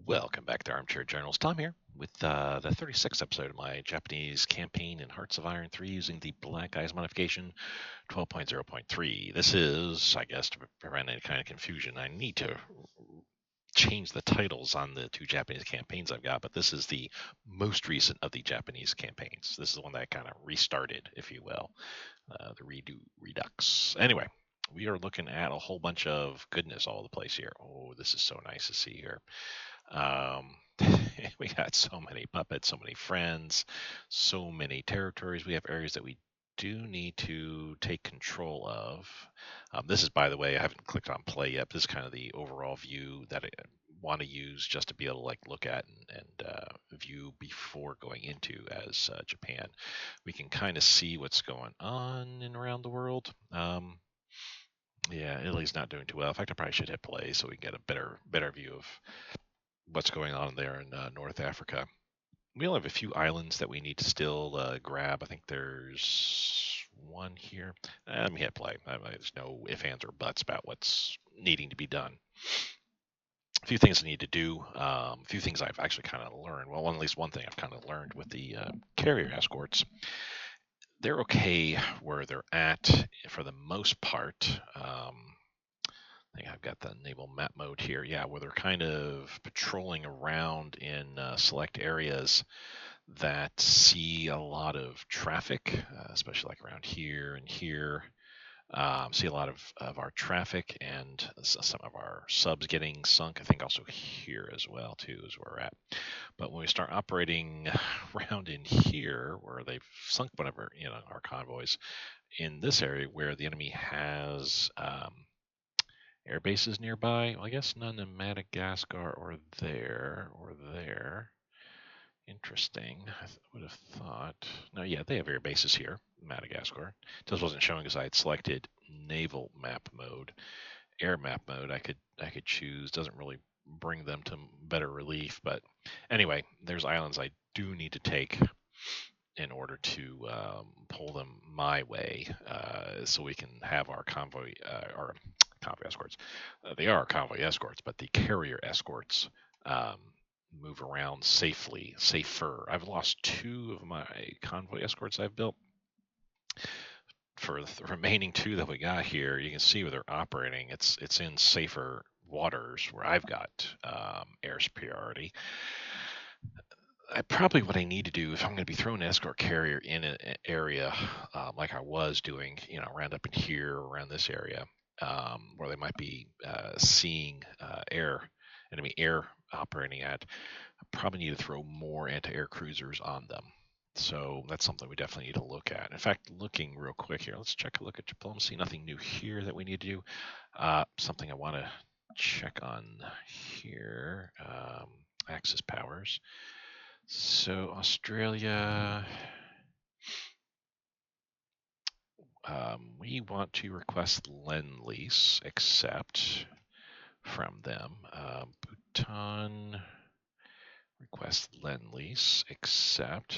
Welcome back to Armchair Journals. Tom here with the 36th episode of my Japanese campaign in Hearts of Iron 3 using the Black Eyes modification 12.0.3. This is, I guess, to prevent any kind of confusion, I need to change the titles on the two Japanese campaigns I've got, but this is the most recent of the Japanese campaigns. This is the one that kind of restarted, if you will, the redo redux. Anyway, we are looking at a whole bunch of goodness all over the place here. Oh, this is so nice to see here. Um, we got so many puppets, so many friends, so many territories. We have areas that we do need to take control of. This is, by the way, I haven't clicked on play yet. This is kind of the overall view that I want to use just to be able to look at and view before going into as Japan. We can kind of see what's going on and around the world. Yeah, Italy's not doing too well. In fact, I probably should hit play so we can get a better view of what's going on there in North Africa. We only have a few islands that we need to still grab. I think there's one here. Let me hit play. There's no ifs, ands, or buts about what's needing to be done. A few things I need to do. A few things I've actually kind of learned. Well, at least one thing I've kind of learned with the carrier escorts. They're okay where they're at for the most part. I think I've got the naval map mode here. Yeah, where they're kind of patrolling around in select areas that see a lot of traffic, especially like around here and here. See a lot of our traffic and some of our subs getting sunk. I think also here as well too is where we're at. But when we start operating around in here, where they've sunk whatever our convoys, in this area where the enemy has air bases nearby. Well, I guess none in Madagascar or there or there. Interesting. I would have thought. No, yeah, they have air bases here, Madagascar. Just wasn't showing because I had selected naval map mode. Air map mode, I could choose. Doesn't really bring them to better relief, but anyway, there's islands I do need to take in order to pull them my way, so we can have our convoy escorts. They are convoy escorts, but the carrier escorts um, move around safer. I've lost two of my convoy escorts I've built. For the remaining two that we got here, you can see where they're operating. It's in safer waters where I've got air superiority. What I need to do if I'm going to be throwing an escort carrier in an area like I was doing, around up in here, around this area, where they might be seeing enemy air operating at, I probably need to throw more anti-air cruisers on them. So that's something we definitely need to look at. In fact, looking real quick here, let's check a look at diplomacy. Nothing new here that we need to do. Something I want to check on here, Axis powers. So Australia, we want to request Lend-Lease, accept from them. Bhutan, request Lend-Lease, accept.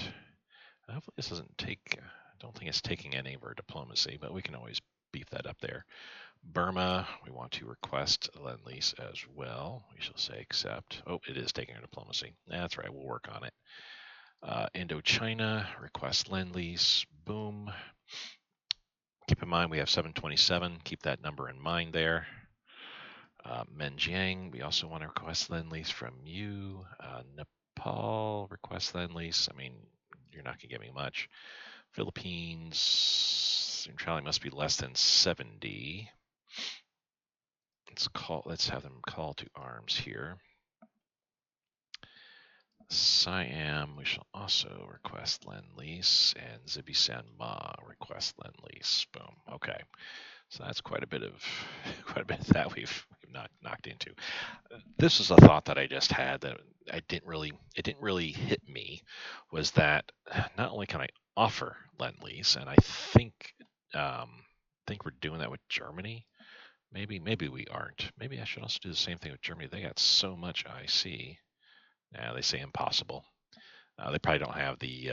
Hopefully this doesn't take, I don't think it's taking any of our diplomacy, but we can always beef that up there. Burma, we want to request Lend-Lease as well. We shall say accept. Oh, it is taking our diplomacy. That's right, we'll work on it. Indochina, request Lend-Lease, boom. Keep in mind we have 727, keep that number in mind there. Menjiang, we also want to request Lend-Lease from you. Nepal, request Lend-Lease. I mean, you're not going to get me much. Philippines, neutrality must be less than 70. Let's have them call to arms here. Siam, we shall also request Lend-Lease, and Zibisanma request Lend-Lease. Boom. Okay, so that's quite a bit of that we've knocked into. This is a thought that I just had that it didn't really hit me, was that not only can I offer Lend-Lease, and I think we're doing that with Germany. Maybe we aren't. Maybe I should also do the same thing with Germany. They got so much IC. They say impossible. They probably don't have the.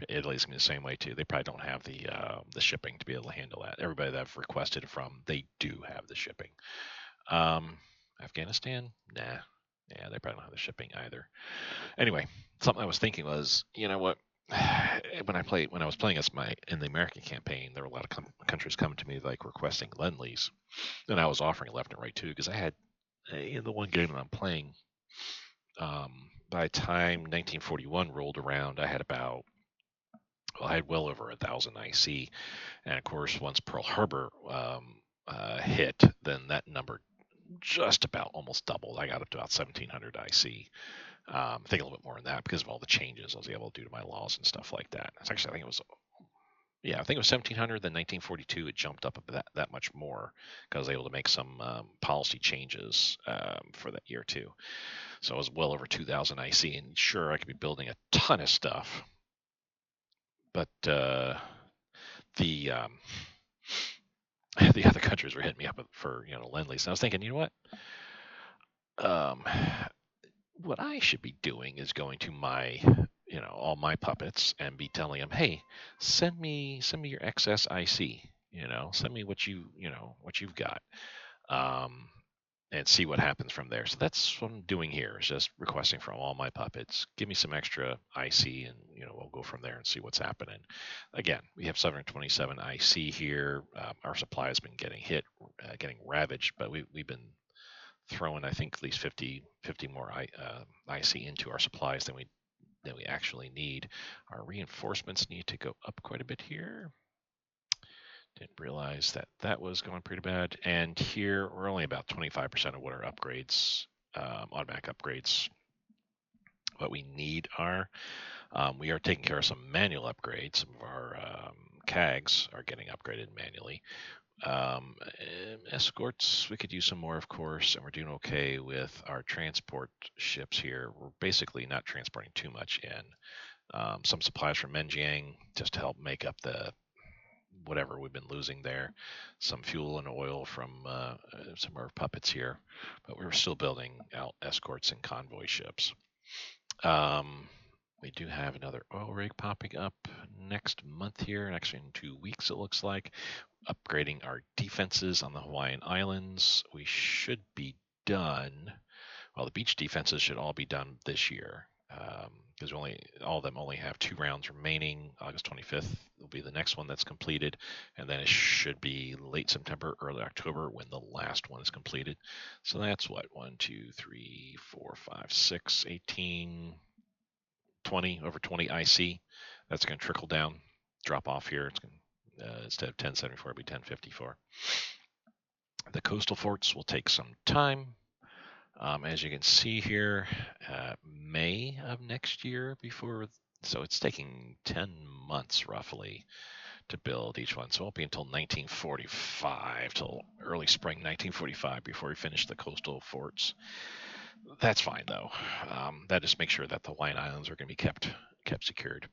Italy's gonna be the same way too. They probably don't have the shipping to be able to handle that. Everybody that I've requested it from, they do have the shipping. Afghanistan, nah. Yeah, they probably don't have the shipping either. Anyway, something I was thinking was, you know what? When I was playing as in the American campaign, there were a lot of countries coming to me like requesting lend-lease, and I was offering left and right too because I had in the one game that I'm playing. By the time 1941 rolled around, I had well over 1,000 IC, and of course, once Pearl Harbor hit, then that number just about almost doubled. I got up to about 1,700 IC. I think a little bit more than that because of all the changes I was able to do to my laws and stuff like that. It's actually, I think it was, yeah, I think it was 1,700. Then 1942, it jumped up that much more because I was able to make some policy changes for that year too. So I was well over 2,000 IC, and sure, I could be building a ton of stuff, but the the other countries were hitting me up for lend lease. And I was thinking, you know what? Um, what I should be doing is going to my all my puppets and be telling them, hey, send me your excess IC. Send me what you've got. Um, and see what happens from there. So that's what I'm doing here is just requesting from all my puppets, give me some extra IC, and we'll go from there and see what's happening. Again, we have 727 IC here. Our supply has been getting hit, getting ravaged, but we've been throwing, I think, at least 50 more IC into our supplies than we actually need. Our reinforcements need to go up quite a bit here. Didn't realize that was going pretty bad. And here we're only about 25% of what our upgrades, automatic upgrades, what we need are. We are taking care of some manual upgrades. Some of our CAGs are getting upgraded manually. Escorts, we could use some more, of course, and we're doing okay with our transport ships here. We're basically not transporting too much in. Some supplies from Menjiang just to help make up the whatever we've been losing there. Some fuel and oil from some of our puppets here, but we're still building out escorts and convoy ships. We do have another oil rig popping up next month here, actually in 2 weeks it looks like. Upgrading our defenses on the Hawaiian Islands. We should be done. Well, the beach defenses should all be done this year because all of them only have 2 rounds remaining. August 25th will be the next one that's completed, and then it should be late September, early October when the last one is completed. So that's what 1, 2, 3, 4, 5, 6, 18, 20 over 20 IC. That's going to trickle down, drop off here. It's going instead of 1074, it'll be 1054. The coastal forts will take some time. As you can see here, May of next year so it's taking 10 months roughly to build each one. So it won't be until 1945, till early spring 1945 before we finish the coastal forts. That's fine though. That just makes sure that the Hawaiian Islands are going to be kept secured.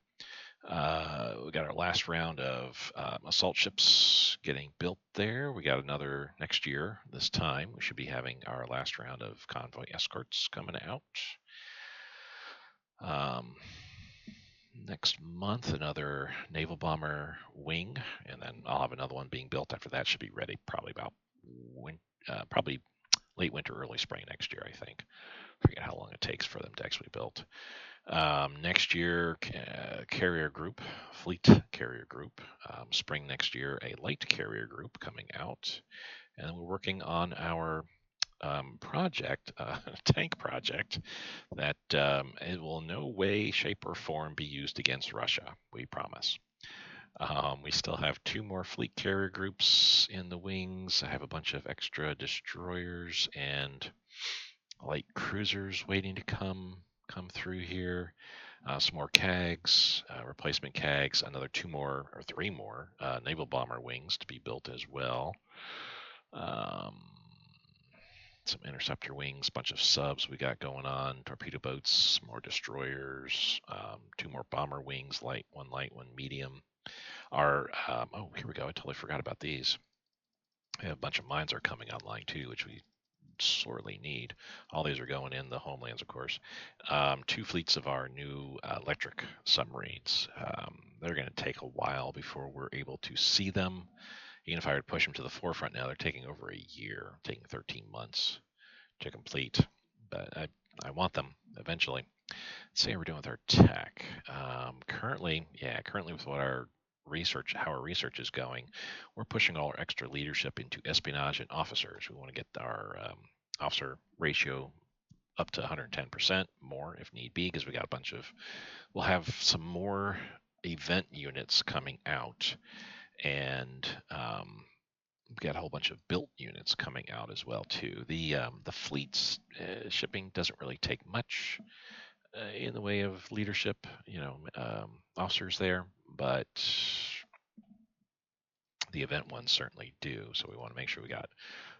We got our last round of assault ships getting built there. We got another next year. This time we should be having our last round of convoy escorts coming out. Next month, another naval bomber wing, and then I'll have another one being built after that. Should be ready probably about probably late winter, early spring next year, I think. Forget how long it takes for them to actually be built. Next year, carrier group, fleet carrier group. Spring next year, a light carrier group coming out. And then we're working on our project, tank project, that it will in no way, shape, or form be used against Russia. We promise. We still have 2 more fleet carrier groups in the wings. I have a bunch of extra destroyers and light cruisers waiting to come through here. Some more CAGs, replacement CAGs, another 2 more or 3 more naval bomber wings to be built as well. Some interceptor wings, bunch of subs we got going on, torpedo boats, more destroyers, 2 more bomber wings, one light, one medium. Our here we go. I totally forgot about these. We have a bunch of mines are coming online too, which we sorely need. All these are going in the homelands, of course. 2 fleets of our new electric submarines. They're going to take a while before we're able to see them. Even if I were to push them to the forefront now, they're taking over a year, taking 13 months to complete. But I want them eventually. Let's see how we're doing with our tech. Currently with what our research, how our research is going, we're pushing all our extra leadership into espionage and officers. We want to get our officer ratio up to 110% more if need be, because we'll have some more event units coming out, and we've got a whole bunch of built units coming out as well too. The fleets shipping doesn't really take much in the way of leadership, officers there, but the event ones certainly do. So we want to make sure we got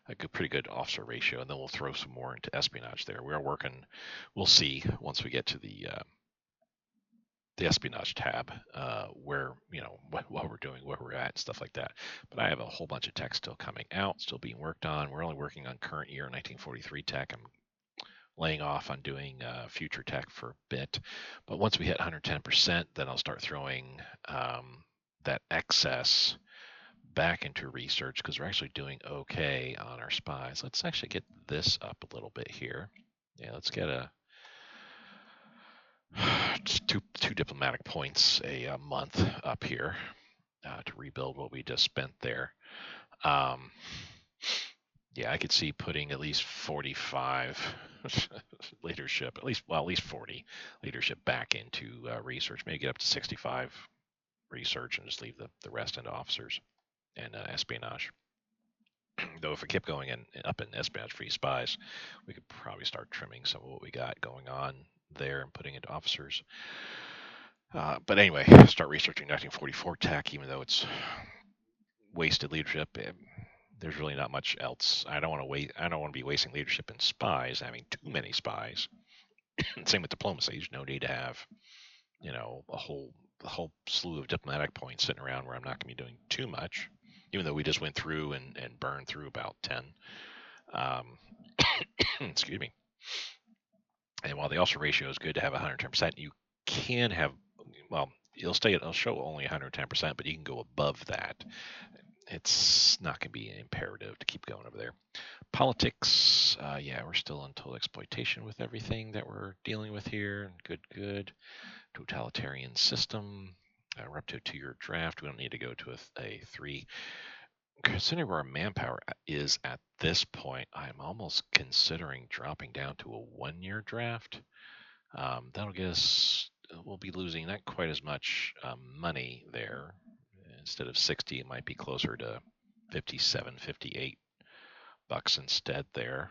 a pretty good officer ratio, and then we'll throw some more into espionage there. We are working. We'll see once we get to the espionage tab, where what we're doing, where we're at, and stuff like that. But I have a whole bunch of tech still coming out, still being worked on. We're only working on current year 1943 tech. I'm laying off on doing future tech for a bit, but once we hit 110%, then I'll start throwing that excess back into research, because we're actually doing okay on our spies. Let's actually get this up a little bit here. Yeah, let's get just two diplomatic points a month up here to rebuild what we just spent there. Yeah, I could see putting at least 45 leadership, at least 40 leadership back into research. Maybe get up to 65 research and just leave the rest into officers and espionage. Though if we kept going up in espionage-free spies, we could probably start trimming some of what we got going on there and putting into officers. But anyway, start researching 1944 tech, even though it's wasted leadership. There's really not much else. I don't want to be wasting leadership in spies, having too many spies. Same with diplomacy. There's no need to have, a whole slew of diplomatic points sitting around where I'm not going to be doing too much, even though we just went through and burned through about 10. Excuse me. And while the officer ratio is good to have 110%, you can have, it'll show only 110%, but you can go above that. It's not going to be imperative to keep going over there. Politics, we're still in total exploitation with everything that we're dealing with here. Good. Totalitarian system. We're up to a 2-year draft. We don't need to go to a 3. Considering where our manpower is at this point, I'm almost considering dropping down to a 1-year draft. That'll get us, we'll be losing not quite as much money there. Instead of 60, it might be closer to 57, 58 bucks instead there.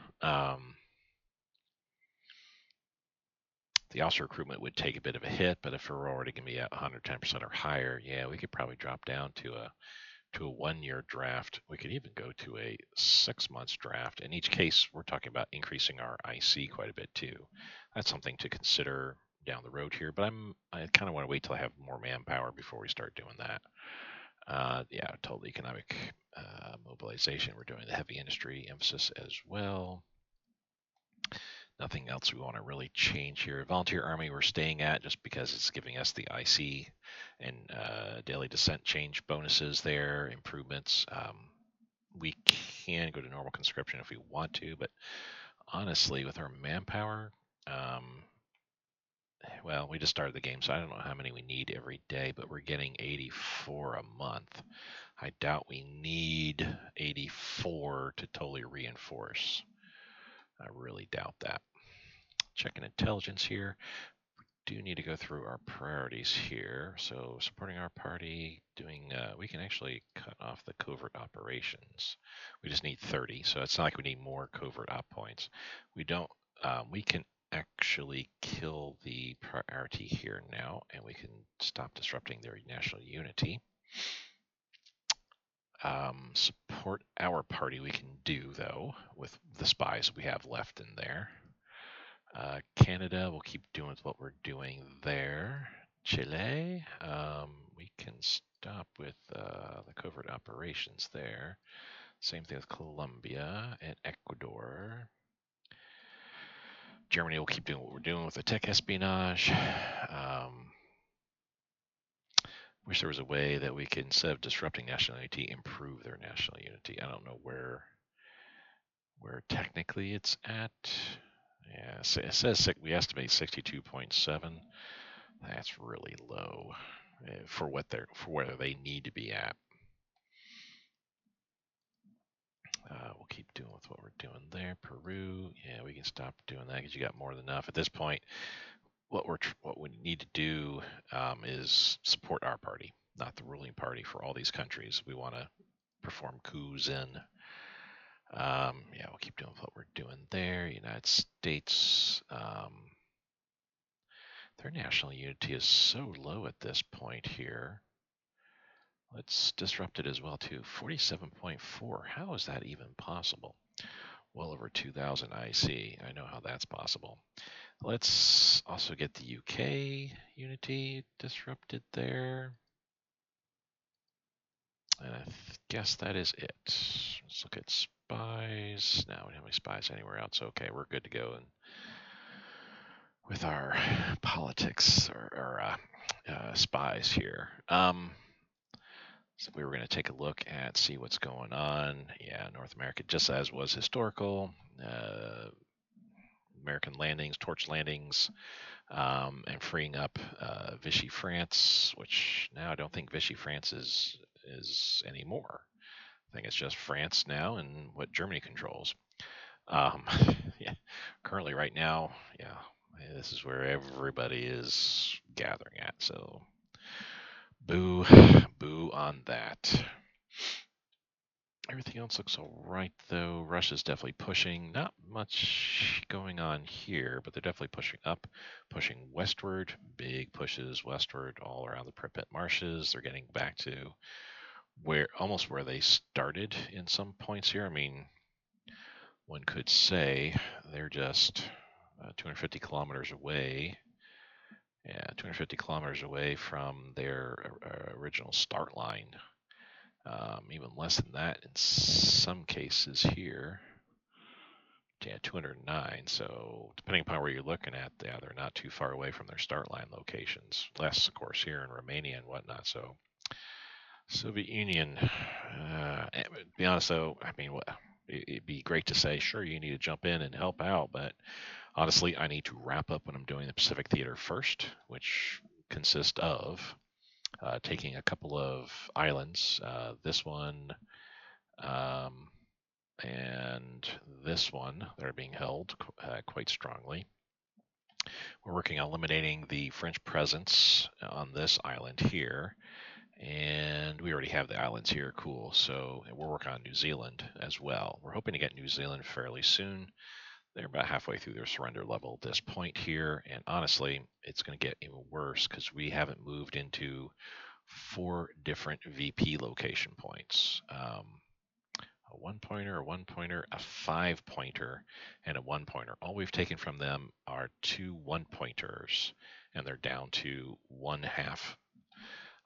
The officer recruitment would take a bit of a hit, but if we're already going to be at 110% or higher, we could probably drop down to a 1-year draft. We could even go to a 6 months draft. In each case, we're talking about increasing our IC quite a bit too. That's something to consider down the road here, but I kind of want to wait till I have more manpower before we start doing that. Total economic mobilization. We're doing the heavy industry emphasis as well. Nothing else we want to really change here. Volunteer Army we're staying at just because it's giving us the IC and daily descent change bonuses there, improvements. We can go to normal conscription if we want to, but honestly, with our manpower, we just started the game, so I don't know how many we need every day, but we're getting 84 a month. I doubt we need 84 to totally reinforce. I really doubt that. Checking intelligence here. We do need to go through our priorities here. So supporting our party, we can actually cut off the covert operations. We just need 30, so it's not like we need more covert op points. We can actually kill the priority here now, and we can stop disrupting their national unity. Support our party we can do, though, with the spies we have left in there. Canada, we'll keep doing what we're doing there. Chile, we can stop with the covert operations there. Same thing with Colombia and Ecuador. Germany will keep doing what we're doing with the tech espionage. Wish there was a way that we could, instead of disrupting national unity, improve their national unity. I don't know where technically it's at. Yeah, it says we estimate 62.7. That's really low for where they need to be at. We'll keep doing with what we're doing there. Peru, yeah, we can stop doing that because you got more than enough at this point. What we need to do is support our party, not the ruling party for all these countries. We want to perform coups in. Yeah, we'll keep doing what we're doing there. United States, their national unity is so low at this point here. Let's disrupt it as well too. 47.4. How is that even possible? Well over 2,000 IC. I know how that's possible. Let's also get the UK unity disrupted there. And I guess that is it. Let's look at spies. No, we don't have any spies anywhere else. Okay, we're good to go. And with our politics or spies here. So we were going to take a look at see what's going on. Yeah, North America, just as was historical. American landings, torch landings, and freeing up Vichy France, which now I don't think Vichy France is anymore. I think it's just France now and what Germany controls. Yeah, currently right now, yeah, this is where everybody is gathering at. So boo on that. Everything else looks all right, though. Russia's definitely pushing. Not much going on here, but they're definitely pushing up, pushing westward. Big pushes westward all around the Pripyat marshes. They're getting back to almost where they started in some points here. I mean, one could say they're just 250 kilometers away. Yeah, 250 kilometers away from their original start line. Even less than that in some cases here. Yeah, 209. So depending upon where you're looking at, yeah, they're not too far away from their start line locations. Less, of course, here in Romania and whatnot. So Soviet Union. To be honest, though, I mean, it'd be great to say, sure, you need to jump in and help out, but honestly, I need to wrap up what I'm doing in the Pacific Theater first, which consists of taking a couple of islands. This one. And this one, they're being held quite strongly. We're working on eliminating the French presence on this island here. And we already have the islands here. Cool. So we're working on New Zealand as well. We're hoping to get New Zealand fairly soon. They're about halfway through their surrender level at this point here. And honestly, it's going to get even worse because we haven't moved into 4 different VP location points. A 1-pointer, a 1-pointer, a 5-pointer, and a 1-pointer. All we've taken from them are 2 1-pointers, and they're down to 1/2.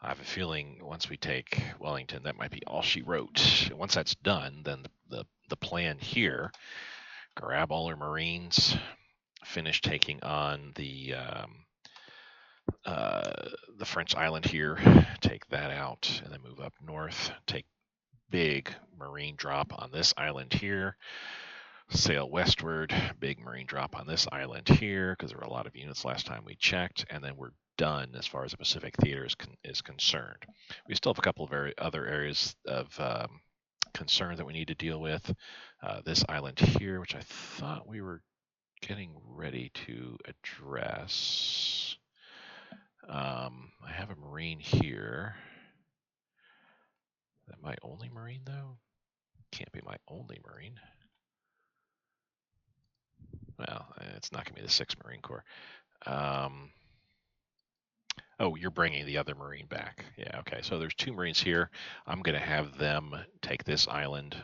I have a feeling once we take Wellington, that might be all she wrote. Once that's done, then the plan here, grab all our Marines, finish taking on the French island here, take that out, and then move up north, take big Marine drop on this island here, sail westward, big Marine drop on this island here, because there were a lot of units last time we checked, and then we're done as far as the Pacific Theater is concerned. We still have a couple of other areas of concern that we need to deal with. This island here, which I thought we were getting ready to address. I have a Marine here. Is that my only Marine, though? Can't be my only Marine. Well, it's not going to be the 6th Marine Corps. Oh, you're bringing the other Marine back. Yeah, okay. So there's 2 Marines here. I'm going to have them take this island,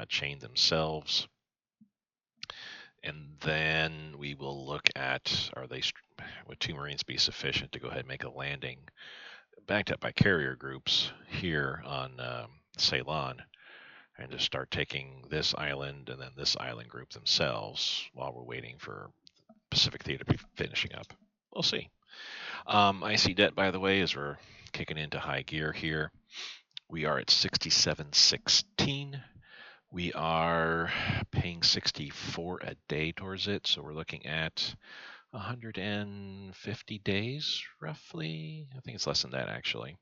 chain themselves. And then we will look at, would 2 Marines be sufficient to go ahead and make a landing backed up by carrier groups here on Ceylon, and just start taking this island and then this island group themselves while we're waiting for Pacific Theater to be finishing up. We'll see. IC debt, by the way, as we're kicking into high gear here, we are at 6716. We are paying 64 a day towards it, so we're looking at 150 days, roughly. I think it's less than that, actually.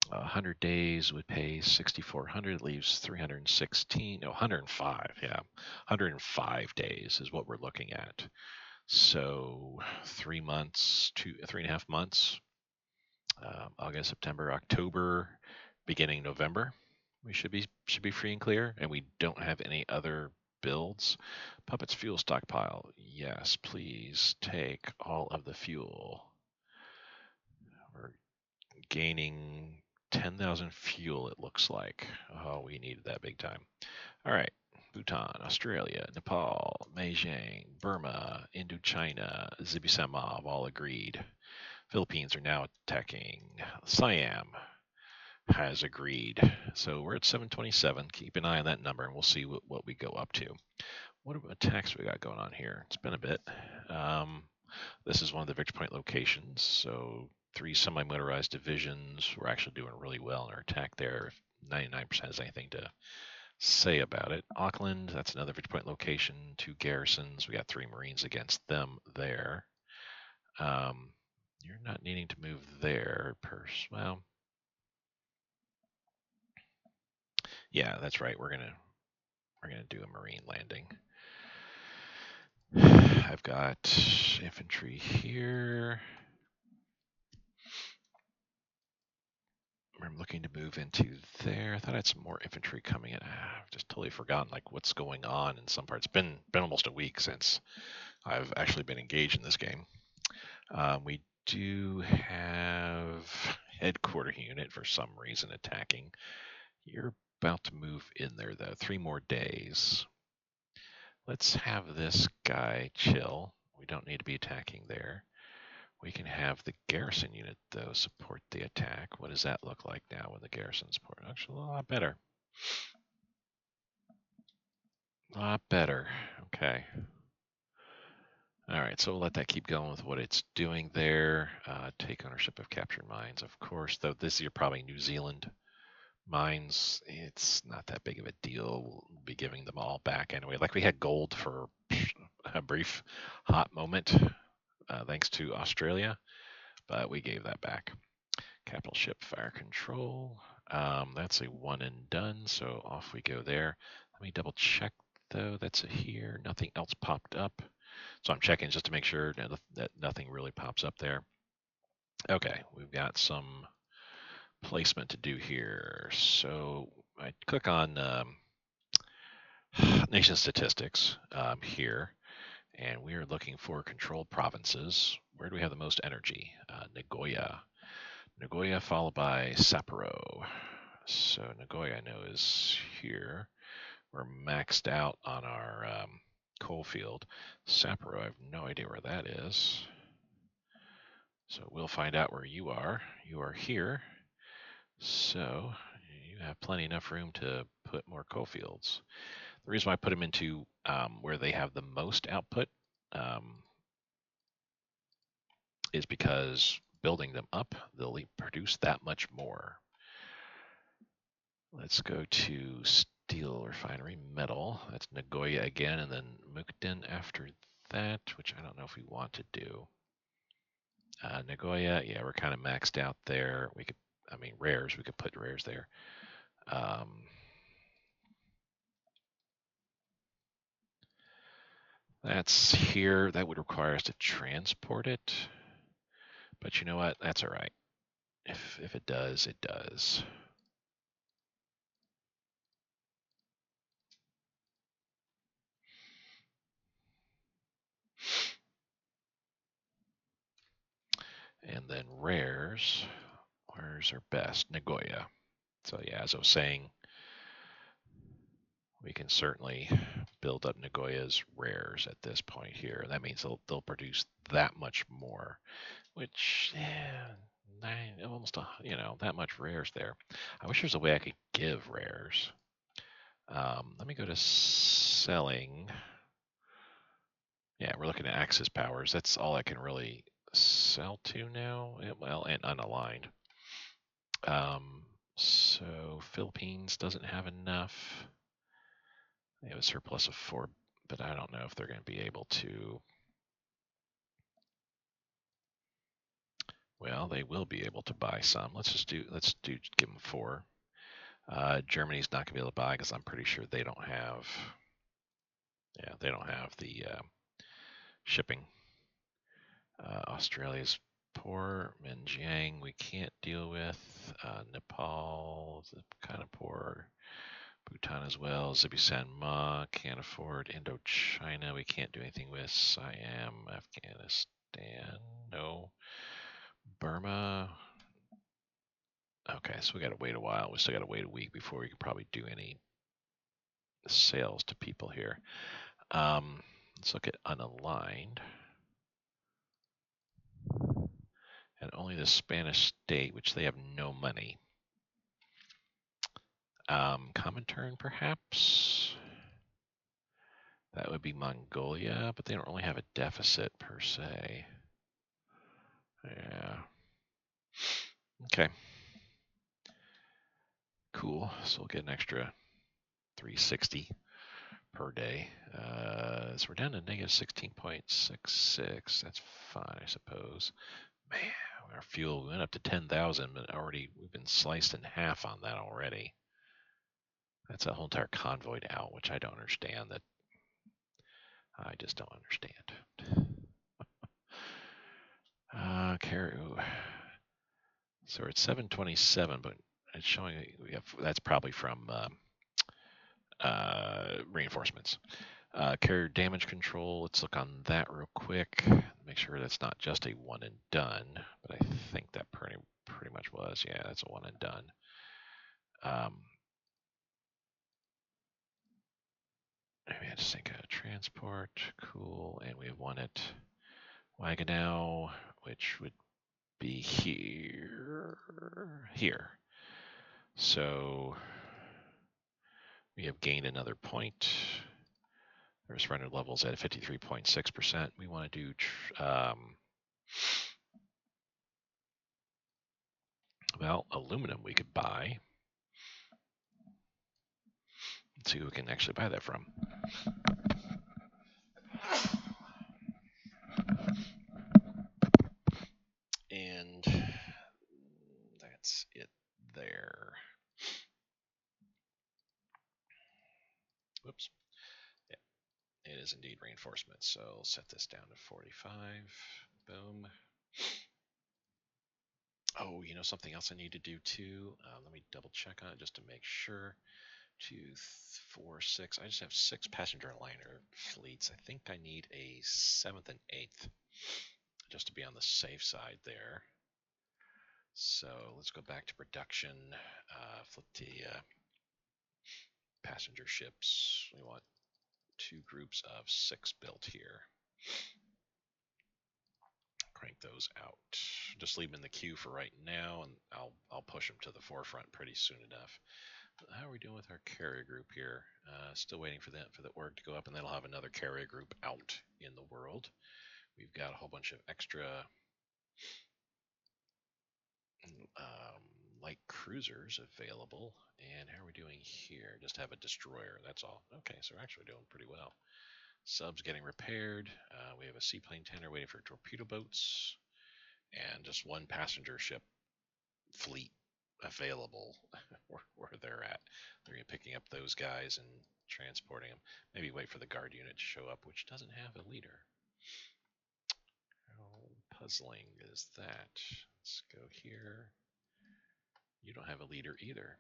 100 days would pay 6,400, leaves 316, no, 105, yeah. 105 days is what we're looking at. So 3 months to 3.5 months, August, September, October, beginning November. We should be free and clear, and we don't have any other builds. Puppets fuel stockpile. Yes, please take all of the fuel. We're gaining 10,000 fuel, it looks like. Oh, we needed that big time. All right. Bhutan, Australia, Nepal, Beijing, Burma, Indochina, Zibisamov all agreed. Philippines are now attacking. Siam has agreed. So we're at 727. Keep an eye on that number, and we'll see what we go up to. What attacks we got going on here? It's been a bit. This is one of the victory point locations. So 3 semi-motorized divisions. We're actually doing really well in our attack there. If 99% has anything to say about it. Auckland, that's another victory point location. 2 garrisons. We got 3 Marines against them there. You're not needing to move there. Well, yeah, that's right. We're gonna do a Marine landing. I've got infantry here. I'm looking to move into there. I thought I had some more infantry coming in. I've just totally forgotten like what's going on in some parts. It's been almost a week since I've actually been engaged in this game. We do have headquarter unit for some reason attacking. You're about to move in there though. 3 more days. Let's have this guy chill. We don't need to be attacking there. We can have the garrison unit, though, support the attack. What does that look like now when the garrison support? Actually, a lot better. A lot better. Okay. All right, so we'll let that keep going with what it's doing there. Take ownership of captured mines, of course, though this is probably New Zealand mines. It's not that big of a deal. We'll be giving them all back anyway. Like we had gold for a brief hot moment, thanks to Australia, but we gave that back. Capital ship fire control. That's a one and done, so off we go there. Let me double check though. That's a here. Nothing else popped up. So I'm checking just to make sure that nothing really pops up there. Okay, we've got some placement to do here. So I click on nation statistics here, and we are looking for controlled provinces. Where do we have the most energy? Nagoya. Nagoya followed by Sapporo. So Nagoya I know is here. We're maxed out on our coal field. Sapporo, I have no idea where that is. So we'll find out where you are. You are here. So you have plenty enough room to put more coal fields. The reason why I put them into where they have the most output is because building them up, they'll produce that much more. Let's go to steel refinery, metal. That's Nagoya again, and then Mukden after that, which I don't know if we want to do. Nagoya, yeah, we're kind of maxed out there. We could, I mean, rares, we could put rares there. That's here. That would require us to transport it. But you know what? That's all right. If it does, it does. And then rares. Where's our best? Nagoya. So yeah, as I was saying, we can certainly build up Nagoya's rares at this point here. That means they'll produce that much more, which almost that much rares there. I wish there's a way I could give rares. Let me go to selling. Yeah, we're looking at Axis powers. That's all I can really sell to now. Well, and unaligned. So Philippines doesn't have enough. They have a surplus of 4, but I don't know if they're going to be able to. Well, they will be able to buy some. Let's give them 4. Germany's not going to be able to buy because I'm pretty sure they don't have. Yeah, they don't have the shipping. Australia's poor. Minjiang we can't deal with. Nepal is kind of poor. Bhutan as well. Zimbabwe can't afford. Indochina we can't do anything with. Siam, Afghanistan, no. Burma. Okay, so we got to wait a while. We still got to wait a week before we can probably do any sales to people here. Let's look at unaligned. And only the Spanish state, which they have no money. Comintern, perhaps? That would be Mongolia, but they don't really have a deficit per se. Yeah. Okay. Cool. So we'll get an extra 360 per day. So we're down to negative 16.66. That's fine, I suppose. Man, our fuel went up to 10,000, but already we've been sliced in half on that already. That's a whole entire convoy out, which I don't understand. That I just don't understand. So we're at 727, but it's showing we have that's probably from reinforcements. Carrier damage control. Let's look on that real quick. Make sure that's not just a one and done, but I think that pretty much was. Yeah, that's a one and done. We had to sync a transport. Cool, and we have one at Waganow, which would be here. So we have gained another point. Their surrender levels at 53.6%. We want to do well, aluminum we could buy. Let's see who we can actually buy that from. And that's it there. Whoops. Yeah, it is indeed reinforcement. So I'll set this down to 45. Boom. Oh, you know something else I need to do too? Let me double check on it just to make sure. 2, 4, 6. I just have 6 passenger liner fleets. I think I need a 7th and 8th just to be on the safe side there. So let's go back to production. Flip the passenger ships. We want 2 groups of 6 built here. Crank those out. Just leave them in the queue for right now, and I'll push them to the forefront pretty soon enough. How are we doing with our carrier group here? Still waiting for the org to go up, and then I'll have another carrier group out in the world. We've got a whole bunch of extra light cruisers available. And how are we doing here? Just have a destroyer, that's all. Okay, so we're actually doing pretty well. Subs getting repaired. We have a seaplane tender waiting for torpedo boats. And just 1 passenger ship fleet available where they're at. They're picking up those guys and transporting them. Maybe wait for the guard unit to show up, which doesn't have a leader. How puzzling is that? Let's go here. You don't have a leader either.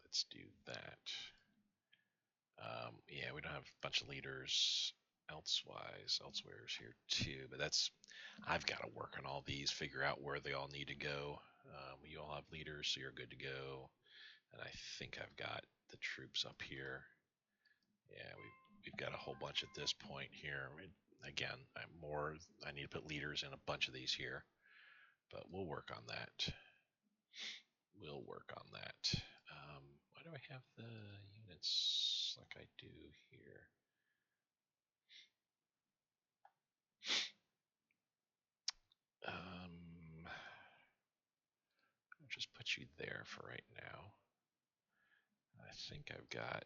Let's do that. Yeah, we don't have a bunch of leaders elsewhere's here too, but I've got to work on all these, figure out where they all need to go. You all have leaders, so you're good to go. And I think I've got the troops up here. Yeah, we've got a whole bunch at this point here. Again, I need to put leaders in a bunch of these here, but we'll work on that. Why do I have the units like I do here? I'll just put you there for right now. I think I've got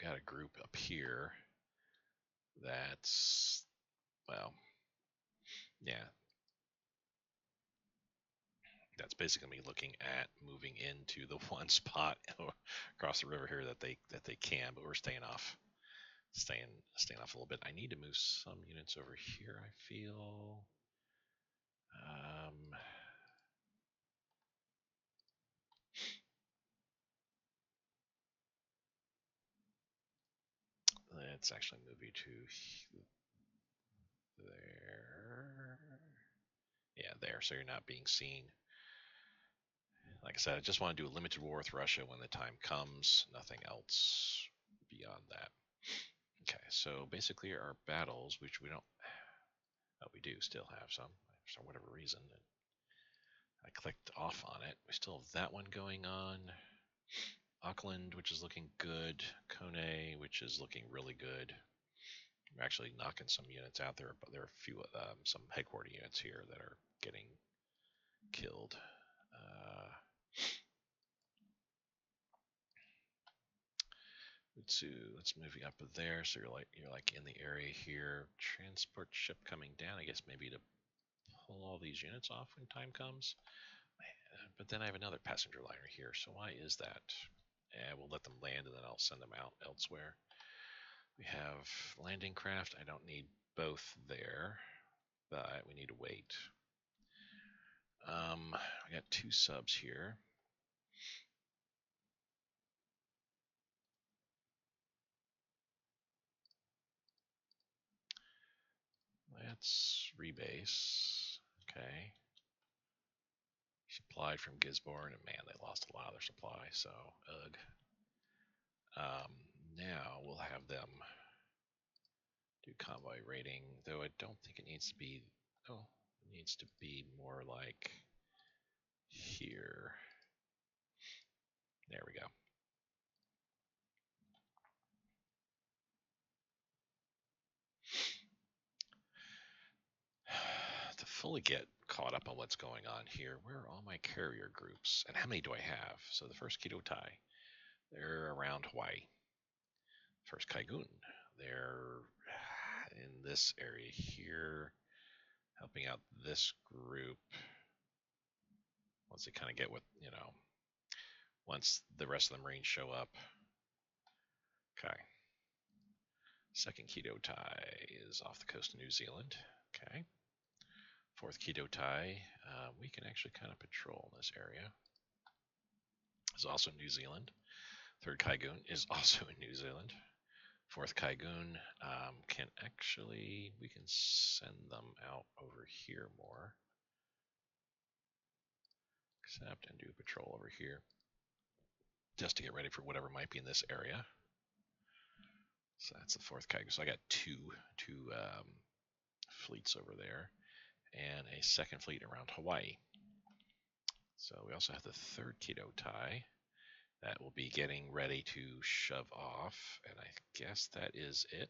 a group up here that's, well, yeah, that's basically me looking at moving into the one spot across the river here that they can, but we're staying off a little bit. I need to move some units over here, I feel. Um, let's actually move you to there. Yeah, there, so you're not being seen. Like I said, I just want to do a limited war with Russia when the time comes. Nothing else beyond that. Okay, so basically our battles, which we don't, oh, we do still have some, for whatever reason. I clicked off on it. We still have that one going on. Auckland, which is looking good. Kone, which is looking really good. We're actually knocking some units out there, but there are a few, some headquarter units here that are getting killed. Let's move you up there. So you're like in the area here. Transport ship coming down. I guess maybe to pull all these units off when time comes. But then I have another passenger liner here. So why is that? We'll let them land and then I'll send them out elsewhere. We have landing craft. I don't need both there, but we need to wait. I got 2 subs here. Let's rebase. Okay. Supplied from Gisborne, and man, they lost a lot of their supply, so ugh. Now we'll have them do convoy rating, though I don't think it needs to be, oh, it needs to be more like here. There we go. To fully get caught up on what's going on here, where are all my carrier groups? And how many do I have? So the first Kido Tai, they're around Hawaii. First Kaigun, they're in this area here, helping out this group. Once they kind of get what, once the rest of the Marines show up. Okay. Second Kido Tai is off the coast of New Zealand. Okay. Fourth Kido Tai, we can actually kind of patrol in this area. Is also in New Zealand. Third Kaigun is also in New Zealand. Fourth Kaigun we can send them out over here more. Accept and do patrol over here. Just to get ready for whatever might be in this area. So that's the fourth Kaigun. So I got two fleets over there and a second fleet around Hawaii. So we also have the third Kido Tai that will be getting ready to shove off, and I guess that is it.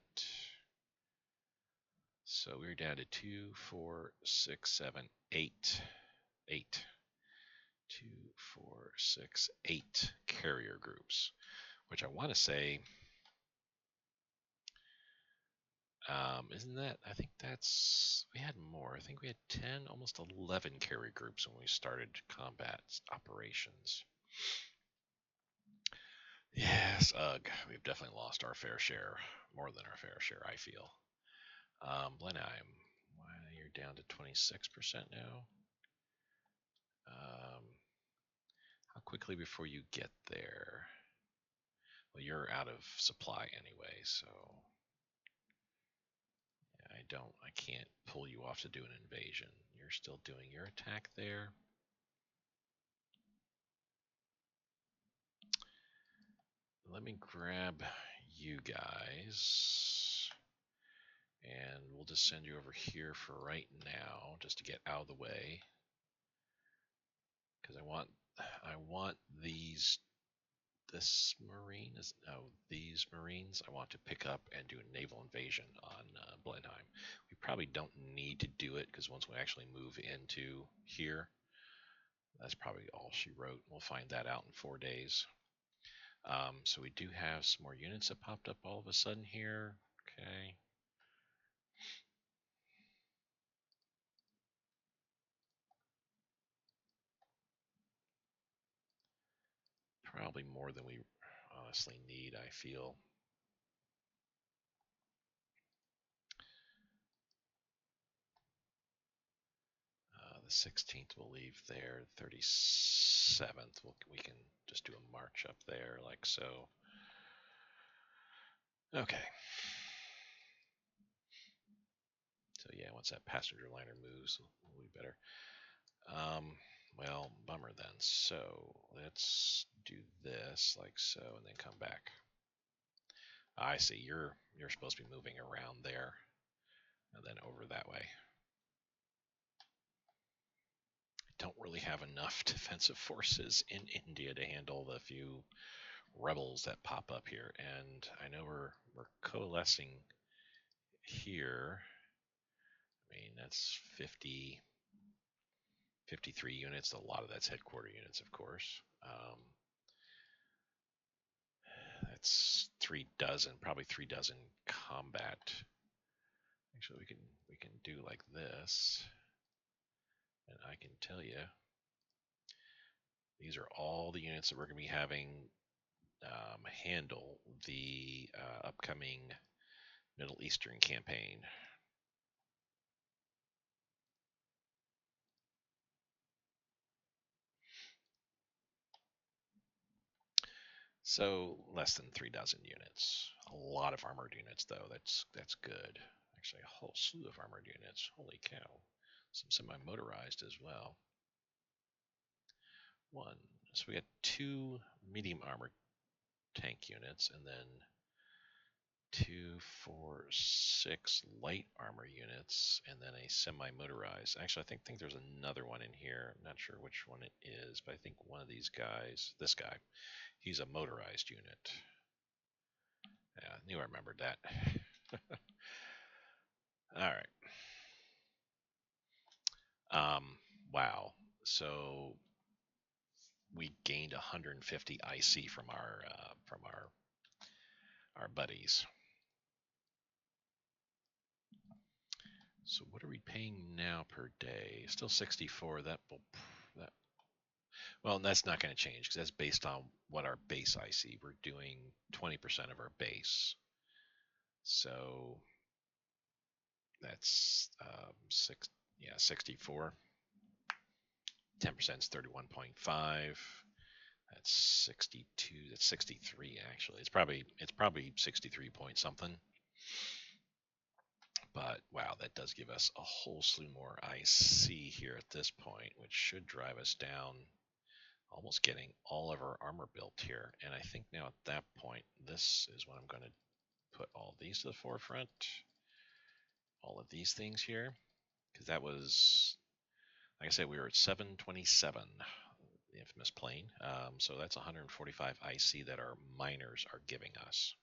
So we're down to 2, 4, 6, 7, 8. 8. 2, 4, 6, 8 carrier groups, which I want to say, isn't that, I think that's, we had more. I think we had 10, almost 11 carrier groups when we started combat operations. Yes, ugh, we've definitely lost our fair share, more than our fair share, I feel. Blenheim, you're down to 26% now. How quickly before you get there? Well, you're out of supply anyway, so yeah, I can't pull you off to do an invasion. You're still doing your attack there. Let me grab you guys, and we'll just send you over here for right now, just to get out of the way, because I want these Marines I want to pick up and do a naval invasion on Blenheim. We probably don't need to do it because once we actually move into here, that's probably all she wrote. We'll find that out in 4 days. So we do have some more units that popped up all of a sudden here. Okay. Probably more than we honestly need, I feel. The 16th we'll leave there. 37th we can just do a march up there like so. Okay. So yeah, once that passenger liner moves, we'll be better. Well, bummer then. So let's do this like so, and then come back. I see. You're supposed to be moving around there, and then over that way. Don't really have enough defensive forces in India to handle the few rebels that pop up here, and I know we're coalescing here. I mean, that's 53 units. A lot of that's headquarter units, of course. That's 3 dozen, probably 3 dozen combat. Actually, we can do like this, and I can tell you these are all the units that we're going to be having handle the upcoming Middle Eastern campaign. So less than 3 dozen units. A lot of armored units, though. That's good. Actually, a whole slew of armored units. Holy cow! Some semi-motorized as well. One. So we got 2 medium armored tank units, and then 2, 4, 6 light armor units, and then a semi-motorized. Actually, I think there's another one in here. I'm not sure which one it is, but I think one of these guys, this guy, he's a motorized unit. Yeah, I knew I remembered that. All right. Wow. So we gained 150 IC from our buddies. So what are we paying now per day? Still 64. That well, that's not going to change because that's based on what our base IC. We're doing 20% of our base. So that's 64. 10% is 31.5. That's 62. That's 63 actually. It's probably 63 point something. But wow, that does give us a whole slew more IC here at this point, which should drive us down, almost getting all of our armor built here. And I think now at that point, this is when I'm going to put all these to the forefront. All of these things here, because that was, like I said, we were at 727, the infamous plane. So that's 145 IC that our miners are giving us.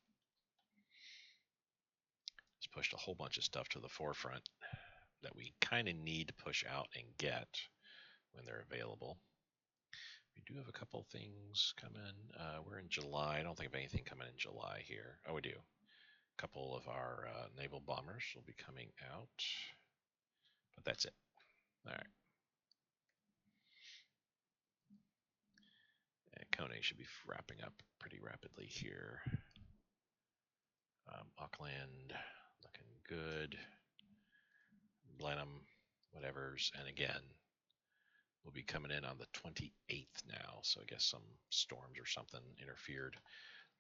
Just pushed a whole bunch of stuff to the forefront that we kind of need to push out and get when they're available. We do have a couple things coming. We're in July. I don't think of anything coming in July here. Oh, we do. A couple of our naval bombers will be coming out. But that's it. All right. And Kone should be wrapping up pretty rapidly here. Auckland looking good. Blenheim, whatever's. And again, we'll be coming in on the 28th now. So I guess some storms or something interfered.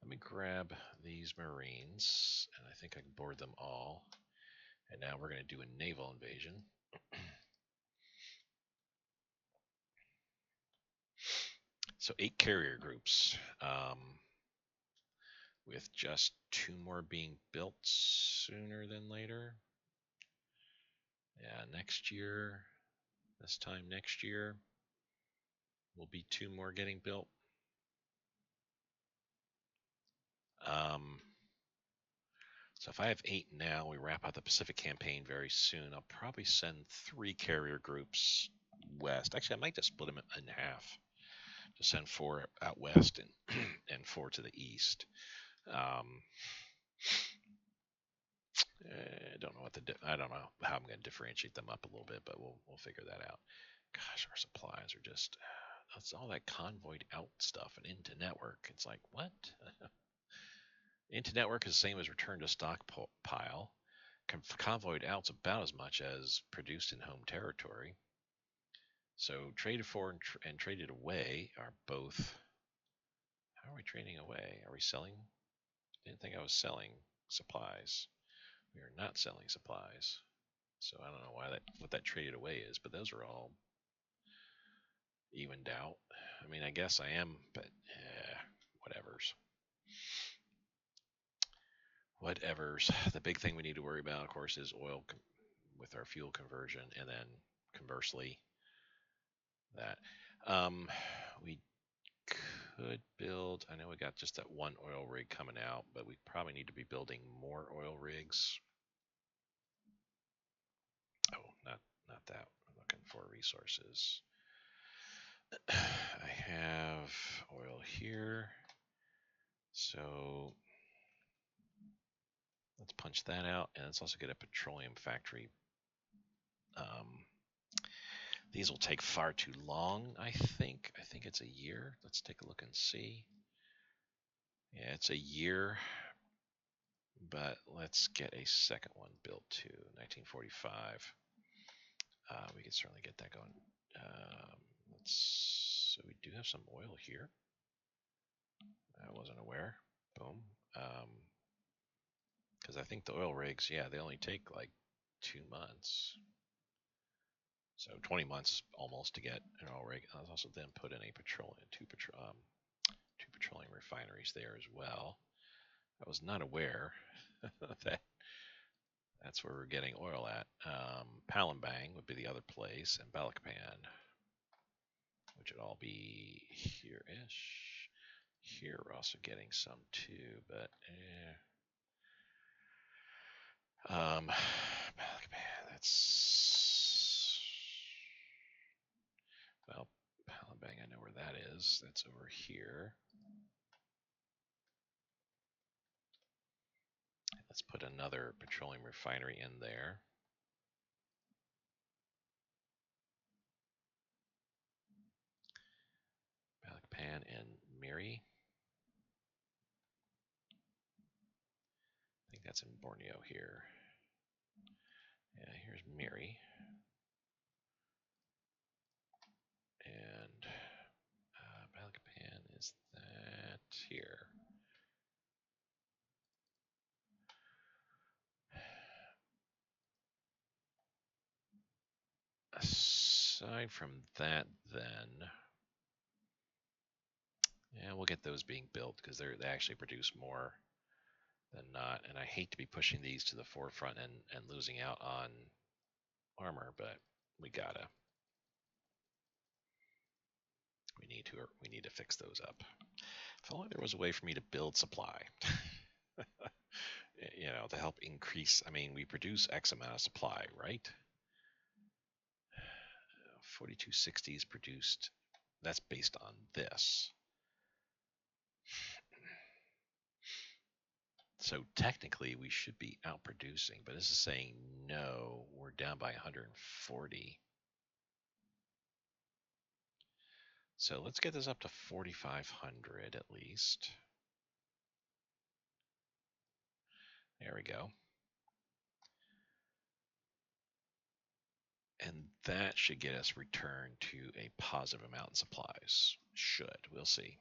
Let me grab these Marines, and I think I can board them all. And now we're going to do a naval invasion. So 8 carrier groups, with just 2 more being built sooner than later. Yeah, next year, this time next year, will be 2 more getting built. So if I have 8 now, we wrap out the Pacific campaign very soon. I'll probably send 3 carrier groups west. Actually, I might just split them in half. send 4 out west and and 4 to the east. I don't know I don't know how I'm going to differentiate them up a little bit, but we'll figure that out. Gosh, our supplies are just that's all that convoyed out stuff and into network. It's like what? Into network is the same as return to stockpile. Convoyed out's about as much as produced in home territory. So traded for and traded away are both. How are we trading away? Are we selling? Didn't think I was selling supplies. We are not selling supplies. So I don't know what that traded away is, but those are all evened out. I mean, I guess I am, but whatevers. Whatevers. The big thing we need to worry about, of course, is oil with our fuel conversion, and then conversely, that we could build. I know we got just that one oil rig coming out, but we probably need to be building more oil rigs. Oh, not that. I'm looking for resources. I have oil here, so let's punch that out, and let's also get a petroleum factory. These will take far too long, I think. I think it's a year. Let's take a look and see. Yeah, it's a year, but let's get a second one built too. 1945. We can certainly get that going. So we do have some oil here. I wasn't aware. Boom. Because I think the oil rigs, yeah, they only take like 2 months. So 20 months almost to get an oil rig. I'll also then put in a two petroleum refineries there as well. I was not aware that that's where we're getting oil at. Palembang would be the other place, and Balikpapan, which would all be here-ish. Here we're also getting some too, but Balikpapan, that's well, Palembang, I know where that is. That's over here. Let's put another petroleum refinery in there. Balikpapan and Miri. I think that's in Borneo here. Yeah, here's Miri. And Balikpapan is that here. Aside from that, then, yeah, we'll get those being built because they actually produce more than not. And I hate to be pushing these to the forefront and losing out on armor, but we gotta. We need to fix those up. If only there was a way for me to build supply. To help increase. I mean, we produce X amount of supply, right? 4260 is produced. That's based on this. So technically, we should be outproducing, but this is saying no, we're down by 140. So let's get this up to 4,500 at least. There we go. And that should get us returned to a positive amount in supplies. Should. We'll see.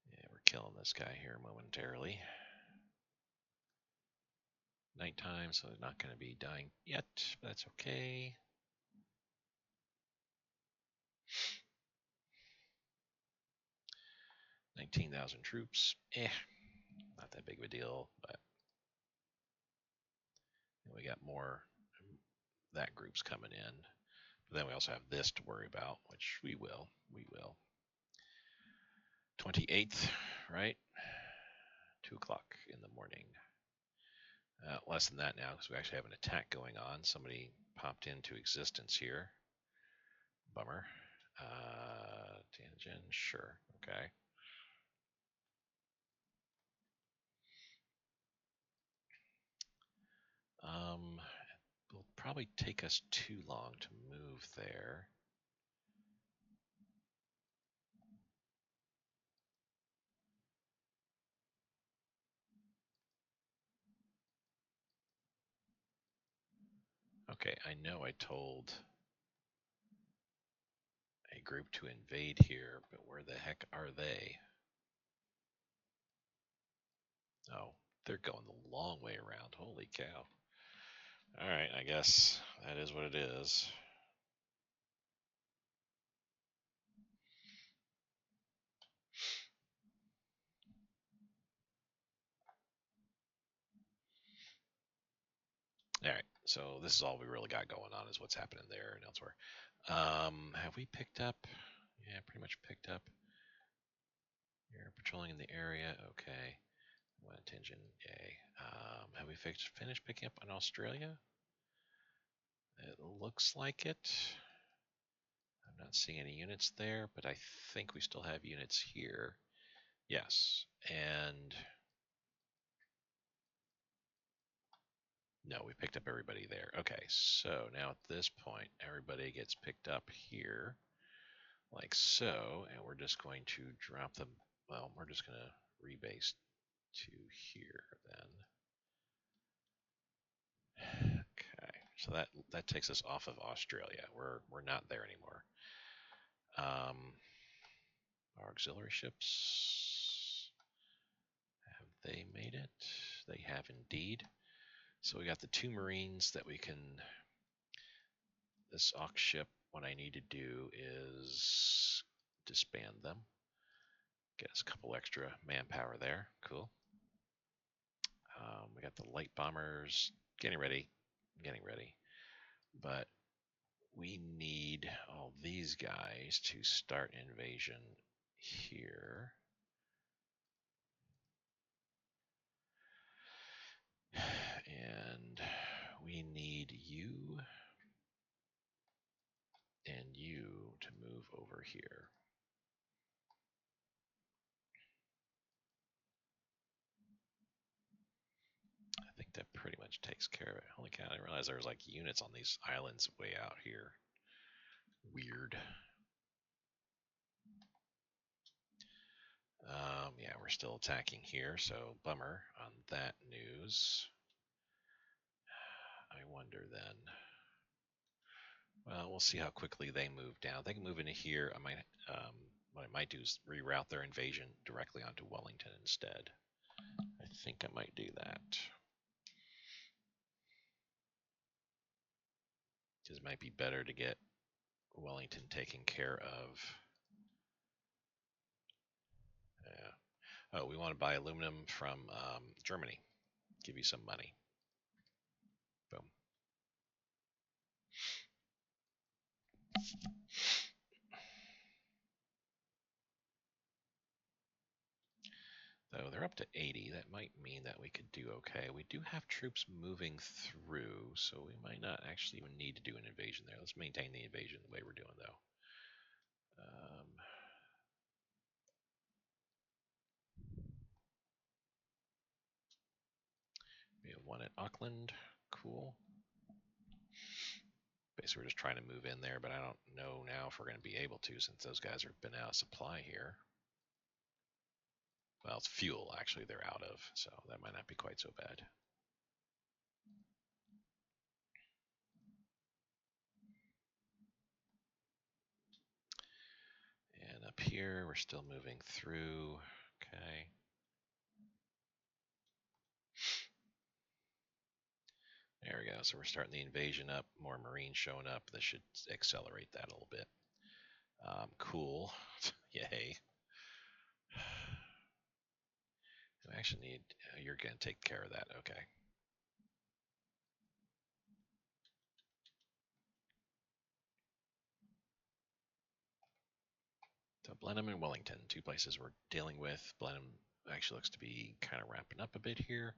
Yeah, we're killing this guy here momentarily. Nighttime, so they're not going to be dying yet, but that's okay. 19,000 troops. Not that big of a deal, but we got more. That group's coming in. But then we also have this to worry about, which we will. 28th, right? 2 o'clock in the morning. Less than that now because we actually have an attack going on. Somebody popped into existence here. Bummer. Tangent, sure. Okay. It'll probably take us too long to move there. Okay, I know I told a group to invade here, but where the heck are they? Oh, they're going the long way around. Holy cow. Alright, I guess that is what it is. Alright, so this is all we really got going on is what's happening there and elsewhere. Have we picked up? Yeah, pretty much picked up. You're patrolling in the area. Okay. One attention. Yay. Have we finished picking up in Australia? It looks like it. I'm not seeing any units there, but I think we still have units here. Yes. And no, we picked up everybody there. Okay, so now at this point, everybody gets picked up here, like so, and we're just going to drop them. Well, we're just going to rebase to here then. Okay, so that takes us off of Australia. We're not there anymore. Our auxiliary ships, have they made it? They have indeed. So we got the 2 Marines that we can. This aux ship, what I need to do is disband them. Get us a couple extra manpower there. Cool. We got the light bombers getting ready. But we need all these guys to start invasion here. And we need you and you to move over here. I think that pretty much takes care of it. Holy cow, I didn't realize there was like units on these islands way out here. Weird. Yeah, we're still attacking here, so bummer on that news. I wonder then. Well, we'll see how quickly they move down. They can move into here. What I might do is reroute their invasion directly onto Wellington instead. I think I might do that. Because it might be better to get Wellington taken care of. Yeah. Oh, we want to buy aluminum from Germany. Give you some money. Boom. Though they're up to 80, that might mean that we could do okay. We do have troops moving through, so we might not actually even need to do an invasion there. Let's maintain the invasion the way we're doing, though. We have one at Auckland. Cool. Basically, we're just trying to move in there, but I don't know now if we're going to be able to since those guys have been out of supply here. Well, it's fuel, actually, they're out of, so that might not be quite so bad. And up here, we're still moving through. Okay. There we go. So we're starting the invasion up. More Marines showing up. This should accelerate that a little bit. Cool. Yay. I actually need. You're going to take care of that. Okay. So Blenheim and Wellington, 2 places we're dealing with. Blenheim actually looks to be kind of ramping up a bit here.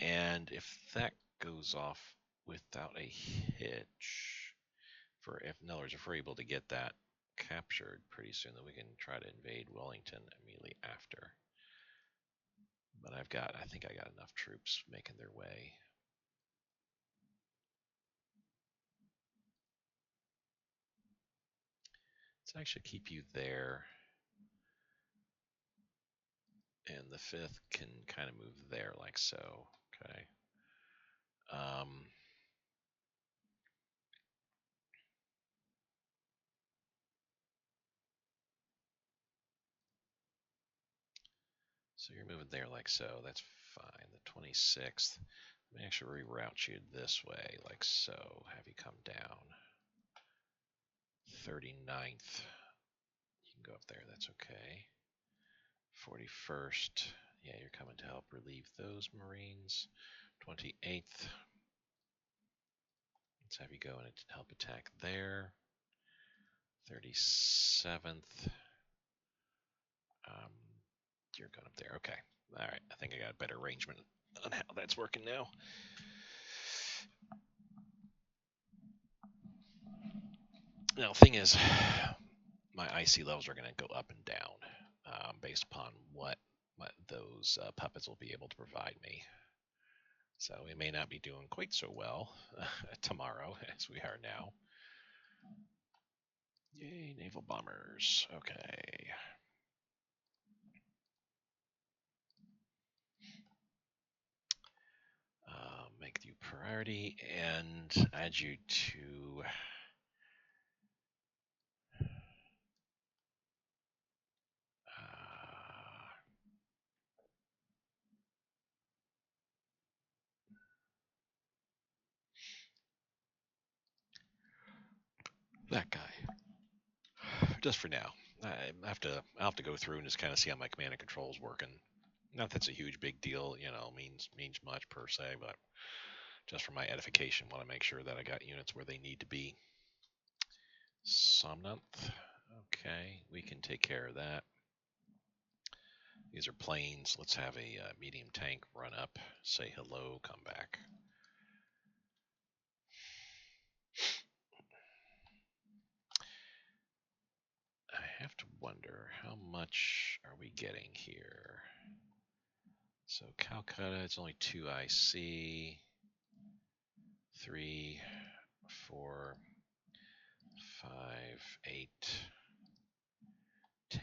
And if that goes off without a hitch, in other words, if we're able to get that captured pretty soon, then we can try to invade Wellington immediately after. But I think I got enough troops making their way. Let's actually keep you there. And the 5th can kind of move there like so. Okay. So you're moving there like so. That's fine. The 26th. Let me actually reroute you this way like so. Have you come down. 39th. You can go up there. That's okay. 41st. Yeah, you're coming to help relieve those Marines. 28th. Let's have you go and help attack there. 37th. You're going up there. Okay. All right. I think I got a better arrangement on how that's working now. Now, the thing is, my IC levels are going to go up and down based upon what those puppets will be able to provide me. So we may not be doing quite so well tomorrow as we are now. Yay, naval bombers. Okay. Make you priority and add you to that guy. Just for now. I'll have to go through and just kind of see how my command and control is working. Not that's a huge big deal, means much per se, but just for my edification, want to make sure that I got units where they need to be. Somnanth. Okay, we can take care of that. These are planes. Let's have a medium tank run up, say hello, come back. I have to wonder how much are we getting here? So Calcutta, it's only 2 IC. 3, 4, 5, 8, 10,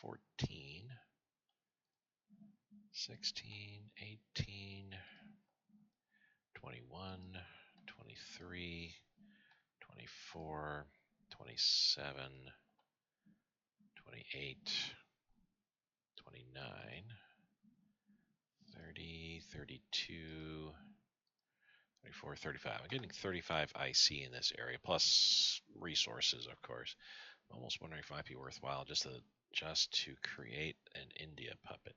14, 16, 18, 21, 23, 24, 27, 28, 29, 30, 32, 34, 35. I'm getting 35 IC in this area, plus resources, of course. I'm almost wondering if it might be worthwhile just to create an India puppet.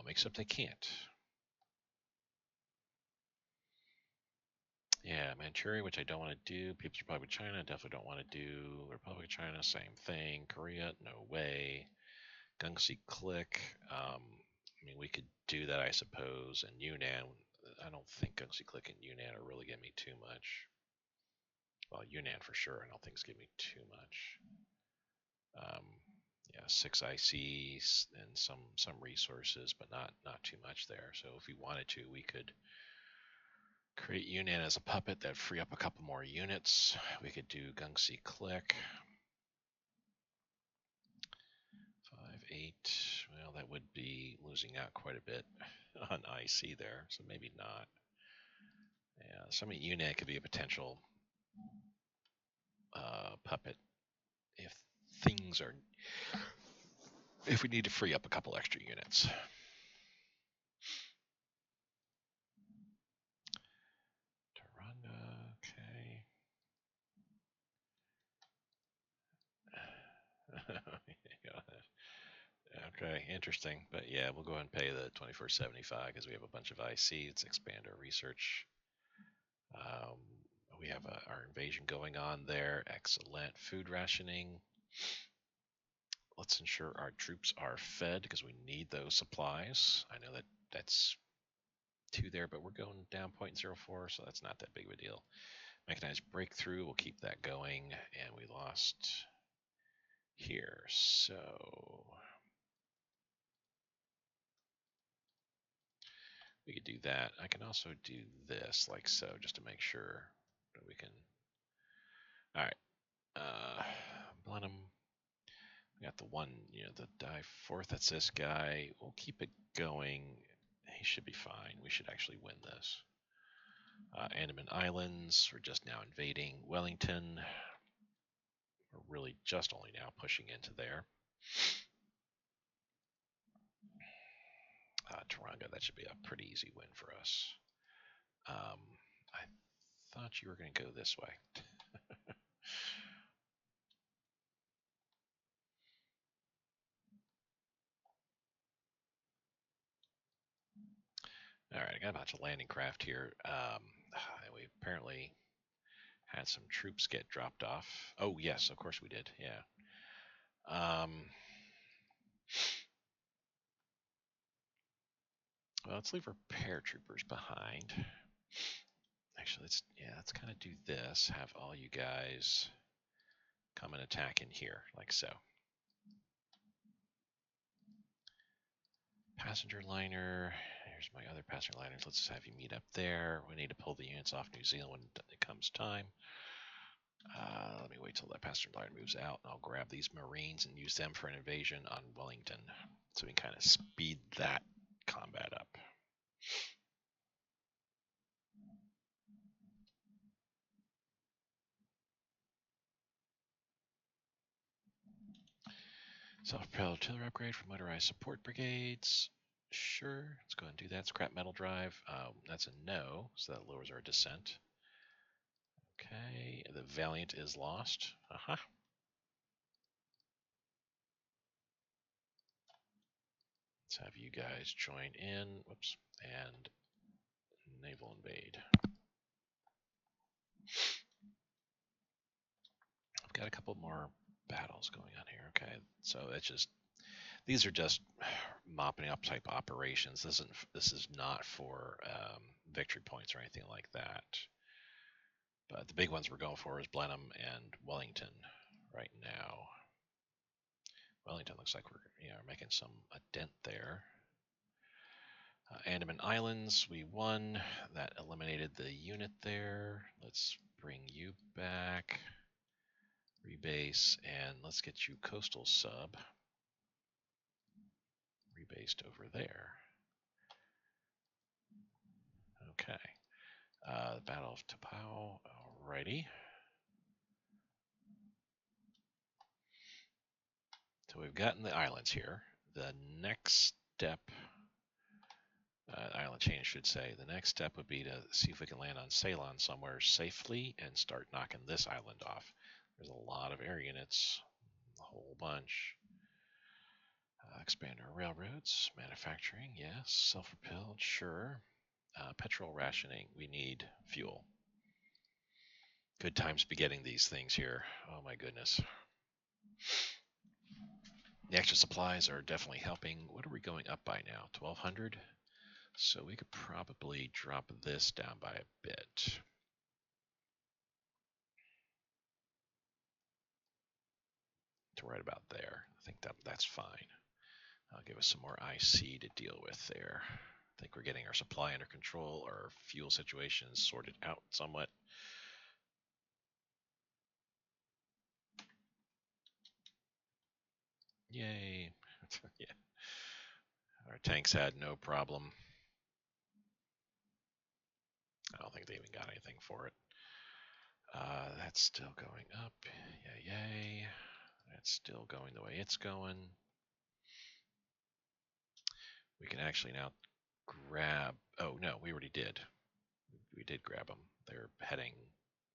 Except I can't. Yeah, Manchuria, which I don't want to do. People's Republic of China, definitely don't want to do. Republic of China, same thing. Korea, no way. Gungsi Click, we could do that, I suppose. And Yunnan, I don't think Gungsi Click and Yunnan are really giving me too much. Well, Yunnan for sure, I don't think it's giving me too much. Yeah, 6 ICs and some resources, but not too much there. So if we wanted to, we could create Yunnan as a puppet that free up a couple more units. We could do Gungsi Click. 5, 8. Well, that would be losing out quite a bit on IC there, so maybe not. Yeah, some Yunnan could be a potential puppet if we need to free up a couple extra units. Okay, interesting. But yeah, we'll go ahead and pay the 2475 because we have a bunch of IC. Let's expand our research. We have our invasion going on there. Excellent. Food rationing. Let's ensure our troops are fed because we need those supplies. I know that that's 2 there, but we're going down 0.04, so that's not that big of a deal. Mechanized breakthrough, we'll keep that going, and we lost here, so we could do that. I can also do this like so, just to make sure that we can. All right, Blenheim. We got the one, the die fourth. That's this guy. We'll keep it going. He should be fine. We should actually win this. Andaman Islands. We're just now invading Wellington. We're really just only now pushing into there. Taronga, that should be a pretty easy win for us. I thought you were going to go this way. All right, I got a bunch of landing craft here. We apparently had some troops get dropped off. Oh, yes, of course we did. Yeah. Well, let's leave our paratroopers behind. Actually, let's kind of do this. Have all you guys come and attack in here, like so. Passenger liner. Here's my other passenger liners. Let's have you meet up there. We need to pull the units off New Zealand when it comes time. Let me wait till that passenger liner moves out, and I'll grab these Marines and use them for an invasion on Wellington, so we can kind of speed that combat up. Self-propelled artillery upgrade for motorized support brigades. Sure, let's go ahead and do that. Scrap metal drive. That's a no, so that lowers our descent. Okay, the Valiant is lost. Let's have you guys join in. Whoops, and naval invade. I've got a couple more battles going on here. Okay, so it's just these are just mopping up type operations. This is not for victory points or anything like that. But the big ones we're going for is Blenheim and Wellington right now. Wellington looks like we're making a dent there. Andaman Islands, we won. That eliminated the unit there. Let's bring you back. Rebase, and let's get you coastal sub. Rebased over there. Okay. The Battle of Tapao. Alrighty. So we've gotten the islands here. The next step, island chain should say, the next step would be to see if we can land on Ceylon somewhere safely and start knocking this island off. There's a lot of air units, a whole bunch. Expand our railroads, manufacturing, yes. Self-propelled, sure. Petrol rationing, we need fuel. Good times be getting these things here. Oh my goodness. The extra supplies are definitely helping. What are we going up by now? 1,200? So we could probably drop this down by a bit. To right about there. I think that's fine. I'll give us some more IC to deal with there. I think we're getting our supply under control, our fuel situation sorted out somewhat. Yay. Yeah. Our tanks had no problem. I don't think they even got anything for it. That's still going up. Yay. That's still going the way it's going. We can actually now grab. Oh, no, we already did. We did grab them. They're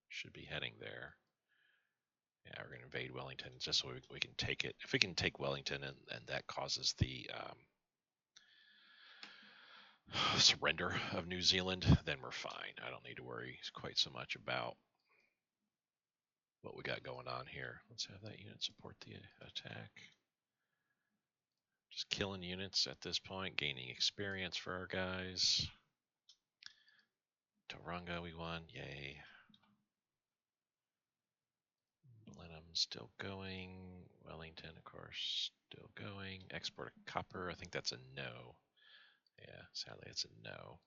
should be heading there. Yeah, we're going to invade Wellington just so we can take it. If we can take Wellington and that causes the surrender of New Zealand, then we're fine. I don't need to worry quite so much about what we got going on here. Let's have that unit support the attack. Just killing units at this point, gaining experience for our guys. Tauranga, we won. Yay. Blenheim still going. Wellington, of course, still going. Export of copper, I think that's a no. Yeah, sadly it's a no.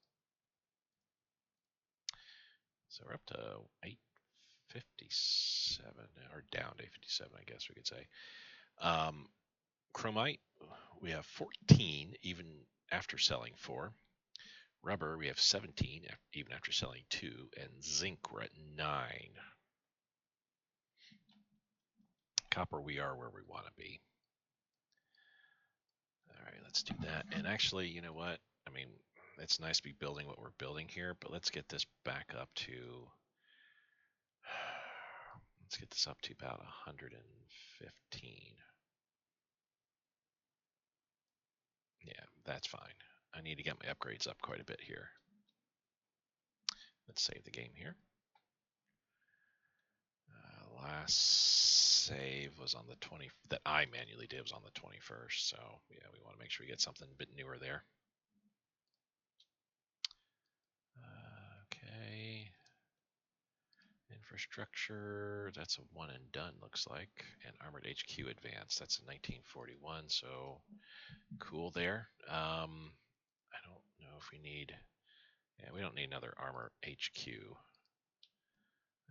So we're up to 857, or down to 857, I guess we could say. Chromite, we have 14, even after selling 4. Rubber, we have 17, even after selling 2. And zinc, we're at 9. Copper, we are where we want to be. All right, let's do that. And actually, you know what? I mean, it's nice to be building what we're building here, but let's get this back up to, let's get this up to about 115. Yeah, that's fine. I need to get my upgrades up quite a bit here. Let's save the game here. Last save was on the 20, that I manually did was on the 21st. So yeah, we want to make sure we get something a bit newer there. Okay. Infrastructure, that's a one and done, looks like. And Armored HQ Advanced, that's a 1941, so cool there. I don't know if we need, yeah, we don't need another Armor HQ.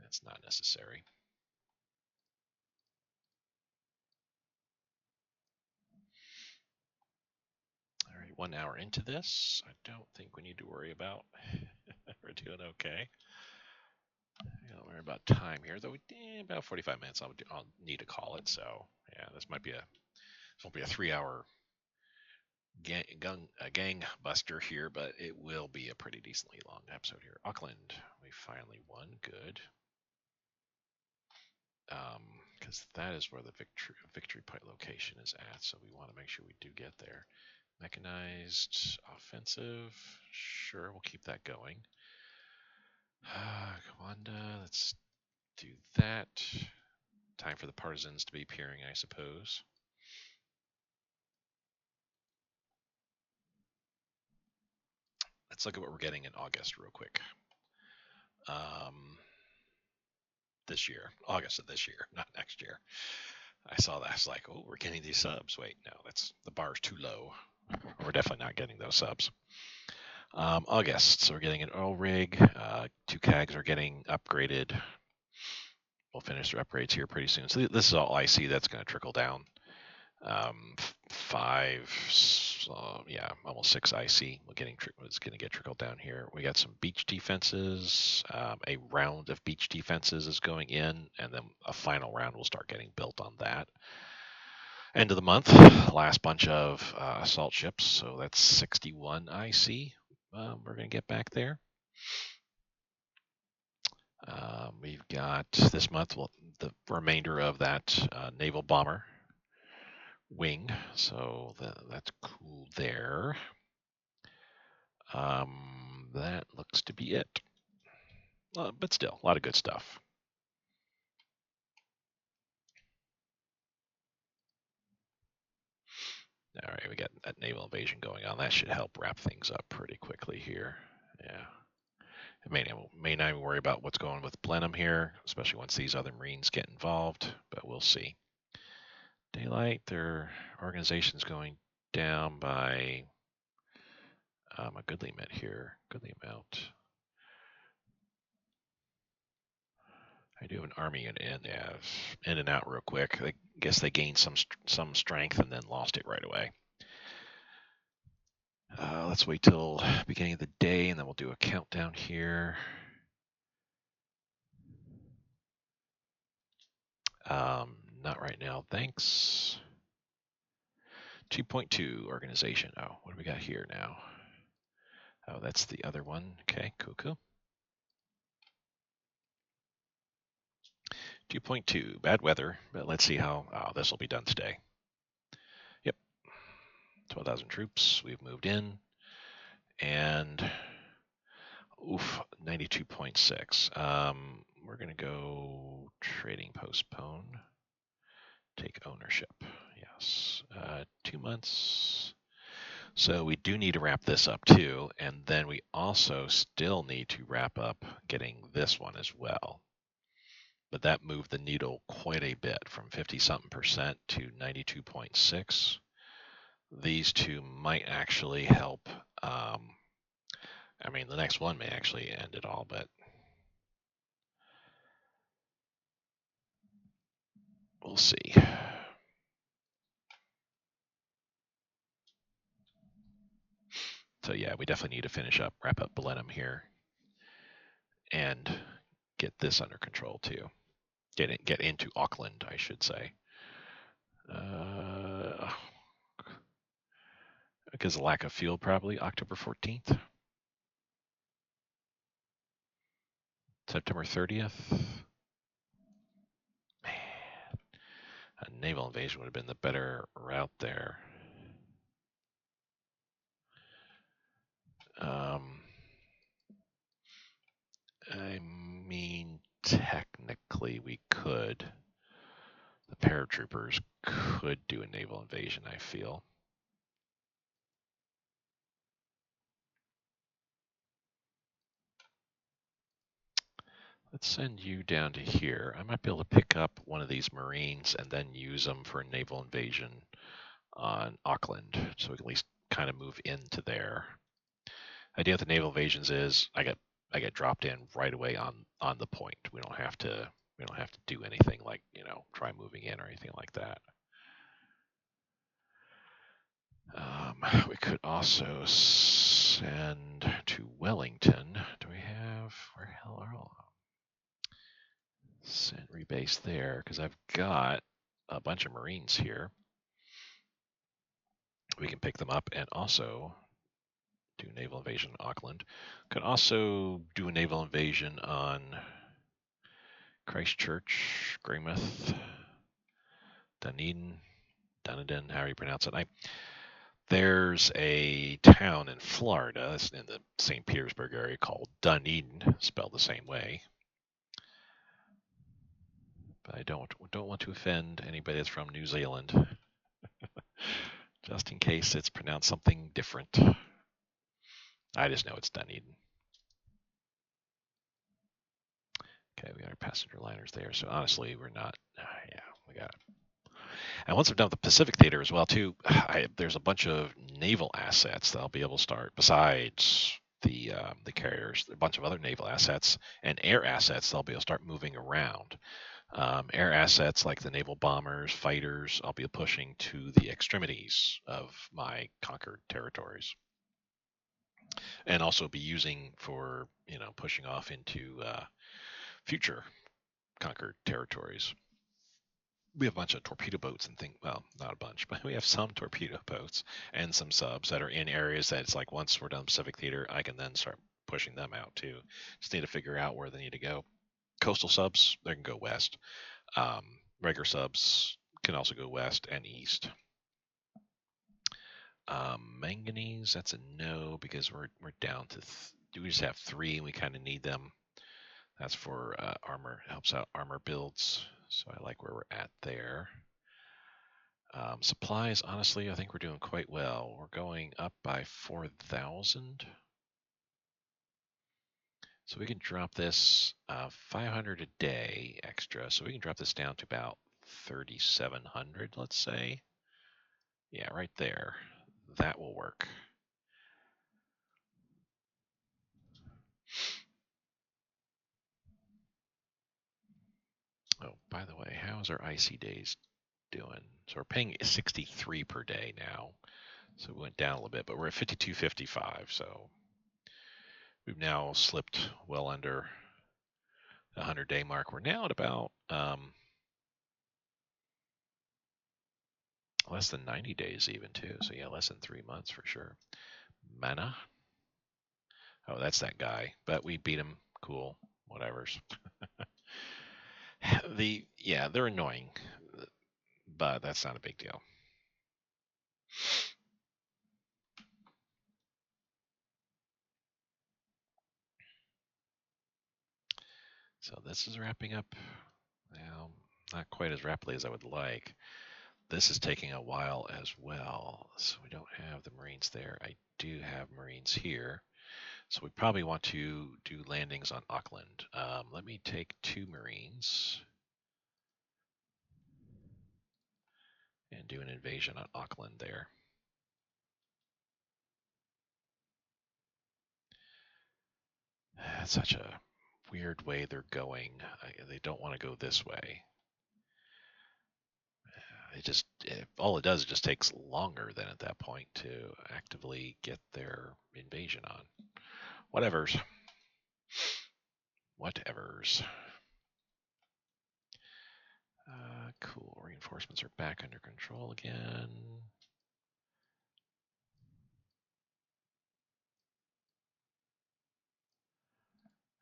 That's not necessary. All right, 1 hour into this. I don't think we need to worry about, we're doing okay. Don't worry about time here, though. About 45 minutes. I'll need to call it. So yeah, this won't be a 3-hour gang buster here, but it will be a pretty decently long episode here. Auckland, we finally won. Good. Because that is where the victory point location is at. So we want to make sure we do get there. Mechanized offensive. Sure, we'll keep that going. Kawanda, let's do that. Time for the partisans to be appearing, I suppose. Let's look at what we're getting in August real quick. This year, August of this year, not next year. I saw that. I was like, oh, we're getting these subs. Wait, no, the bar's too low. We're definitely not getting those subs. August, so we're getting an oil rig. 2 CAGs are getting upgraded. We'll finish their upgrades here pretty soon. So this is all IC that's going to trickle down. 5, yeah, almost 6 IC. It's going to get trickled down here. We got some beach defenses. A round of beach defenses is going in, and then a final round will start getting built on that. End of the month, last bunch of assault ships. So that's 61 IC. We're going to get back there. We've got this month, the remainder of that naval bomber wing, so that's cool there. That looks to be it, but still a lot of good stuff. All right, we got that naval invasion going on. That should help wrap things up pretty quickly here. Yeah, may not even worry about what's going on with Blenheim here, especially once these other Marines get involved, but we'll see. Daylight, their organization's going down by a goodly amount here. Goodly amount. I do have an army unit in and out real quick. I guess they gained some strength and then lost it right away. Let's wait till beginning of the day, and then we'll do a countdown here. Not right now, thanks. 2.2 organization. Oh, what do we got here now? Oh, that's the other one. Okay, cool. 2.2, bad weather, but let's see how this will be done today. Yep, 12,000 troops. We've moved in, and 92.6. We're gonna go trading postpone. Take ownership. Yes. 2 months. So we do need to wrap this up too, and then we also still need to wrap up getting this one as well. But that moved the needle quite a bit from 50 something percent to 92.6. These two might actually help. I mean, the next one may actually end it all, but we'll see. So yeah, we definitely need to finish up, wrap up Blenheim here, and get this under control too. Get into Auckland, I should say. Because of lack of fuel, probably October 14th, September 30th. Man, a naval invasion would have been the better route there. I mean, technically we could. The paratroopers could do a naval invasion, I feel. Let's send you down to here. I might be able to pick up one of these Marines and then use them for a naval invasion on Auckland, so we can at least kind of move into there. Idea with the naval invasions is I get dropped in right away on the point. We don't have to do anything like try moving in or anything like that. We could also send to Wellington. Do we have where the hell are all? Send rebase there because I've got a bunch of Marines here. We can pick them up and also do naval invasion on Auckland. Could also do a naval invasion on Christchurch, Greymouth, Dunedin, however you pronounce it. There's a town in Florida, it's in the St. Petersburg area, called Dunedin, spelled the same way. But I don't want to offend anybody that's from New Zealand, just in case it's pronounced something different. I just know it's Dunedin. Okay, we got our passenger liners there. So honestly, we're not. Yeah, we got it. And once I'm done with the Pacific Theater as well, too, there's a bunch of naval assets that I'll be able to start besides the carriers. A bunch of other naval assets and air assets that I'll be able to start moving around. Air assets like the naval bombers, fighters, I'll be pushing to the extremities of my conquered territories, and also be using for pushing off into future conquered territories. We have a bunch of torpedo boats and things. Well, not a bunch, but we have some torpedo boats and some subs that are in areas that it's like once we're done Pacific Theater, I can then start pushing them out too. Just need to figure out where they need to go. Coastal subs, they can go west. Regular subs can also go west and east. Manganese, that's a no because we're down to we just have 3 and we kind of need them. That's for armor, helps out armor builds. So I like where we're at there. Supplies, honestly, I think we're doing quite well. We're going up by 4,000. So we can drop this 500 a day extra. So we can drop this down to about 3,700, let's say. Yeah, right there. That will work. Oh, by the way, how is our icy days doing? So we're paying 63 per day now. So we went down a little bit, but we're at 52.55. So we've now slipped well under the 100-day mark. We're now at about less than 90 days even too. So yeah, less than 3 months for sure. Mana. Oh, that's that guy. But we beat him. Cool. Whatever's. They're annoying, but that's not a big deal. So this is wrapping up. Well, not quite as rapidly as I would like. this is taking a while as well. So we don't have the Marines there. I do have Marines here. So we probably want to do landings on Auckland. Let me take 2 Marines and do an invasion on Auckland there. That's such a weird way they're going. They don't want to go this way. All it does, it just takes longer than at that point to actively get their invasion on. Whatevers. Cool. Reinforcements are back under control again.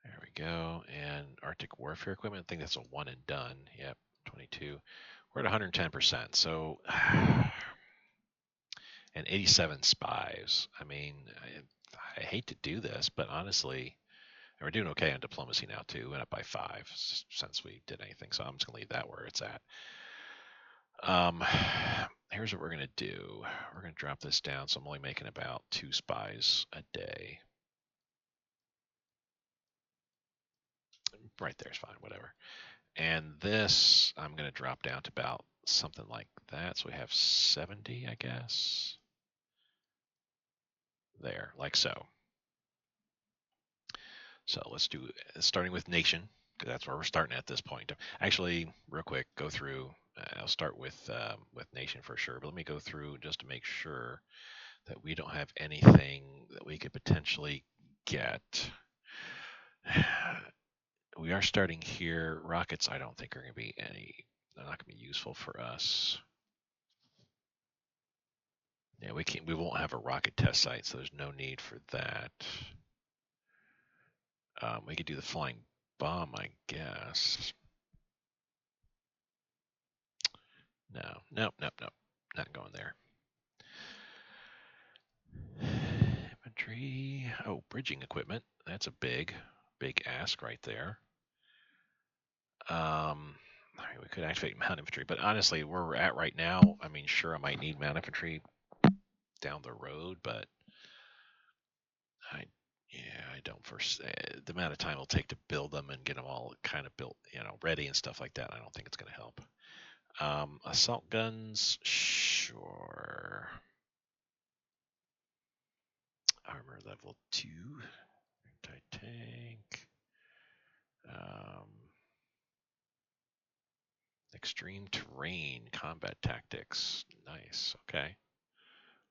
There we go. And Arctic warfare equipment, I think that's a one and done. Yep, 22. We're at 110%. So, and 87 spies. I mean, I hate to do this, but honestly, and we're doing okay on diplomacy now too. Went up by 5 since we did anything. So I'm just gonna leave that where it's at. Here's what we're gonna do. We're gonna drop this down. So I'm only making about 2 spies a day. Right there's fine, whatever. And this I'm gonna drop down to about something like that. So we have 70, I guess. There, like so. So let's do starting with nation, because that's where we're starting at this point. Actually, real quick, go through. I'll start with nation for sure, but let me go through just to make sure that we don't have anything that we could potentially get. We are starting here. Rockets, I don't think are going to be any. They're not going to be useful for us. Yeah, we can't. We won't have a rocket test site, so there's no need for that. We could do the flying bomb, I guess. No, nope, not going there. Infantry. Oh, bridging equipment. That's a big ask right there. We could activate mount infantry, but honestly, where we're at right now, I mean, sure, I might need mount infantry down the road, but I don't foresee the amount of time it'll take to build them and get them all kind of built, ready and stuff like that. I don't think it's going to help. Assault guns, sure. Armor level 2, anti-tank. Extreme terrain combat tactics. Nice. Okay.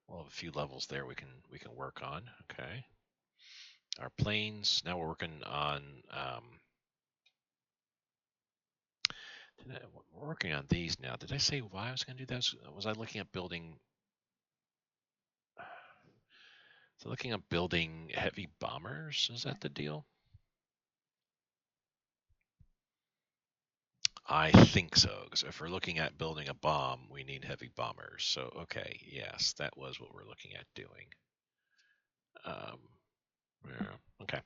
We'll have a few levels there we can work on. Okay. Our planes. Now we're working on. We're working on these now. Did I say why I was going to do this? Was I looking at building? So looking at building heavy bombers. Is that the deal? I think so. Because if we're looking at building a bomb, we need heavy bombers. So okay, yes, that was what we're looking at doing. Yeah. Okay.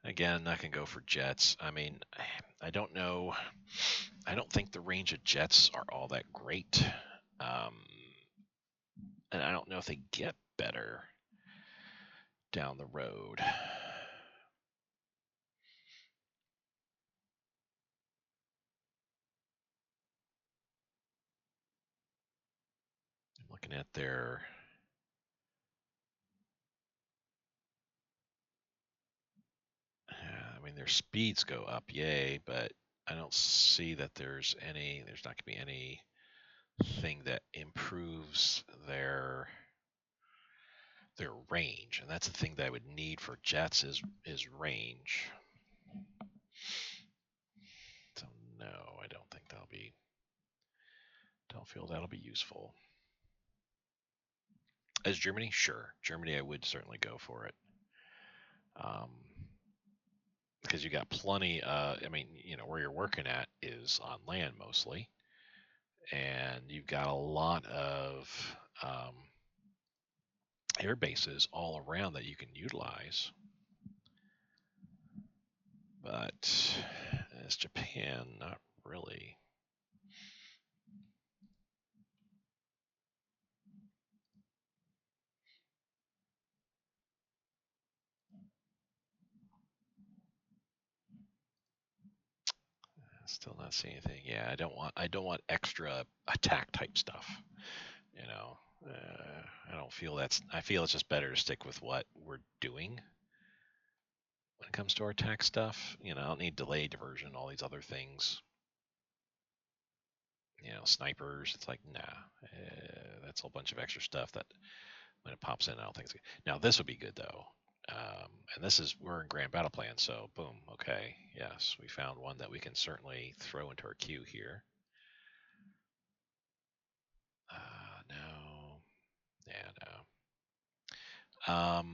Again, that can go for jets. I mean, I don't know. I don't think the range of jets are all that great. And I don't know if they get better down the road. I'm looking at their. I mean, their speeds go up, yay, but I don't see that there's not going to be anything that improves their range, and that's the thing that I would need for jets is range. So no, I don't think don't feel that'll be useful. As Germany, sure, Germany, I would certainly go for it. Because you got plenty. I mean, where you're working at is on land mostly, and you've got a lot of air bases all around that you can utilize. But as Japan, not really. Still not seeing anything. Yeah, I don't want extra attack type stuff. You know, I don't feel that's. I feel it's just better to stick with what we're doing when it comes to our attack stuff. You know, I don't need delay diversion, all these other things. You know, snipers. It's like, nah, that's a whole bunch of extra stuff that when it pops in, I don't think it's good. Now this would be good though. And this is we're in Grand Battle Plan, so boom, okay, yes, we found one that we can certainly throw into our queue here. No, yeah, no.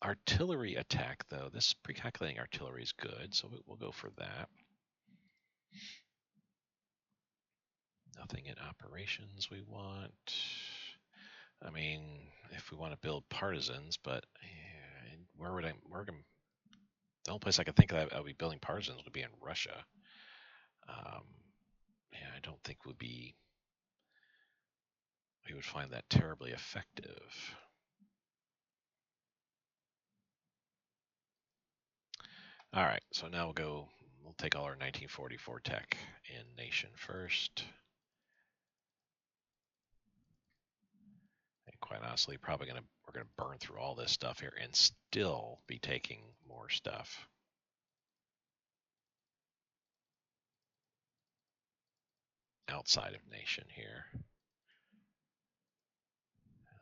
Artillery attack though. This pre-calculating artillery is good, so we'll go for that. Nothing in operations we want. I mean, if we want to build partisans, but where would the only place I could think of I would be building partisans would be in Russia. Yeah, I don't think we would find that terribly effective. All right, so now we'll take all our 1944 tech in nation first. And quite honestly, we're gonna burn through all this stuff here and still be taking more stuff. Outside of nation here.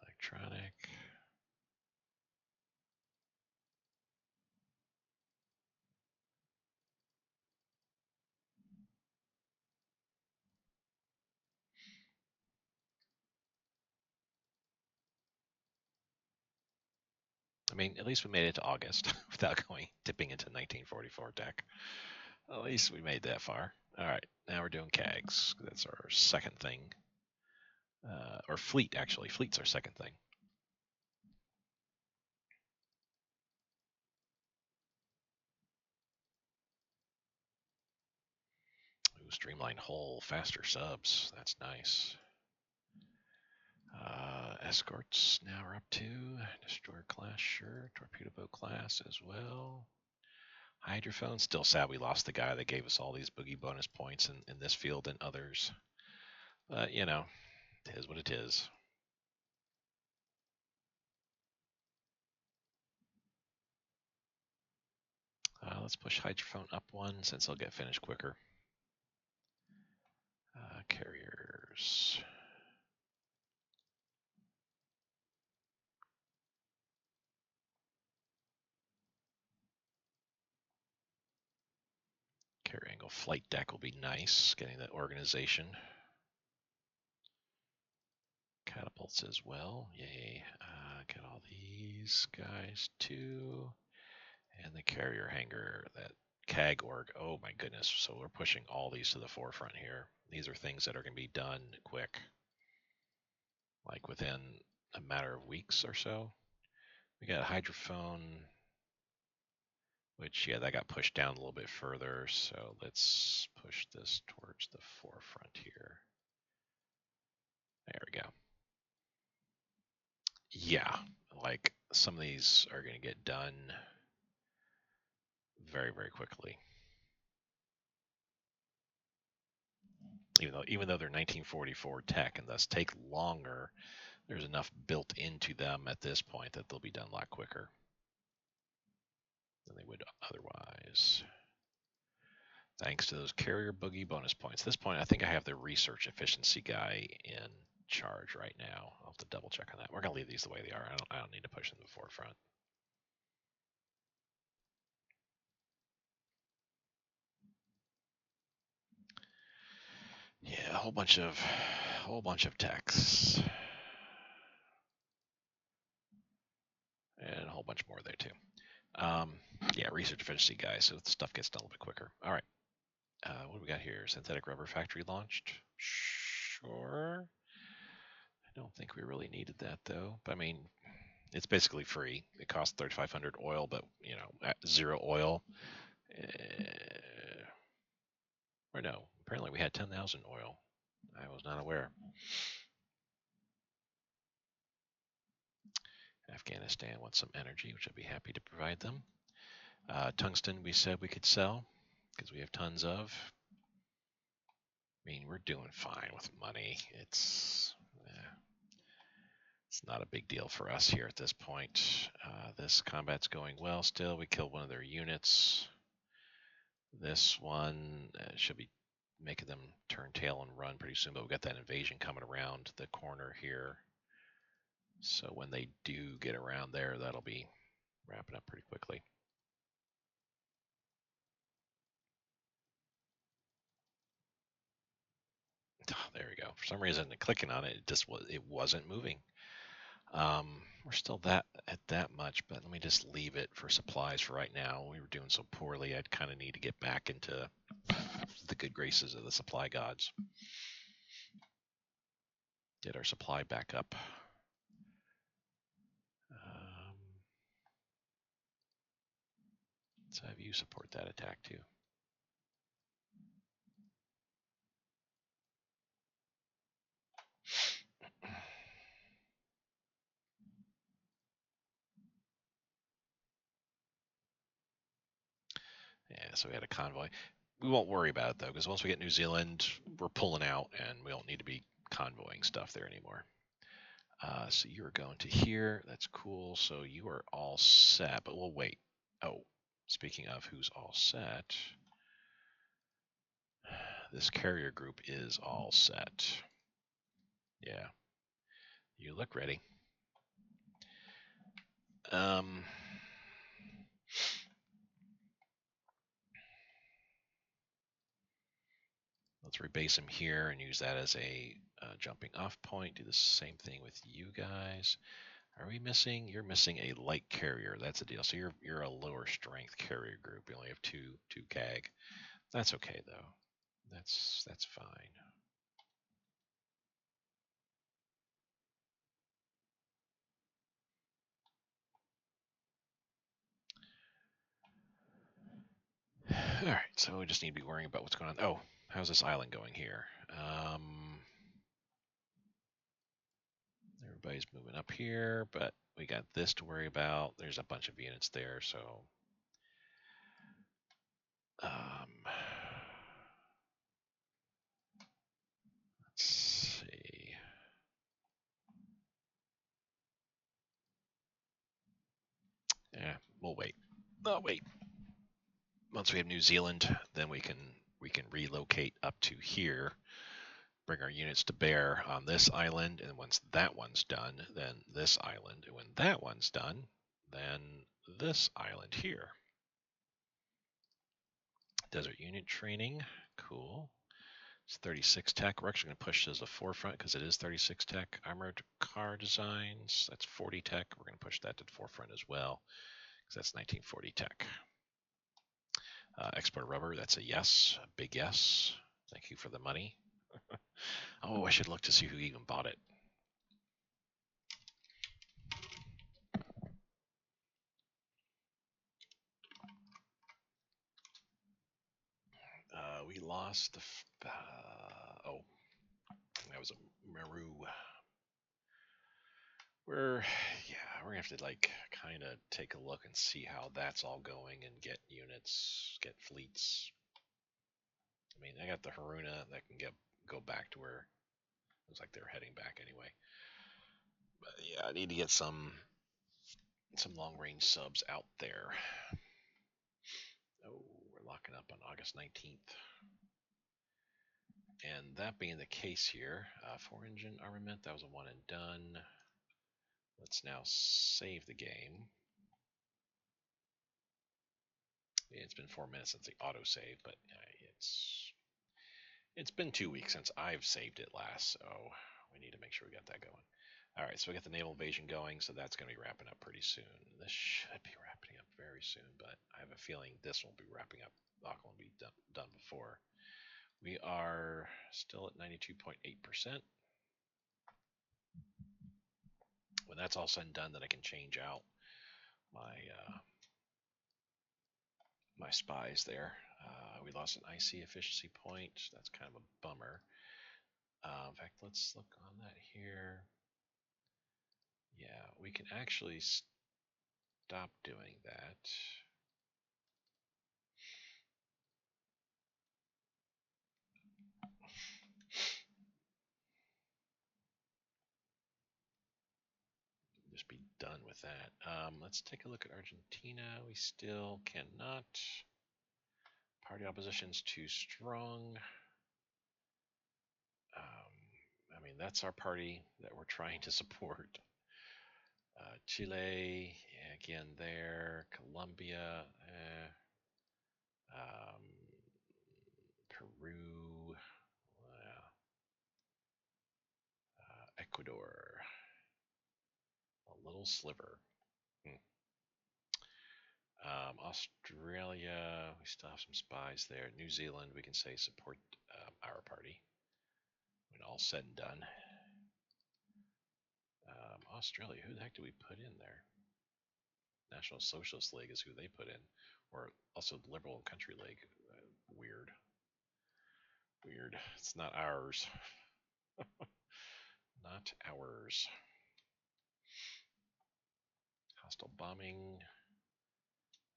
Electronic. I mean, at least we made it to August without dipping into 1944 tech. At least we made that far. All right, now we're doing CAGs. That's our second thing. Or fleet, actually. Fleet's our second thing. Ooh, streamlined hull, faster subs. That's nice. Escorts now we're up to. Destroyer class, sure. Torpedo boat class as well. Hydrophone, still sad we lost the guy that gave us all these boogie bonus points in this field and others. But, you know, it is what it is. Let's push hydrophone up one since they'll get finished quicker. Carriers. Carrier angle flight deck will be nice, getting that organization. Catapults as well, yay. Get all these guys too. And the carrier hangar, that CAG org, oh my goodness. So we're pushing all these to the forefront here. These are things that are going to be done quick, like within a matter of weeks or so. We got hydrophone, which, yeah, that got pushed down a little bit further. So let's push this towards the forefront here. There we go. Yeah, like some of these are going to get done very, very quickly. Even though they're 1944 tech and thus take longer, there's enough built into them at this point that they'll be done a lot quicker than they would otherwise. Thanks to those carrier boogie bonus points. At this point, I think I have the research efficiency guy in charge right now. I'll have to double check on that. We're gonna leave these the way they are. I don't need to push them to the forefront. Yeah, a whole bunch of texts. And a whole bunch more there too. Yeah, research efficiency guys, so stuff gets done a little bit quicker. All right. What do we got here? Synthetic rubber factory launched. Sure. I don't think we really needed that though. But I mean, it's basically free. It costs 3,500 oil, but at 0 oil, no? Apparently we had 10,000 oil. I was not aware. Afghanistan wants some energy, which I'd be happy to provide them. Tungsten, we said we could sell because we have tons of. I mean, we're doing fine with money. It's not a big deal for us here at this point. This combat's going well still. We killed one of their units. This one should be making them turn tail and run pretty soon, but we've got that invasion coming around the corner here. So when they do get around there, that'll be wrapping up pretty quickly. Oh, there we go. For some reason, clicking on it, it wasn't moving. We're still at that much, but let me just leave it for supplies for right now. We were doing so poorly, I'd kind of need to get back into the good graces of the supply gods. Get our supply back up. Let's have you support that attack too. Yeah, so we had a convoy. We won't worry about it though, because once we get New Zealand, we're pulling out and we don't need to be convoying stuff there anymore. So you're going to here. That's cool. So you are all set, but we'll wait. Oh, speaking of who's all set, this carrier group is all set. Yeah. You look ready. Let's rebase him here and use that as a jumping off point. Do the same thing with you guys. Are we missing? You're missing a light carrier. That's the deal. So you're a lower strength carrier group. You only have two CAG. That's okay though. That's fine. All right. So we just need to be worrying about what's going on. Oh, how's this island going here? Everybody's moving up here, but we got this to worry about. There's a bunch of units there, so let's see. Yeah, we'll wait. Oh, wait. Once we have New Zealand, then we can relocate up to here, bring our units to bear on this island, and once that one's done, then this island, and when that one's done, then this island here. Desert unit training, cool. It's 36 tech. We're actually going to push this as a forefront because it is 36 tech. Armored car designs, that's 40 tech. We're going to push that to the forefront as well because that's 1940 tech. Export rubber, that's a yes, a big yes. Thank you for the money. Oh, I should look to see who even bought it. We lost the. Oh, that was a Nauru. We're gonna have to like kind of take a look and see how that's all going and get units, get fleets. I mean, I got the Haruna that can go back to where it looks like they're heading back anyway. But yeah, I need to get some long range subs out there. Oh, we're locking up on August 19th. And that being the case here, 4-engine armament, that was a one and done. Let's now save the game. It's been 4 minutes since the autosave, but it's been 2 weeks since I've saved it last, so we need to make sure we got that going. All right, so we got the naval invasion going, so that's going to be wrapping up pretty soon. This should be wrapping up very soon, but I have a feeling this will be wrapping up. Not going to be done before. We are still at 92.8%. When that's all said and done, then I can change out my my spies there. we lost an IC efficiency point. That's kind of a bummer. In fact, let's look on that here. Yeah, we can actually stop doing that. Just be done with that. Let's take a look at Argentina. We still cannot. Party opposition's too strong. I mean, that's our party that we're trying to support. Chile, again there. Colombia, Peru, Ecuador, a little sliver. Australia, we still have some spies there. New Zealand, we can say support our party when all said and done. Australia, who the heck do we put in there? National Socialist League is who they put in, or also the Liberal Country League. Weird. It's not ours. Not ours. Hostile bombing.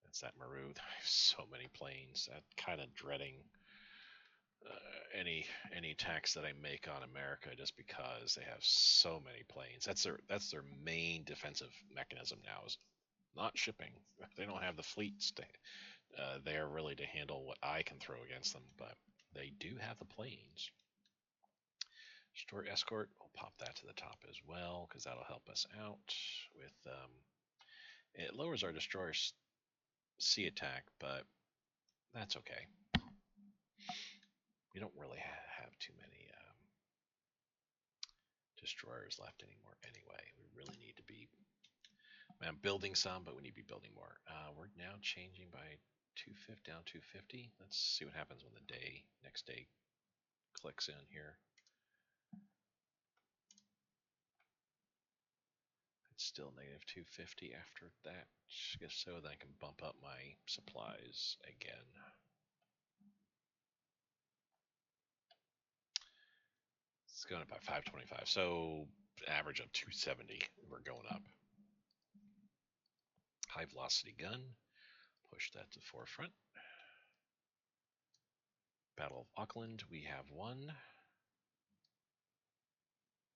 That's that Nauru. So many planes. That kind of dreading any tax that I make on America, just because they have so many planes. That's their main defensive mechanism now, is not shipping. They don't have the fleets there really to handle what I can throw against them, but they do have the planes. Destroyer escort, we'll pop that to the top as well, because that'll help us out with. It lowers our destroyer's sea attack, but that's okay. We don't really have too many destroyers left anymore anyway. We really need to be. I'm building some, but we need to be building more. We're now changing by 250 down 250. Let's see what happens when the next day clicks in here. It's still negative 250 after that. I guess so. Then I can bump up my supplies again. It's going up by 525. So average of 270. We're going up. High velocity gun. Push that to forefront. Battle of Auckland. We have one.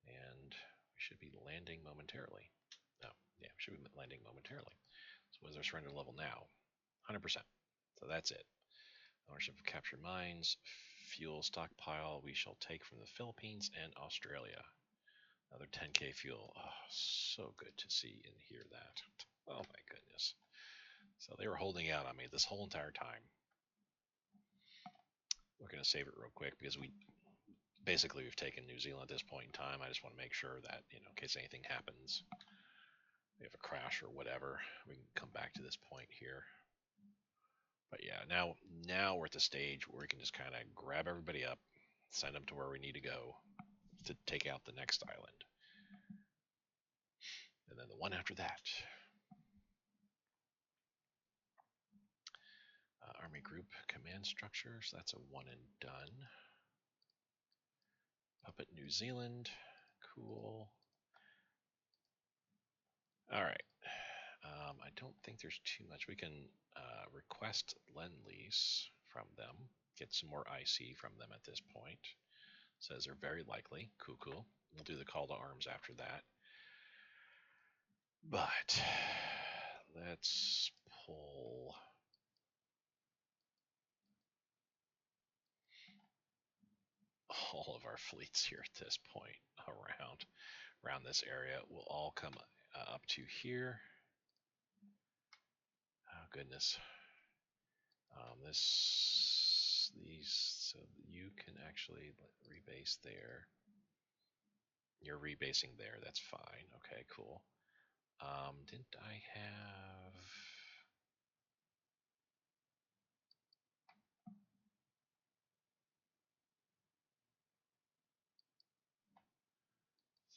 And we should be landing momentarily. No, yeah, we should be landing momentarily. So what is our surrender level now? 100%. So that's it. Ownership of captured mines. Fuel stockpile we shall take from the Philippines and Australia. Another 10k fuel. Oh, so good to see and hear that. Oh my goodness. So they were holding out on me this whole entire time. We're going to save it real quick because we've taken New Zealand at this point in time. I just want to make sure that, in case anything happens, we have a crash or whatever, we can come back to this point here. But yeah, now we're at the stage where we can just kind of grab everybody up, send them to where we need to go to take out the next island. And then the one after that. Army group command structures, that's a one and done. Puppet New Zealand, cool. All right. I don't think there's too much. We can request Lend-Lease from them, get some more IC from them at this point. Says they're very likely. Cool. We'll do the call to arms after that. But let's pull all of our fleets here at this point around this area. We'll all come up to here. Oh goodness. So you can actually rebase there. You're rebasing there. That's fine. Okay, cool. Didn't I have?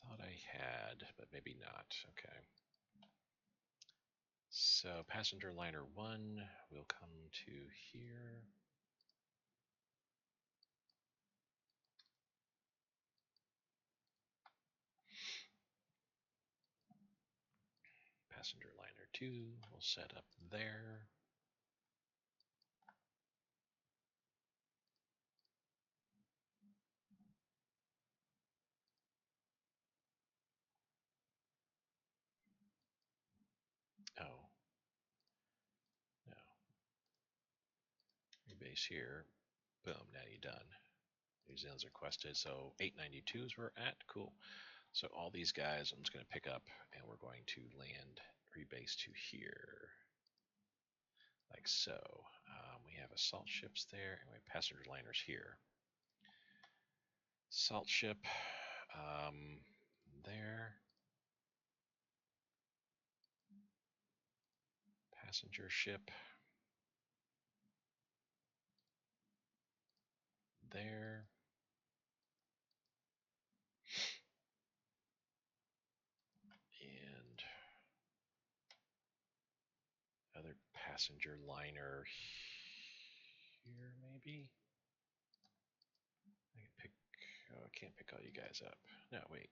Thought I had, but maybe not. Okay. So passenger liner 1 will come to here. passenger liner 2 will set up there. Oh, no. Rebase here. Boom, now you're done. New Zealand's requested, so 892 is where we're at. Cool. So all these guys I'm just going to pick up, and we're going to land rebase to here, like so. We have assault ships there, and we have passenger liners here. Assault ship there. Passenger ship there. And other passenger liner here, maybe? I can pick, oh, I can't pick all you guys up. No, wait.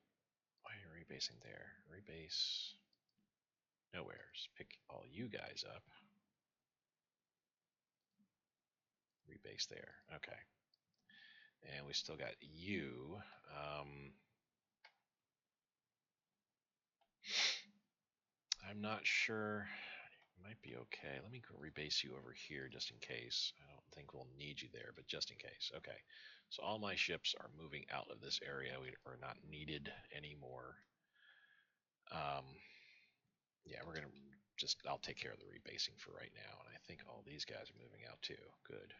Why are you rebasing there? Rebase nowheres. Pick all you guys up. Rebase there. Okay. And we still got you. I'm not sure. It might be okay. Let me rebase you over here just in case. I don't think we'll need you there, but just in case. Okay. So all my ships are moving out of this area. We are not needed anymore. Yeah, we're going to just, I'll take care of the rebasing for right now. And I think all these guys are moving out too. Good.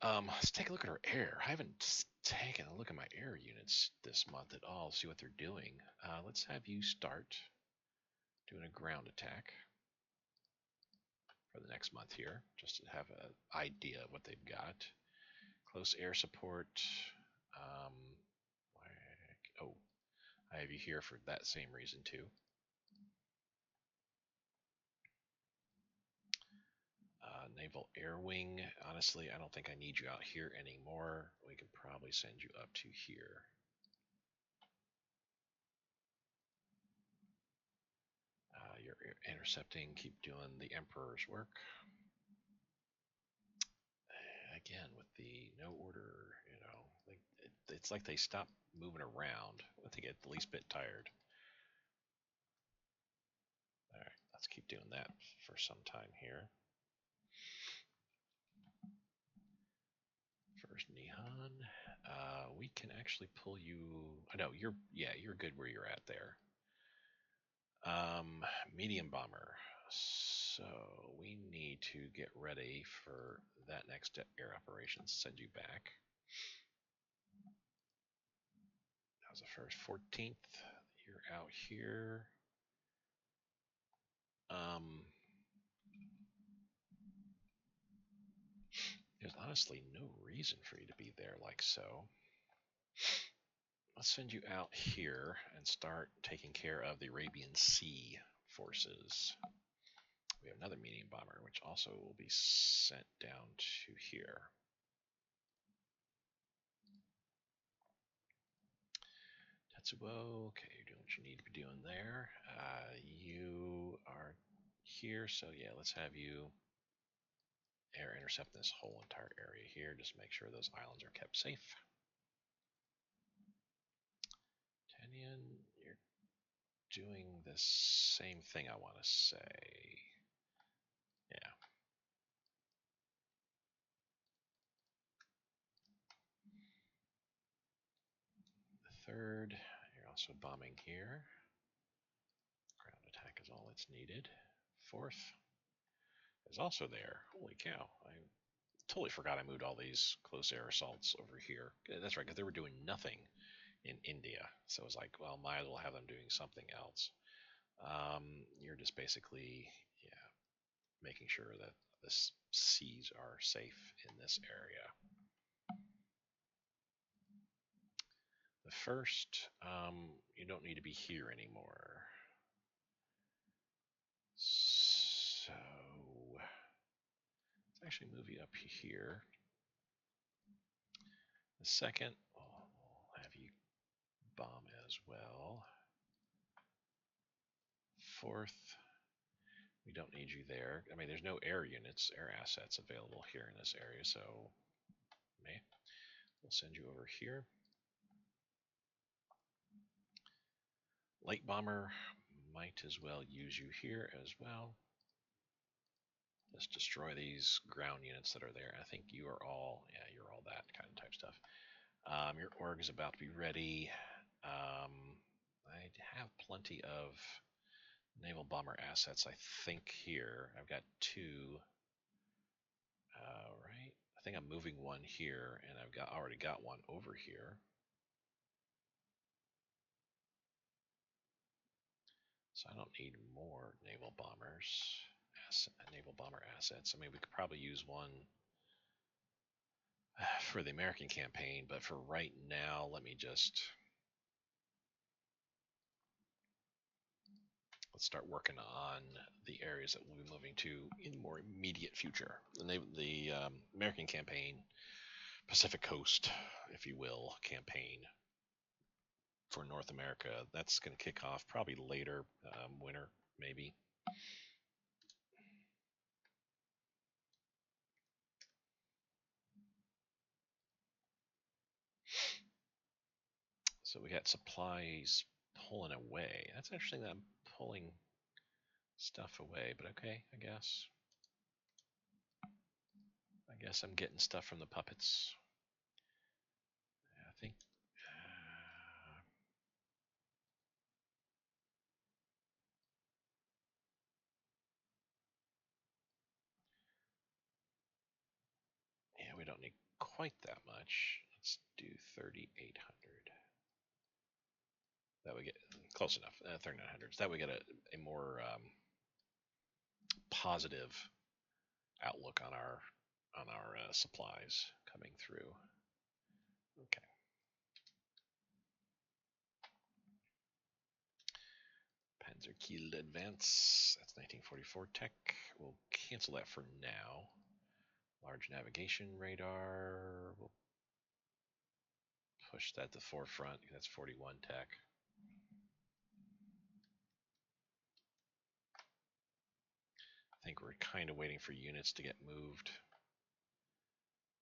Let's take a look at our air. I haven't taken a look at my air units this month at all, see what they're doing. Let's have you start doing a ground attack for the next month here, just to have an idea of what they've got. Close air support. Oh, I have you here for that same reason too. Naval Air Wing. Honestly, I don't think I need you out here anymore. We can probably send you up to here. You're intercepting. Keep doing the Emperor's work. Again, with the no order, you know, it's like they stop moving around when they get the least bit tired. All right, let's keep doing that for some time here. First Nihon, we can actually pull you. I know you're good where you're at there. Medium bomber. So we need to get ready for that next air operations. Send you back. That was the first 14th. You're out here. There's honestly no reason for you to be there like so. Let's send you out here and start taking care of the Arabian Sea forces. We have another medium bomber, which also will be sent down to here. Tetsuo, okay, you're doing what you need to be doing there. You are here, so yeah, let's have you air intercept this whole entire area here. Just make sure those islands are kept safe. Tenian, you're doing the same thing, I want to say. Yeah. The third, you're also bombing here. Ground attack is all that's needed. Fourth is also there. Holy cow. I totally forgot I moved all these close air assaults over here. That's right, because they were doing nothing in India. So it was like, well, might as well have them doing something else. You're just basically, yeah, making sure that the seas are safe in this area. The first, you don't need to be here anymore. So let's actually move you up here. The second, we'll have you bomb as well. 4th. We don't need you there. I mean, there's no air units, air assets available here in this area, so we'll send you over here. Light bomber, might as well use you here as well. Just destroy these ground units that are there. I think you are all, yeah, you're all that kind of type stuff. Your org is about to be ready. I have plenty of naval bomber assets, I think, here. I've got 2. Right? I think I'm moving one here, and I've already got one over here. So I don't need more naval bombers, naval bomber assets. I mean, we could probably use one for the American campaign, but for right now, let's start working on the areas that we'll be moving to in the more immediate future. The American campaign, Pacific Coast, if you will, campaign for North America, that's going to kick off probably later, winter, maybe. So we got supplies pulling away. That's interesting that I'm pulling stuff away, but okay, I guess. I guess I'm getting stuff from the puppets. I think. Yeah, we don't need quite that much. Let's do 3,800. That we get close enough. 3,900. That we get a more positive outlook on our supplies coming through. Okay. Panzerkiel Advance. That's 1944 tech. We'll cancel that for now. Large navigation radar. We'll push that to forefront. That's 41 tech. I think we're kind of waiting for units to get moved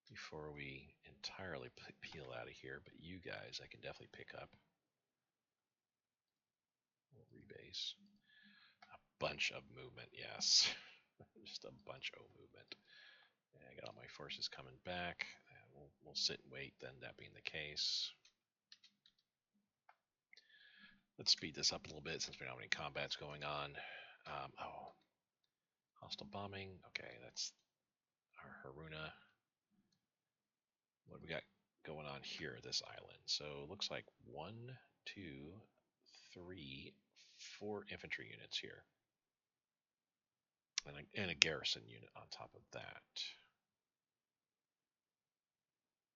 before we entirely peel out of here. But you guys, I can definitely pick up. We'll rebase. A bunch of movement, yes. Just a bunch of movement. Yeah, I got all my forces coming back. We'll sit and wait then, that being the case. Let's speed this up a little bit since we don't have any combats going on. Hostile bombing. Okay, that's our Haruna. What do we got going on here, this island? So it looks like 1, 2, 3, 4 infantry units here. And a garrison unit on top of that.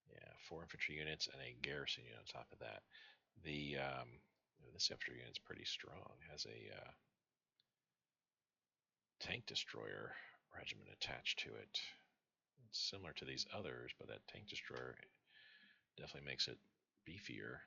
Yeah, 4 infantry units and a garrison unit on top of that. This infantry unit's pretty strong. It has a tank destroyer regiment attached to it. It's similar to these others, but that tank destroyer definitely makes it beefier.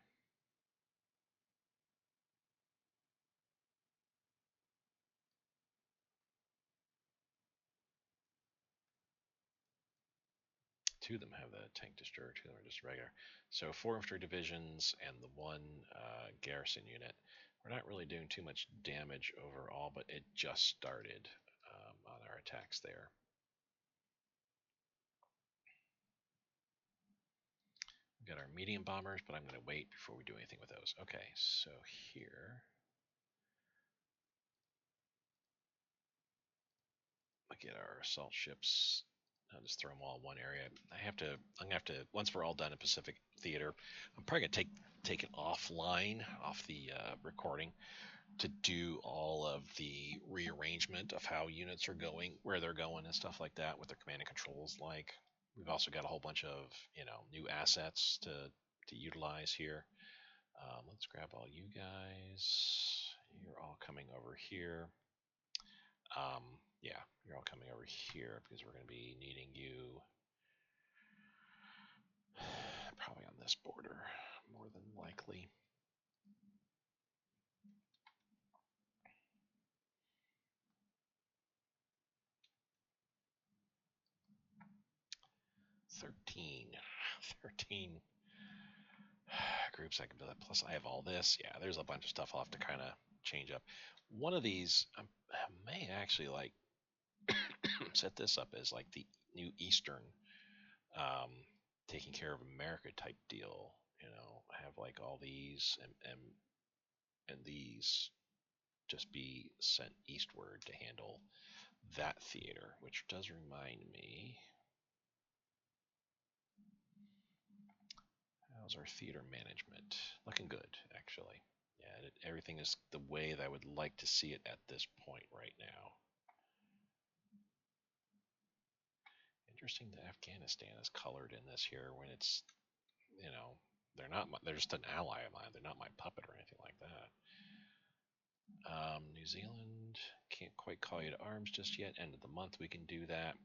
Two of them have the tank destroyer, 2 of them are just regular. So 4 infantry divisions and the 1 garrison unit. We're not really doing too much damage overall, but it just started on our attacks there. We've got our medium bombers, but I'm going to wait before we do anything with those. Okay, so here. Look at our assault ships. I'll just throw them all in one area. I'm gonna have to, once we're all done in Pacific Theater, I'm probably gonna take it offline, off the recording, to do all of the rearrangement of how units are going, where they're going, and stuff like that, what their command and controls like. We've also got a whole bunch of new assets to utilize here. Let's grab all you guys. You're all coming over here. Yeah, you're all coming over here because we're going to be needing you probably on this border, more than likely. 13. 13 groups I can build up. Plus I have all this. Yeah, there's a bunch of stuff I'll have to kind of change up. One of these, I may actually like set this up as like the new Eastern um, taking care of America type deal. You know, have like all these and these just be sent eastward to handle that theater, which does remind me, how's our theater management? Looking good, actually. Yeah, everything is the way that I would like to see it at this point right now. Interesting that Afghanistan is colored in this here when it's, you know, they're just an ally of mine. They're not my puppet or anything like that. New Zealand, can't quite call you to arms just yet. End of the month, we can do that.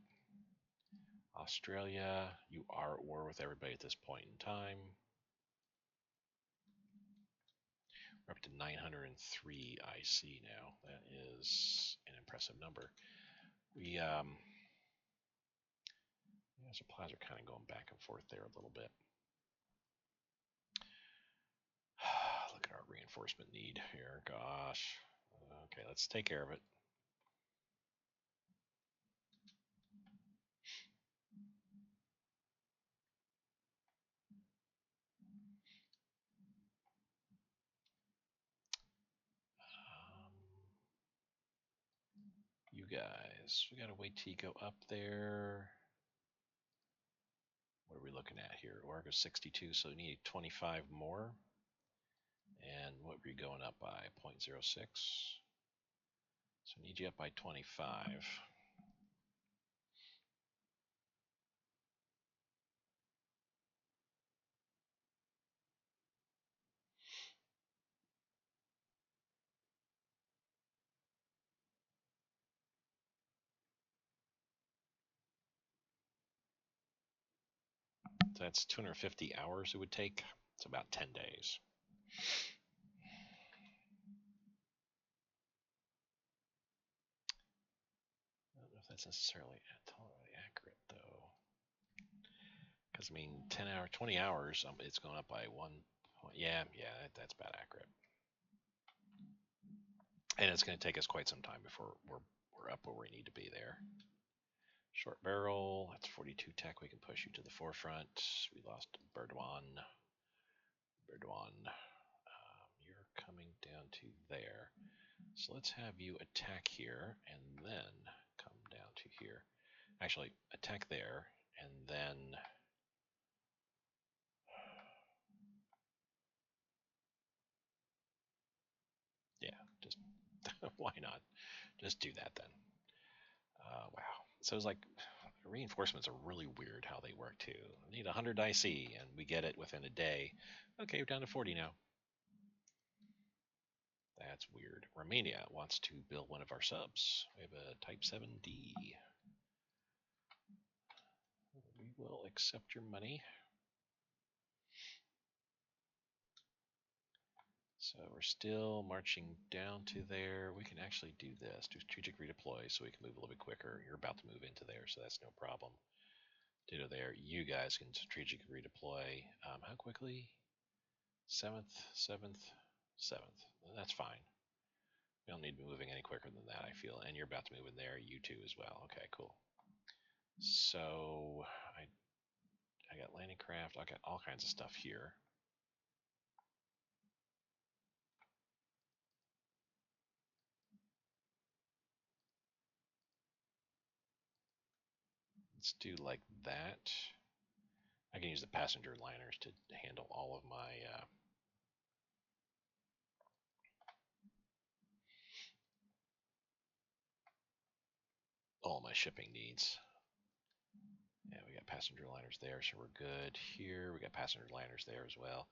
Australia, you are at war with everybody at this point in time. We're up to 903 IC now. That is an impressive number. We, supplies are kind of going back and forth there a little bit. Look at our reinforcement need here. Gosh. Okay, let's take care of it. You guys, we gotta wait till you go up there. What are we looking at here? Orego's 62, so we need 25 more. And what were you going up by? 0.06. So I need you up by 25. So that's 250 hours it would take. It's about 10 days. I don't know if that's necessarily totally accurate though. Because I mean, 10 hours, 20 hours, it's going up by 1 point. Yeah, that's about accurate. And it's going to take us quite some time before we're up where we need to be there. Short barrel, that's 42 tech. We can push you to the forefront. We lost Burdwan. You're coming down to there. So let's have you attack here and then come down to here. Actually, attack there and then yeah, just why not? Just do that then. Wow. So it's like reinforcements are really weird how they work too. I need 100 IC and we get it within a day. Okay, we're down to 40 now. That's weird. Romania wants to build one of our subs. We have a Type 7D. We will accept your money. So we're still marching down to there. We can actually do this, do strategic redeploy so we can move a little bit quicker. You're about to move into there, so that's no problem. Ditto there. You guys can strategic redeploy. How quickly? 7th, 7th, 7th. That's fine. We don't need to be moving any quicker than that, I feel. And you're about to move in there. You too as well. Okay, cool. So I got landing craft. I got all kinds of stuff here. Let's do like that. I can use the passenger liners to handle all of my shipping needs. Yeah, we got passenger liners there, so we're good. Here, we got passenger liners there as well.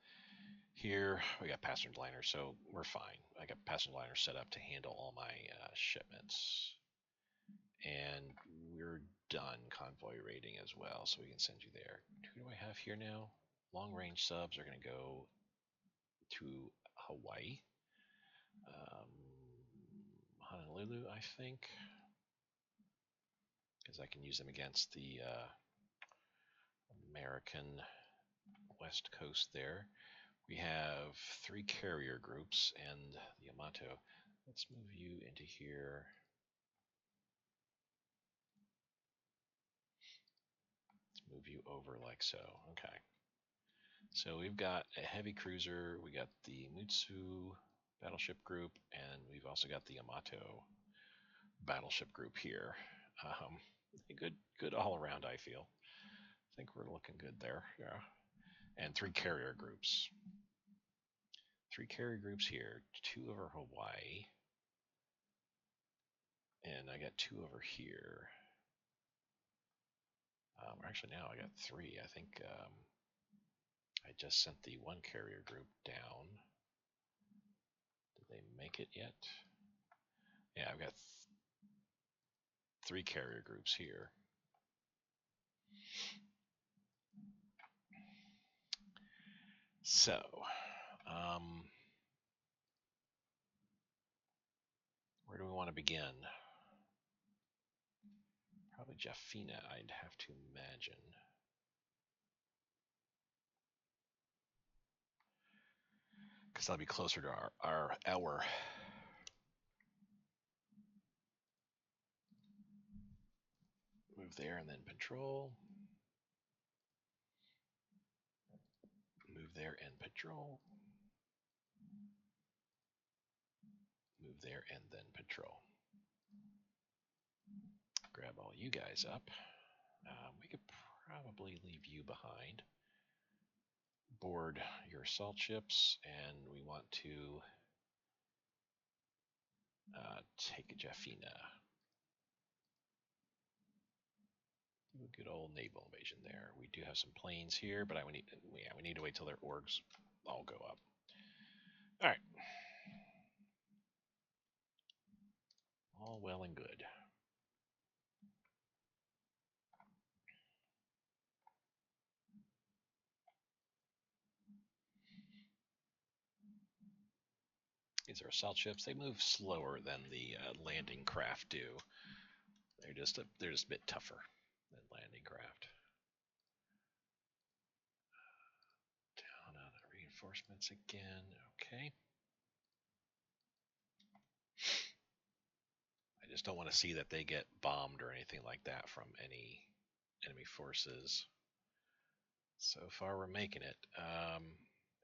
Here, we got passenger liners, so we're fine. I got passenger liners set up to handle all my shipments. And we're done convoy rating as well, so we can send you there. Who do I have here now? Long range subs are going to go to Hawaii. Honolulu, I think. Because I can use them against the American west coast there. We have 3 carrier groups and the Yamato. Let's move you into here. Let's move you over like so. Okay. So we've got a heavy cruiser, we got the Mutsu battleship group, and we've also got the Yamato battleship group here. Good all around, I feel. I think we're looking good there. Yeah. And 3 carrier groups. 3 carrier groups here, 2 over Hawaii, and I got 2 over here. Actually, now I got 3. I think I just sent the 1 carrier group down. Did they make it yet? Yeah, I've got 3 carrier groups here. So, where do we want to begin? Probably Jaffina, I'd have to imagine. Because that'll be closer to our hour. Move there and then patrol. Move there and patrol. Move there and then patrol. Grab all you guys up. We could probably leave you behind. Board your assault ships, and we want to take Jaffina. Do a good old naval invasion there. We do have some planes here, but we need to wait till their orgs all go up. All right. All well and good. These are assault ships. They move slower than the landing craft do. They're just a bit tougher than landing craft. Down on the reinforcements again. Okay. I just don't want to see that they get bombed or anything like that from any enemy forces. So far, we're making it.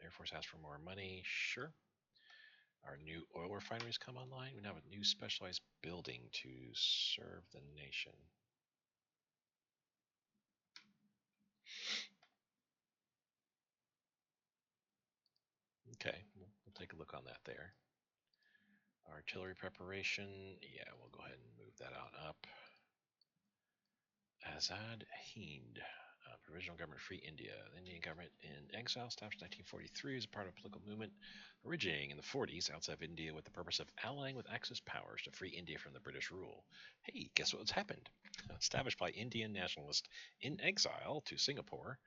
Air Force asks for more money. Sure. Our new oil refineries come online. We now have a new specialized building to serve the nation. Okay, we'll take a look on that there. Artillery preparation. Yeah, we'll go ahead and move that on up. Azad Hind. Provisional Government Free India. The Indian government in exile, established in 1943 as a part of a political movement originating in the 40s outside of India with the purpose of allying with Axis powers to free India from the British rule. Hey, guess what's happened? Established by Indian nationalists in exile to Singapore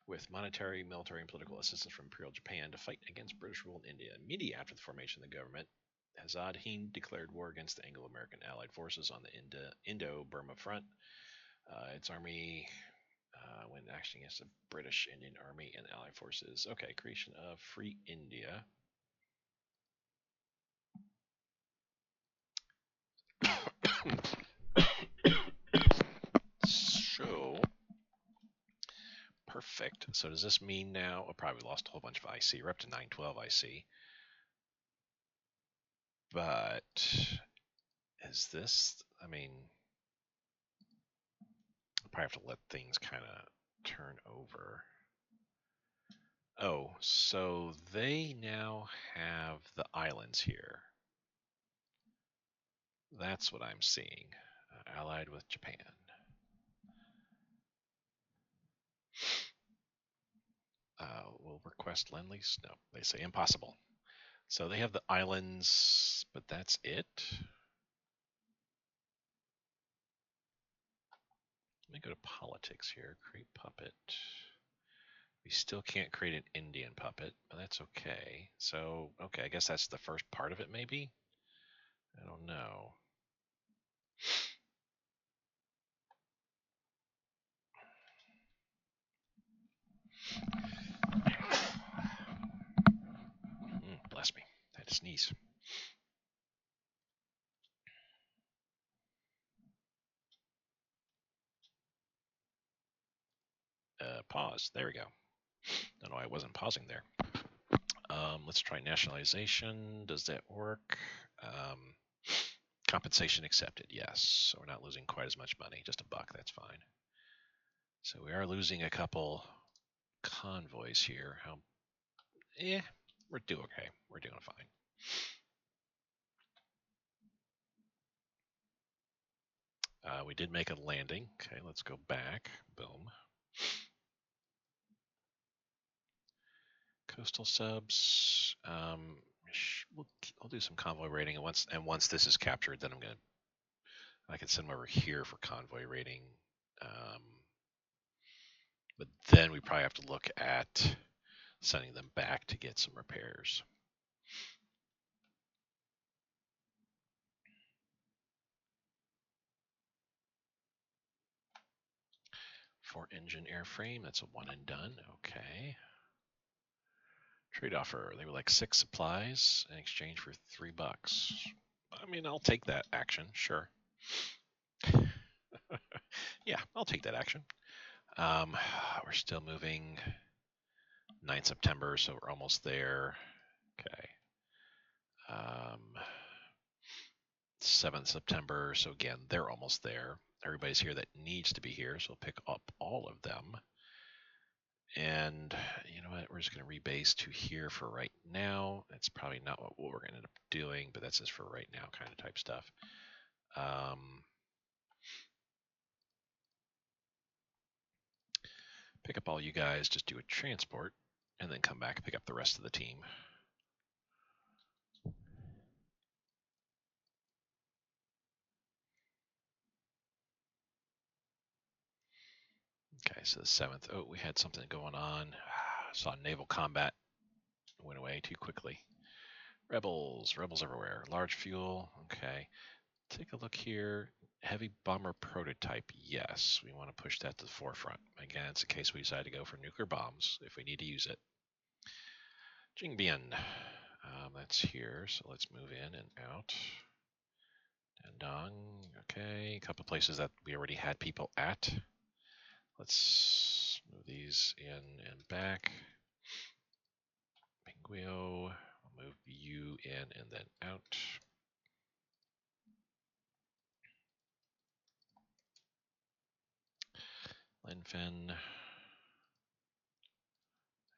with monetary, military, and political assistance from Imperial Japan to fight against British rule in India. Immediately after the formation of the government, Azad Hind declared war against the Anglo-American Allied forces on the Indo-Burma front. Its army when acting against the British Indian Army and Allied forces. Okay, creation of Free India. So, perfect. So does this mean now, I probably lost a whole bunch of IC. We're up to 912 IC. But is this, I mean, I probably have to let things kind of turn over. Oh, so they now have the islands here. That's what I'm seeing. Allied with Japan. Will request lend-lease? No, they say impossible. So they have the islands, but that's it. Let me go to politics here. Create puppet. We still can't create an Indian puppet, but that's okay. So, okay, I guess that's the first part of it, maybe? I don't know. Yankees. Pause. There we go. Don't know why I wasn't pausing there. Let's try nationalization. Does that work? Compensation accepted. Yes. So we're not losing quite as much money. Just $1. That's fine. So we are losing a couple convoys here. We're doing okay. We're doing fine. We did make a landing. Okay, let's go back. Boom. Coastal subs. I'll do some convoy rating, and once this is captured, then I can send them over here for convoy rating. But then we probably have to look at sending them back to get some repairs. For engine airframe, that's a one and done. Okay. Trade offer. They were like 6 supplies in exchange for $3. I mean, I'll take that action. Sure. Yeah, I'll take that action. We're still moving 9 September, so we're almost there. Okay. 7th September, so again, they're almost there. Everybody's here that needs to be here, so we'll pick up all of them. And you know what? We're just going to rebase to here for right now. That's probably not what we're going to end up doing, but that's just for right now kind of type stuff. Pick up all you guys, just do a transport, and then come back and pick up the rest of the team. Okay, so the 7th. Oh, we had something going on. Saw naval combat. Went away too quickly. Rebels everywhere. Large fuel. Okay. Take a look here. Heavy bomber prototype. Yes, we want to push that to the forefront. Again, it's in case we decide to go for nuclear bombs if we need to use it. Jingbian. That's here, so let's move in and out. Dandong. Okay, a couple places that we already had people at. Let's move these in and back. Pinguio. I'll move you in and then out. Linfen.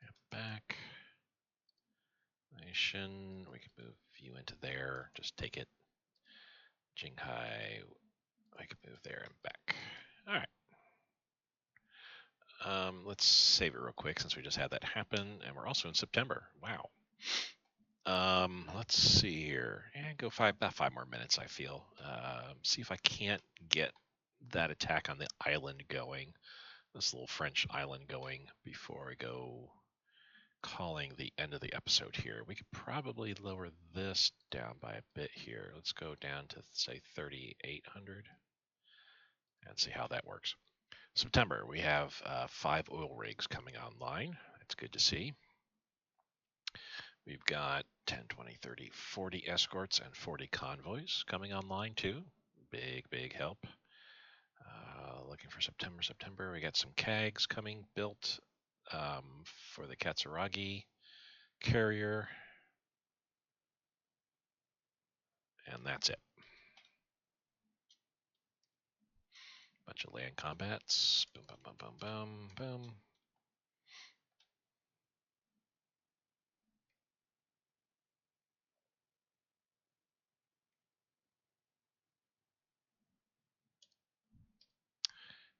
And back. Nation. We can move you into there. Just take it. Jinghai. I can move there and back. All right. Let's save it real quick since we just had that happen, and we're also in September. Wow. Let's see here. And go about 5 more minutes, I feel. See if I can't get that attack on the island going, this little French island going, before I go calling the end of the episode here. We could probably lower this down by a bit here. Let's go down to, say, 3,800 and see how that works. September, we have 5 oil rigs coming online. That's good to see. We've got 10, 20, 30, 40 escorts and 40 convoys coming online too. Big help. Looking for September. We got some CAGs coming built for the Katsuragi carrier. And that's it. Bunch of land combats. Boom, boom, boom, boom, boom, boom.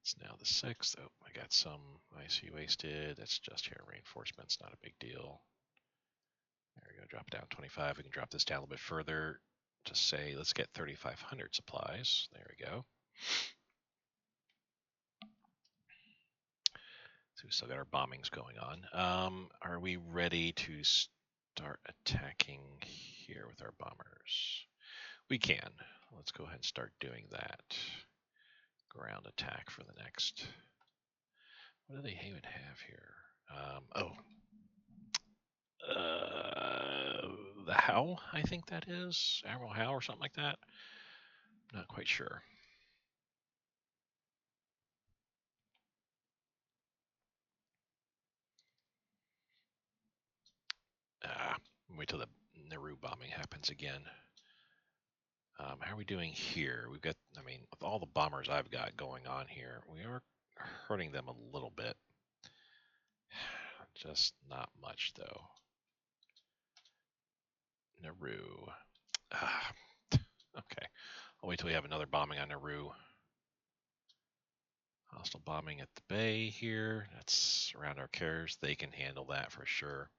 It's now the 6th. Oh, I got some IC wasted. That's just here reinforcements, not a big deal. There we go, drop it down 25. We can drop this down a little bit further to say, let's get 3,500 supplies. There we go. So we still got our bombings going on. Are we ready to start attacking here with our bombers? We can. Let's go ahead and start doing that. Ground attack for the next. What do they even have here? the How, I think that is. Admiral Howe or something like that. Not quite sure. Wait till the Nauru bombing happens again. How are we doing here? We've got, I mean, with all the bombers I've got going on here, we are hurting them a little bit. Just not much, though. Nauru. Okay. I'll wait till we have another bombing on Nauru. Hostile bombing at the bay here. That's around our cares. They can handle that for sure.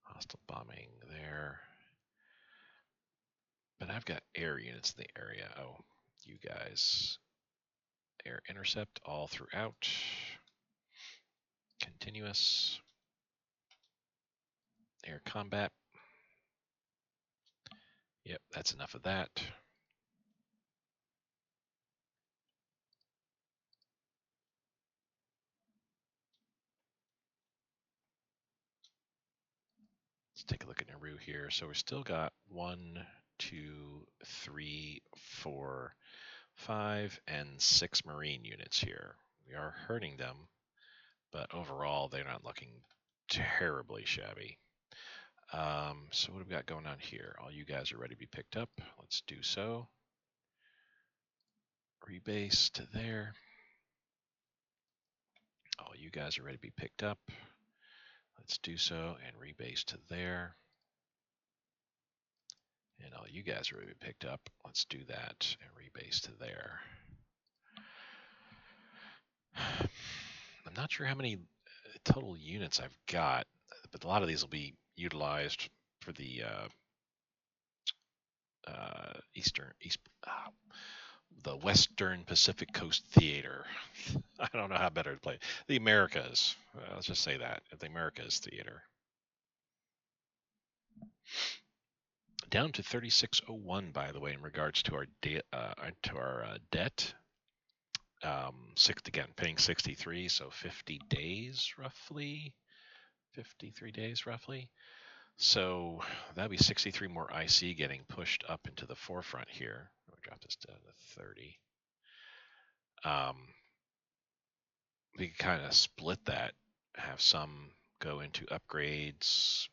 Hostile bombing there. But I've got air units in the area. Oh, you guys. Air intercept all throughout. Continuous. Air combat. Yep, that's enough of that. Let's take a look at Nauru here. So we still got 1, 2, 3, 4, 5, and 6 Marine units here. We are hurting them, but overall they're not looking terribly shabby. So what have we got going on here? All you guys are ready to be picked up. Let's do so. Rebase to there. All you guys are ready to be picked up. Let's do so and rebase to there. And all you guys are ready to be picked up. Let's do that and rebase to there. I'm not sure how many total units I've got, but a lot of these will be utilized for the the Western Pacific Coast Theater. I don't know how better to play it. The Americas. Let's just say that the Americas Theater. Down to 3601, by the way, in regards to our debt. Again, paying 63, so 50 days roughly, 53 days roughly. So that'd be 63 more IC getting pushed up into the forefront here. I'll drop this down to 30. We can kind of split that, have some go into upgrades,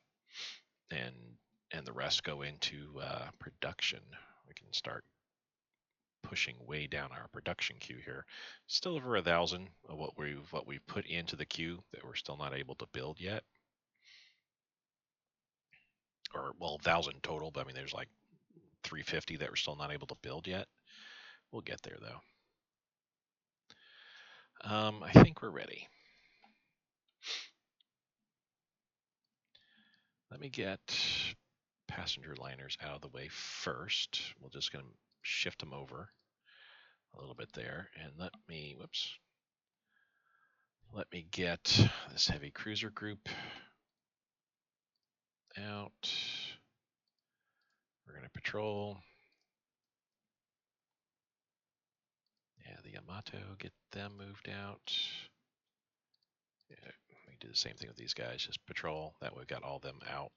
and the rest go into production. We can start pushing way down our production queue here. Still over 1,000 of what we've put into the queue that we're still not able to build yet. Or, well, 1,000 total, but I mean, there's like 350 that we're still not able to build yet. We'll get there, though. I think we're ready. Let me get passenger liners out of the way first. We're just going to shift them over a little bit there. And let me get this heavy cruiser group out. We're going to patrol. Yeah, the Yamato, get them moved out. Yeah, we do the same thing with these guys, just patrol. That way we've got all them out.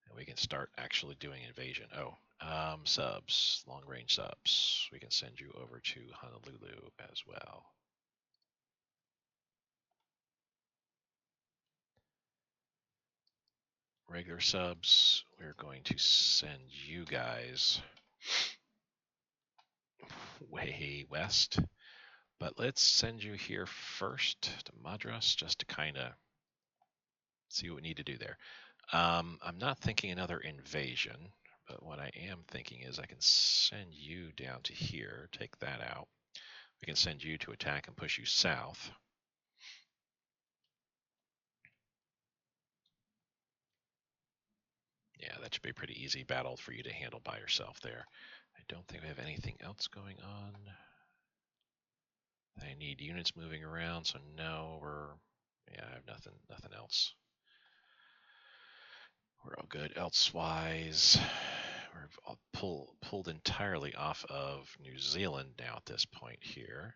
And we can start actually doing invasion. Oh, subs, long range subs. We can send you over to Honolulu as well. Regular subs, we're going to send you guys way west. But let's send you here first to Madras just to kind of see what we need to do there. I'm not thinking another invasion, but what I am thinking is I can send you down to here, take that out. We can send you to attack and push you south. Yeah, that should be a pretty easy battle for you to handle by yourself there. I don't think we have anything else going on. I need units moving around, so no, I have nothing else. We're all good. Elsewise, we're all pulled entirely off of New Zealand now at this point here.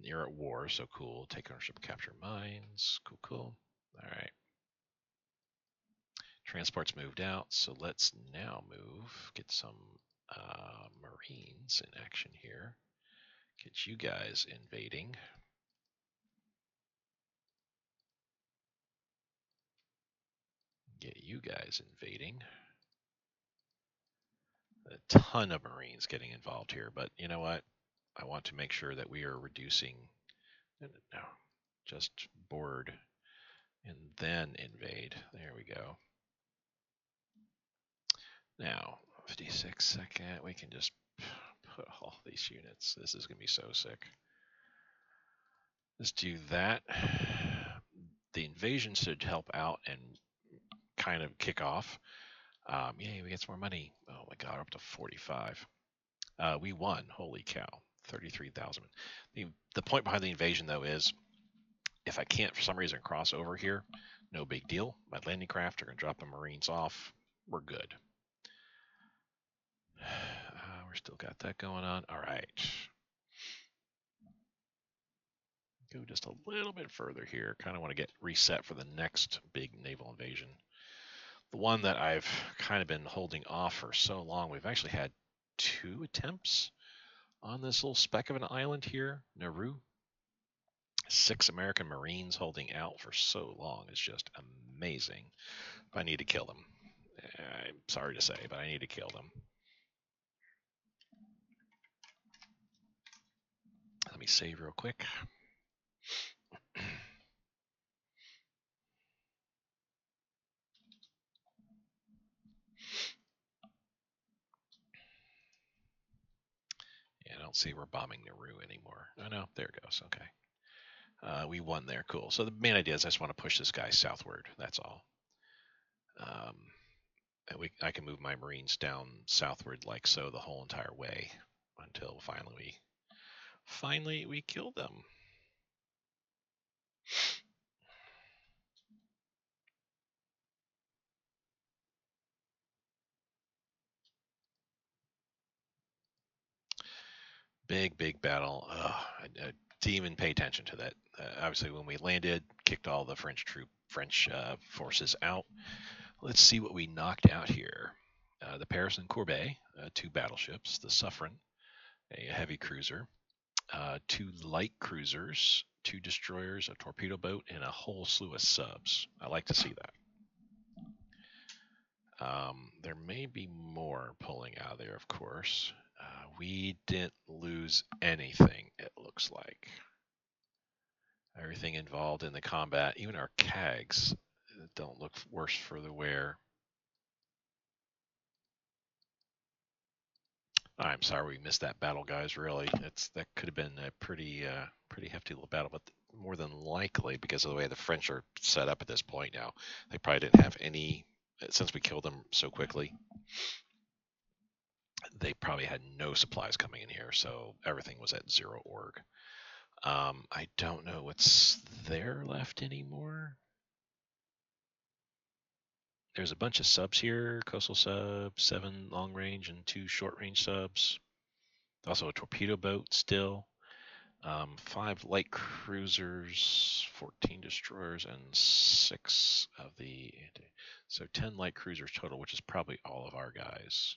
You're at war, so cool. Take ownership, capture mines. Cool, cool. All right. Transport's moved out, so let's now get some Marines in action here. Get you guys invading. Get you guys invading. A ton of Marines getting involved here, but you know what? I want to make sure that we are reducing, no, just board and then invade. There we go. Now, 56 second, we can just put all these units. This is going to be so sick. Let's do that. The invasion should help out and kind of kick off. Yay, we get some more money. Oh my god, up to 45. We won. Holy cow. 33,000. The point behind the invasion, though, is if I can't, for some reason, cross over here, no big deal. My landing craft are going to drop the Marines off. We're good. We're still got that going on. All right. Go just a little bit further here. Kind of want to get reset for the next big naval invasion. The one that I've kind of been holding off for so long. We've actually had 2 attempts on this little speck of an island here, Nauru. 6 American Marines holding out for so long is just amazing. But I need to kill them. I'm sorry to say, but I need to kill them. Let me save real quick. Yeah, I don't see we're bombing Nauru anymore. Oh no, there it goes. Okay. We won there. Cool. So the main idea is I just want to push this guy southward. That's all. And I can move my Marines down southward like so the whole entire way until finally we kill them. Big battle. I didn't even pay attention to that. Obviously, when we landed, kicked all the French forces out. Let's see what we knocked out here. The Paris and Courbet, 2 battleships. The Suffren, a heavy cruiser. 2 light cruisers, 2 destroyers, a torpedo boat, and a whole slew of subs. I like to see that. There may be more pulling out of there, of course. We didn't lose anything, it looks like. Everything involved in the combat, even our CAGs, don't look worse for the wear. I'm sorry we missed that battle, guys. Really, that could have been a pretty hefty little battle, but more than likely, because of the way the French are set up at this point now, they probably didn't have any. Since we killed them so quickly, they probably had no supplies coming in here, so everything was at 0 org. I don't know what's there left anymore. There's a bunch of subs here: coastal subs, 7 long range and 2 short range subs. Also a torpedo boat still. 5 light cruisers, 14 destroyers, and 6 of the so 10 light cruisers total, which is probably all of our guys.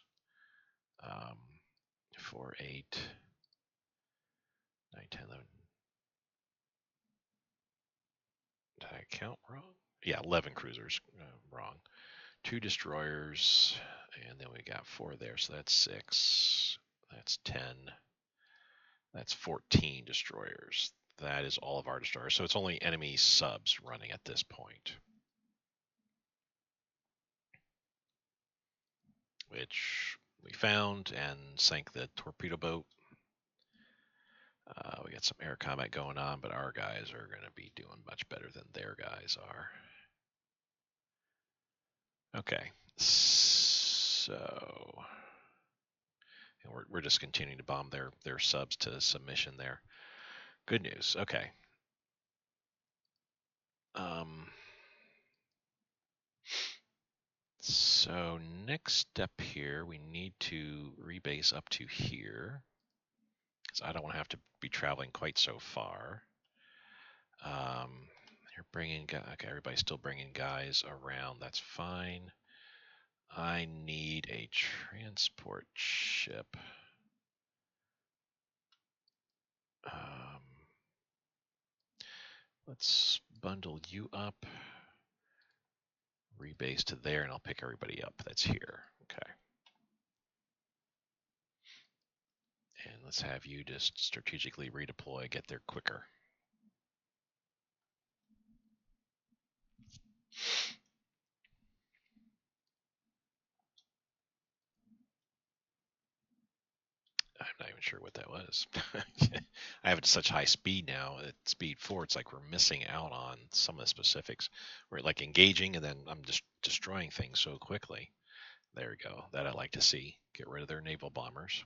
4, 8, 9, 10, 11. Did I count wrong? Yeah, 11 cruisers. Wrong. 2 destroyers, and then we got 4 there, so that's 6. That's 10. That's 14 destroyers. That is all of our destroyers. So it's only enemy subs running at this point. Which we found and sank the torpedo boat. We got some air combat going on, but our guys are going to be doing much better than their guys are. Okay, so and we're just continuing to bomb their subs to submission there. Good news. Okay. So next step here, we need to rebase up to here. I don't want to have to be traveling quite so far. You're bringing okay. Everybody's still bringing guys around. That's fine. I need a transport ship. Let's bundle you up. Rebase to there, and I'll pick everybody up that's here. Okay. And let's have you just strategically redeploy, get there quicker. I'm not even sure what that was. I have it at such high speed now. At speed 4, it's like we're missing out on some of the specifics. We're like engaging, and then I'm just destroying things so quickly. There we go. That I'd like to see. Get rid of their naval bombers.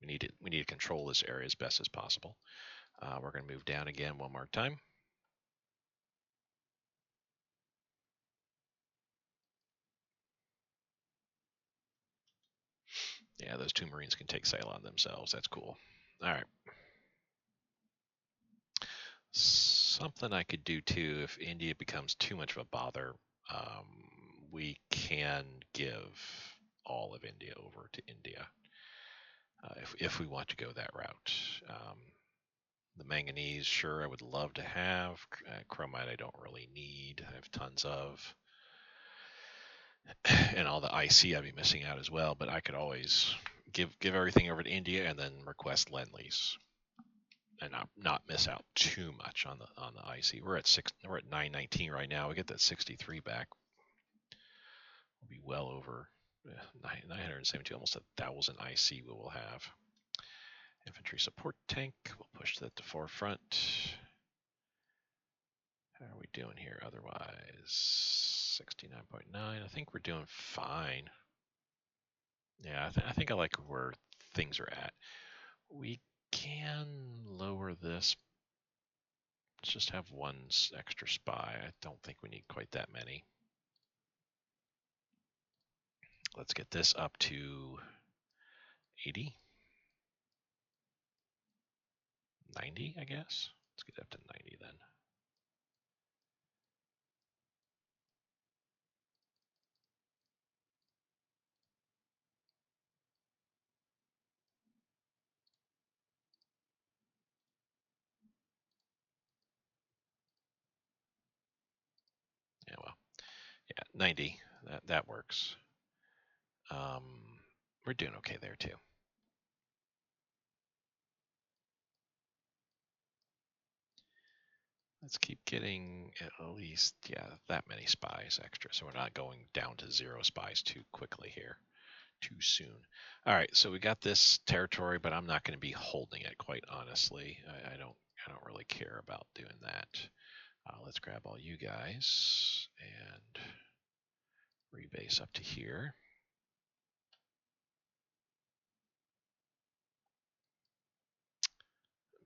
We need to control this area as best as possible. We're going to move down again one more time. Yeah, those 2 Marines can take sail on themselves. That's cool. All right. Something I could do too, if India becomes too much of a bother, we can give all of India over to India if we want to go that route. The manganese, sure, I would love to have. Chromite, I don't really need. I have tons of. And all the IC I'd be missing out as well, but I could always give everything over to India and then request Lend-Lease and not miss out too much on the IC. We're at 919 right now. We get that 63 back. We'll be well over 972, almost 1,000 IC we will have. Infantry support tank, we'll push that to forefront. How are we doing here otherwise? 69.9. I think we're doing fine. Yeah, I think I like where things are at. We can lower this. Let's just have one extra spy. I don't think we need quite that many. Let's get this up to 80. 90, I guess. Let's get up to 90 then. Yeah, well, yeah, 90. That works. We're doing okay there too. Let's keep getting at least, yeah, that many spies extra, so we're not going down to 0 spies too quickly here, too soon. All right, so we got this territory, but I'm not going to be holding it, quite honestly. I don't really care about doing that. Let's grab all you guys and rebase up to here.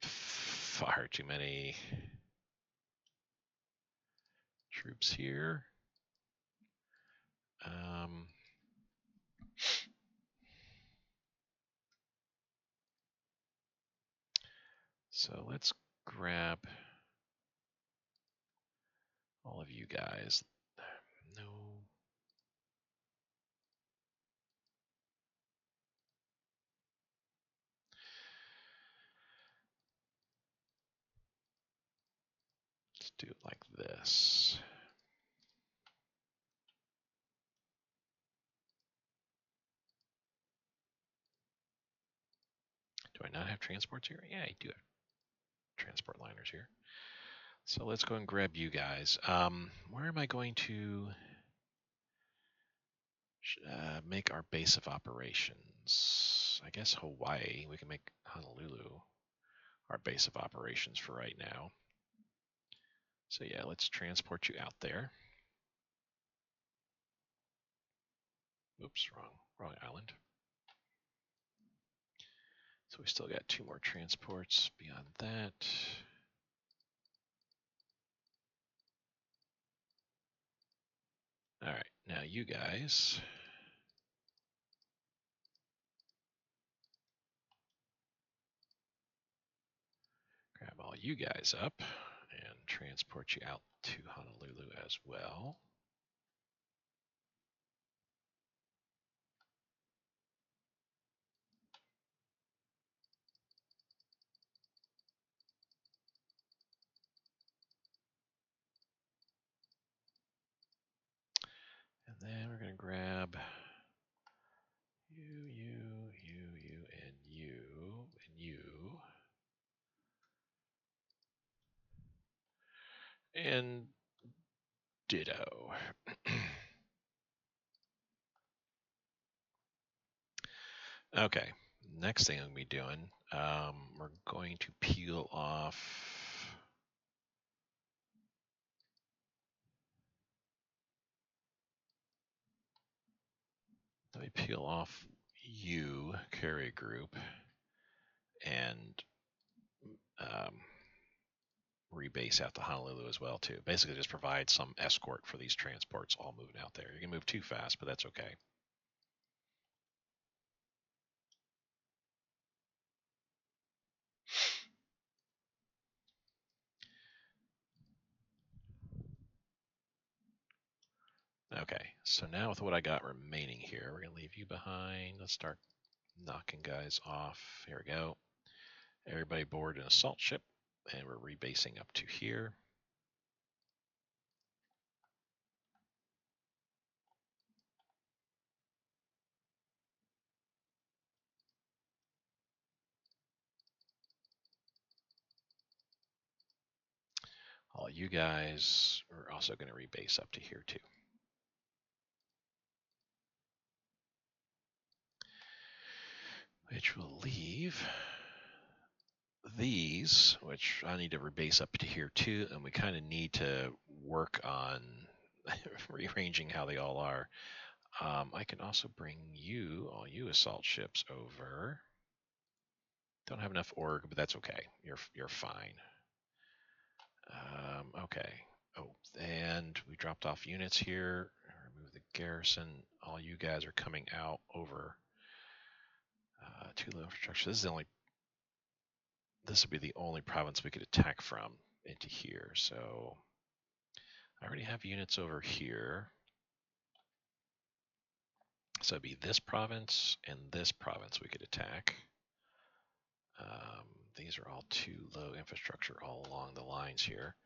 Far too many troops here. So let's grab all of you guys. No. Let's do it like this. Do I not have transports here? Yeah, I do have transport liners here. So let's go and grab you guys. Where am I going to make our base of operations? I guess Hawaii. We can make Honolulu our base of operations for right now. So yeah, let's transport you out there. Oops, wrong island. So we still got 2 more transports beyond that. All right, now you guys. you guys up and transport you out to Honolulu as well. And then we're going to grab you, and you. And ditto. Okay, next thing I'm going to be doing, we're going to peel off. Let me peel off you, carry group, and rebase out to Honolulu as well too. Basically just provide some escort for these transports all moving out there. You can move too fast, but that's okay. Okay, so now with what I got remaining here, we're going to leave you behind. Let's start knocking guys off. Here we go. Everybody board an assault ship, and we're rebasing up to here. All you guys are also going to rebase up to here too. Which will leave these, which I need to rebase up to here too, and we kind of need to work on rearranging how they all are. I can also bring you, all you assault ships over. Don't have enough org, but that's okay. You're fine. Okay. Oh, and we dropped off units here. Remove the garrison. All you guys are coming out over too low infrastructure. This would be the only province we could attack from into here. So I already have units over here. So it'd be this province and this province we could attack. These are all too low infrastructure all along the lines here.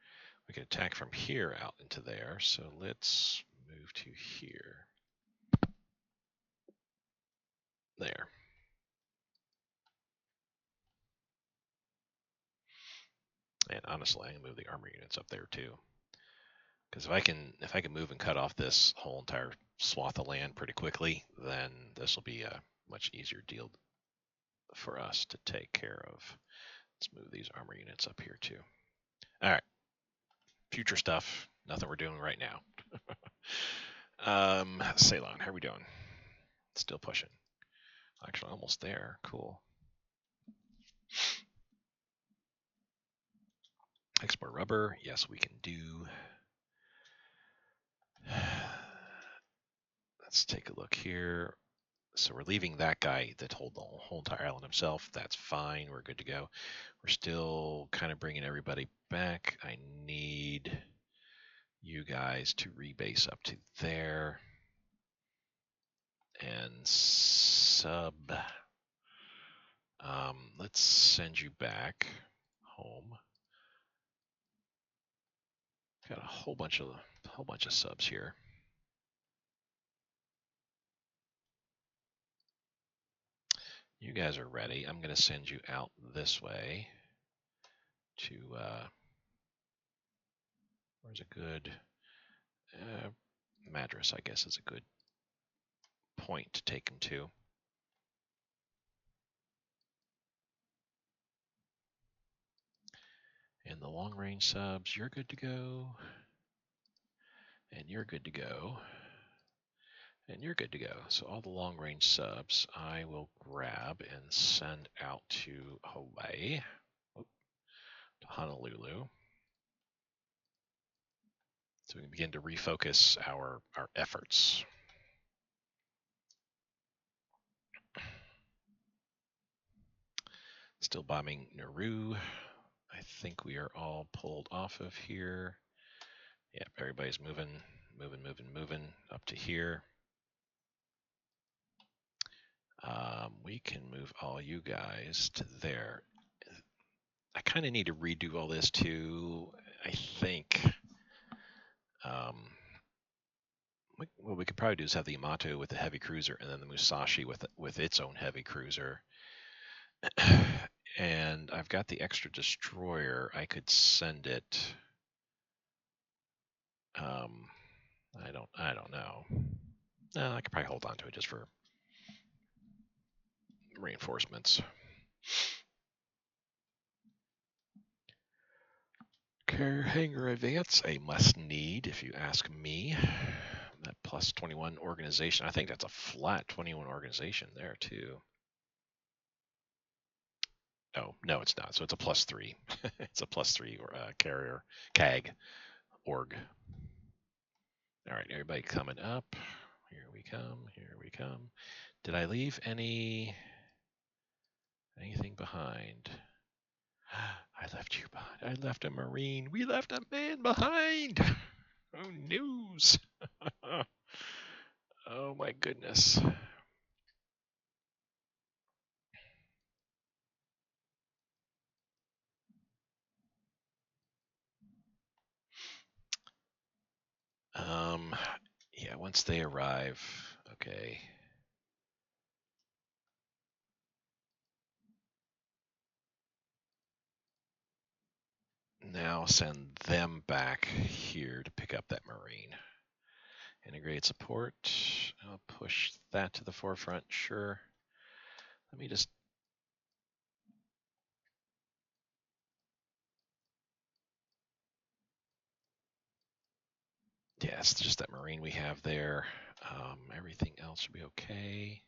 We can attack from here out into there. So let's move to here. There. And honestly, I can move the armor units up there too. Because if I can move and cut off this whole entire swath of land pretty quickly, then this will be a much easier deal for us to take care of. Let's move these armor units up here too. All right. Future stuff. Nothing we're doing right now. Ceylon, how are we doing? Still pushing. Actually, almost there. Cool. Export rubber. Yes, we can do. Let's take a look here. So we're leaving that guy that hold the whole entire island himself. That's fine. We're good to go. We're still kind of bringing everybody back. I need you guys to rebase up to there and sub. Let's send you back home. Got a whole bunch of subs here. You guys are ready. I'm going to send you out this way to where's a good Madras, I guess, is a good point to take them to. And the long range subs, you're good to go. And you're good to go. And you're good to go. So all the long range subs I will grab and send out to Hawaii, to Honolulu. So we can begin to refocus our efforts. Still bombing Nauru. I I think we are all pulled off of here. Yep, everybody's moving up to here. We can move all you guys to there. I kind of need to redo all this too. I think. What we could probably do is have the Yamato with the heavy cruiser, and then the Musashi with its own heavy cruiser. And I've got the extra destroyer. I could send it. I don't know. No, I could probably hold on to it just for reinforcements. Care hangar advance, a must need if you ask me. That plus 21 organization. I think that's a flat 21 organization there too. Oh, no, it's not. So it's a +3. It's a +3 or carrier CAG org. All right, everybody coming up. Here we come. Here we come. Did I leave anything behind? I left you behind. I left a Marine. We left a man behind. Oh, news. Oh, my goodness. Yeah, once they arrive, okay. Now send them back here to pick up that Marine. Integrate support. I'll push that to the forefront, sure. Let me just... Yeah, it's just that Marine we have there. Everything else should be okay.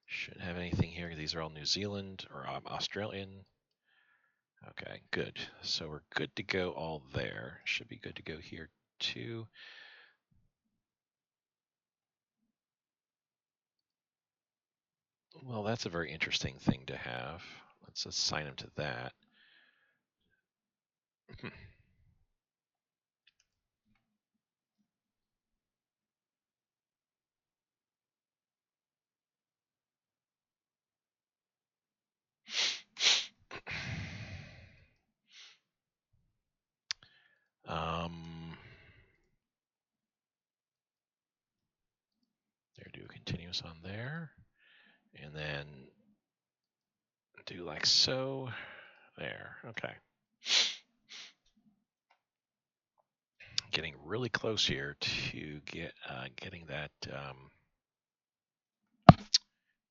Shouldn't have anything here. These are all New Zealand or Australian. Okay, good. So we're good to go all there. Should be good to go here too. Well, that's a very interesting thing to have. Let's assign him to that. There, do continuous on there. And then do like so. There, okay. Getting really close here to getting that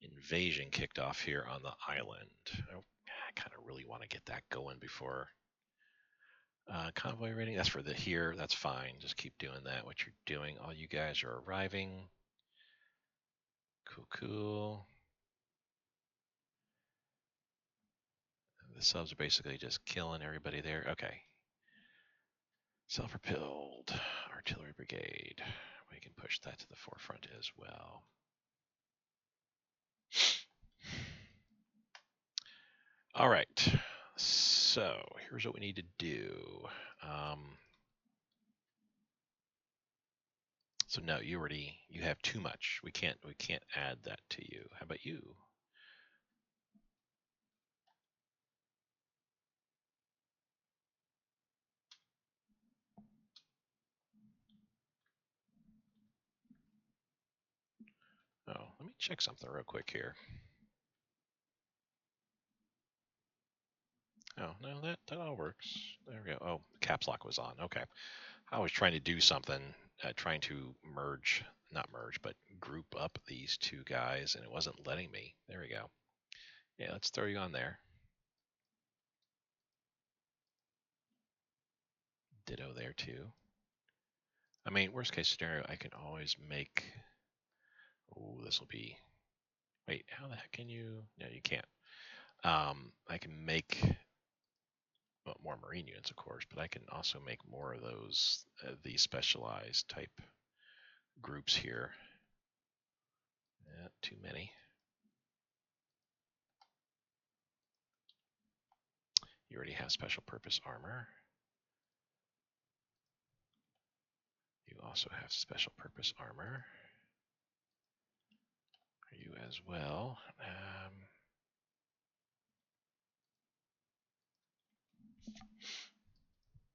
invasion kicked off here on the island. I kind of really want to get that going before convoy rating. That's for the here. That's fine. Just keep doing that. What you're doing. All you guys are arriving. Cool, cool. The subs are basically just killing everybody there. Okay. Self-propelled artillery brigade. We can push that to the forefront as well. All right. So here's what we need to do. So no, you have too much. We can't add that to you. How about you? Oh, let me check something real quick here. Oh, no, that all works. There we go. Oh, caps lock was on. Okay. I was trying to do something, trying to not merge, but group up these two guys, and it wasn't letting me. There we go. Yeah, let's throw you on there. Ditto there too. I mean, worst case scenario, I can always make... Oh, this will be... Wait, how the heck can you... No, you can't. I can make more Marine units, of course, but I can also make more of those, these specialized type groups here. Too many. You already have special purpose armor. You also have special purpose armor. You as well.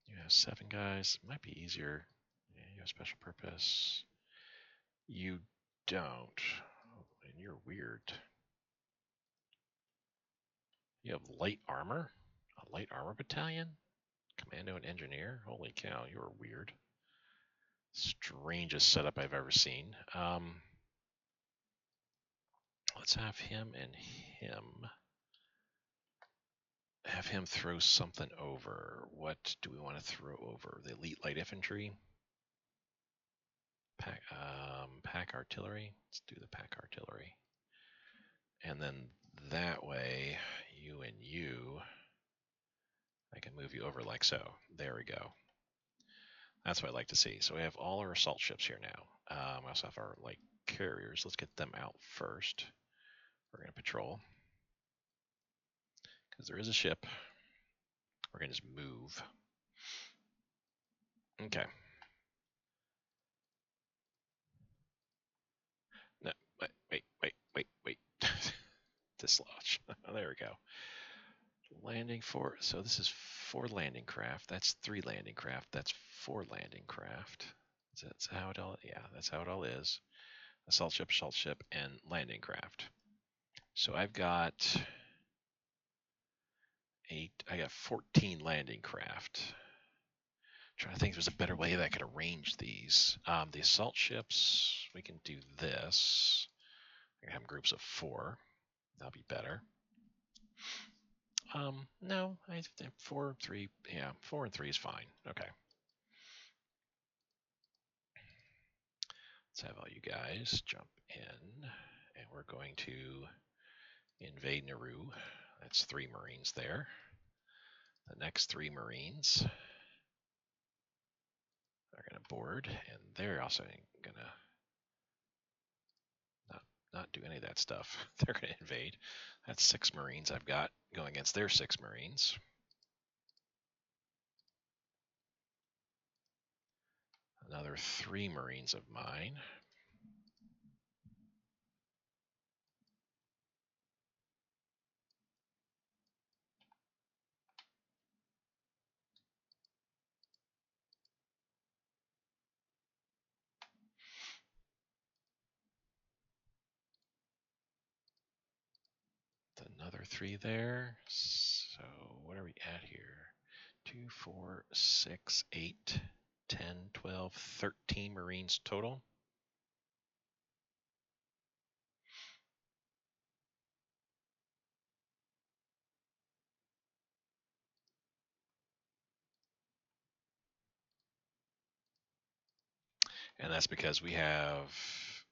You have 7 guys. Might be easier. Yeah, you have special purpose. You don't. And you're weird. You have light armor? A light armor battalion? Commando and engineer? Holy cow, you're weird. Strangest setup I've ever seen. Let's have him and him. Have him throw something over. What do we want to throw over? The elite light infantry? Pack artillery? Let's do the pack artillery. And then that way, you and you, I can move you over like so. There we go. That's what I'd like to see. So we have all our assault ships here now. We also have our light carriers. Let's get them out first. We're going to patrol. Because there is a ship. We're going to just move. Okay. No, wait. Dislodge. There we go. Landing 4. So this is 4 landing craft. That's 3 landing craft. That's 4 landing craft. Is that how it all? Yeah, that's how it all is. Assault ship, and landing craft. So I've got 8. I got 14 landing craft. Trying to think if there's a better way that I could arrange these. The assault ships, we can do this. I can have groups of 4. That'll be better. No, I think 4, 3. Yeah, 4 and 3 is fine. Okay. Let's have all you guys jump in, and we're going to invade Nauru. That's 3 Marines there. The next 3 Marines are going to board, and they're also going to not do any of that stuff. They're going to invade. That's 6 Marines I've got going against their 6 Marines. Another 3 Marines of mine. Another 3 there. So what are we at here? 2, 4, 6, 8, 10, 12, 13 Marines total. And that's because we have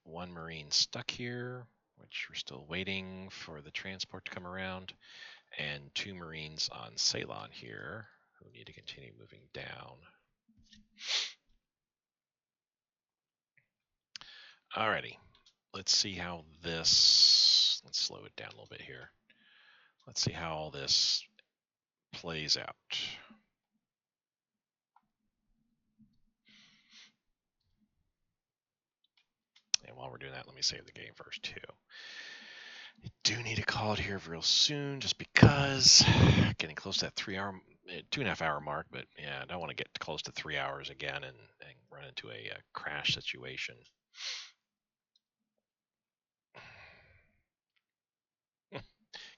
1 Marine stuck here, which we're still waiting for the transport to come around, and 2 Marines on Ceylon here who need to continue moving down. Alrighty, let's see how this, let's slow it down a little bit here. Let's see how all this plays out. And while we're doing that, let me save the game first too. I do need to call it here real soon, just because getting close to that 2.5 hour mark. But yeah, I don't want to get close to 3 hours again and run into a crash situation.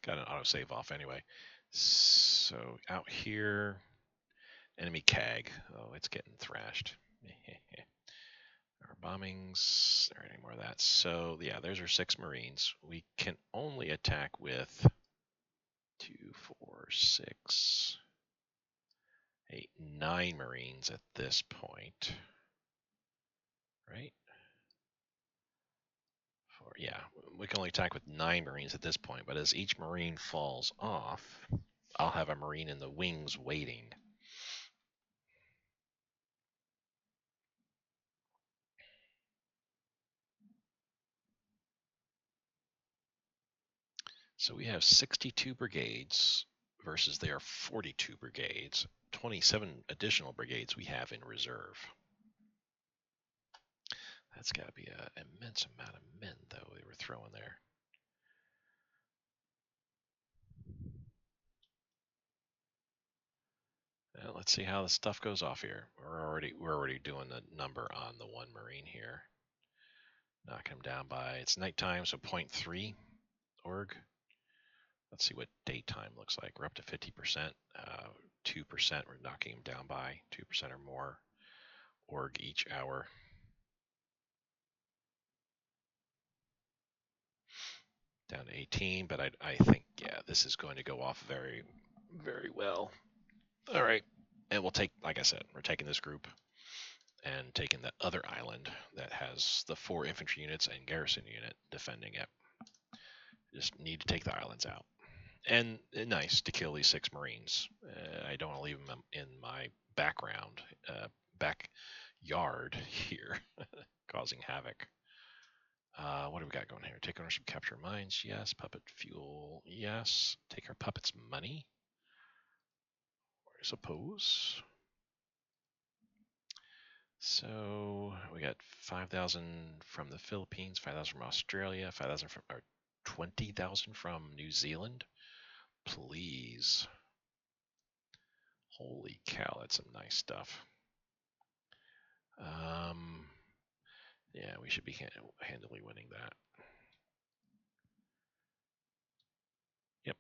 Got an autosave off anyway. So out here, enemy CAG. Oh, it's getting thrashed. Our bombings, there ain't any more of that. So yeah, there's our 6 Marines. We can only attack with 2, 4, 6, 8, 9 Marines at this point. Right? Yeah, we can only attack with 9 Marines at this point, but as each Marine falls off, I'll have a Marine in the wings waiting. So we have 62 brigades versus their 42 brigades. 27 additional brigades we have in reserve. That's got to be an immense amount of men, though, they were throwing there. Well, let's see how the stuff goes off here. We're already doing the number on the one Marine here. Knocking him down by, it's nighttime, so 0.3 org. Let's see what daytime looks like. We're up to 50%. 2% we're knocking him down by 2% or more org each hour. Down to 18, but I think, yeah, this is going to go off very, very well. All right, and we'll take, like I said, we're taking this group and taking the other island that has the 4 infantry units and garrison unit defending it. Just need to take the islands out. And nice to kill these 6 Marines. I don't want to leave them in my background, backyard here, causing havoc. What do we got going here? Take ownership, capture mines, yes. Puppet fuel, yes. Take our puppets' money, I suppose. So we got 5,000 from the Philippines, 5,000 from Australia, 5,000 from, or 20,000 from New Zealand. Please. Holy cow, that's some nice stuff. Yeah, we should be handily winning that. Yep.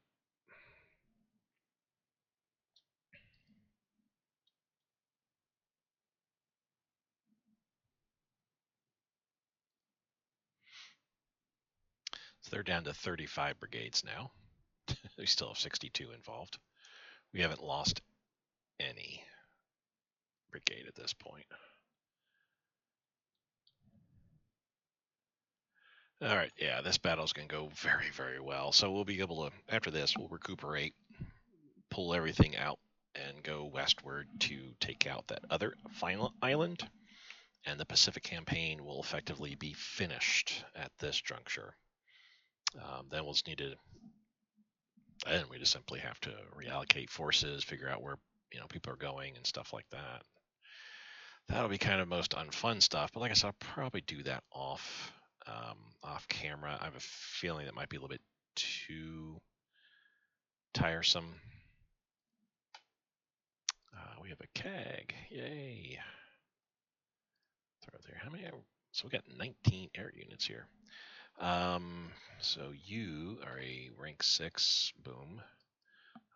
So they're down to 35 brigades now. We still have 62 involved. We haven't lost any brigade at this point. All right, yeah, this battle's going to go very, very well. So we'll be able to, after this, we'll recuperate, pull everything out, and go westward to take out that other final island. And the Pacific campaign will effectively be finished at this juncture. Then we'll just need to, then we just simply have to reallocate forces, figure out where people are going and stuff like that. That'll be kind of most unfun stuff. But like I said, I'll probably do that off camera. I have a feeling that might be a little bit too tiresome. We have a CAG. Yay. Throw there. How many? So we got 19 air units here. So you are a rank 6. Boom.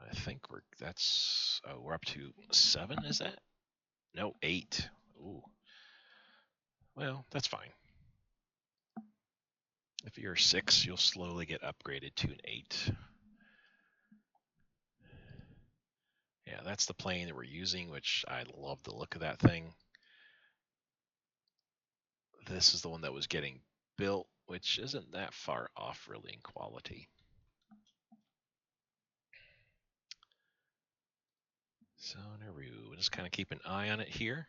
I think we're up to 7. Is that? No, 8. Ooh. Well, that's fine. If you're 6, you'll slowly get upgraded to an 8. Yeah, that's the plane that we're using, which I love the look of that thing. This is the one that was getting built, which isn't that far off really in quality. So Nauru, we'll just kind of keep an eye on it here.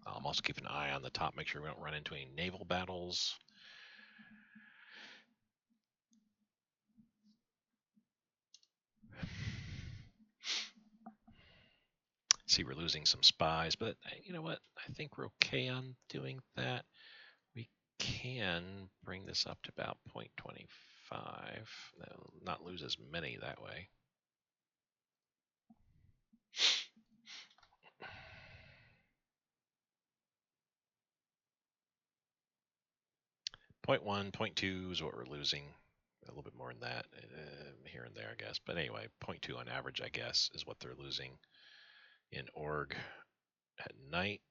I'll also keep an eye on the top, make sure we don't run into any naval battles. See, we're losing some spies, but you know what? I think we're okay on doing that. We can bring this up to about 0.25. Not lose as many that way. 0.1, 0.2 is what we're losing. A little bit more than that here and there, I guess. But anyway, 0.2 on average, I guess, is what they're losing in org at night.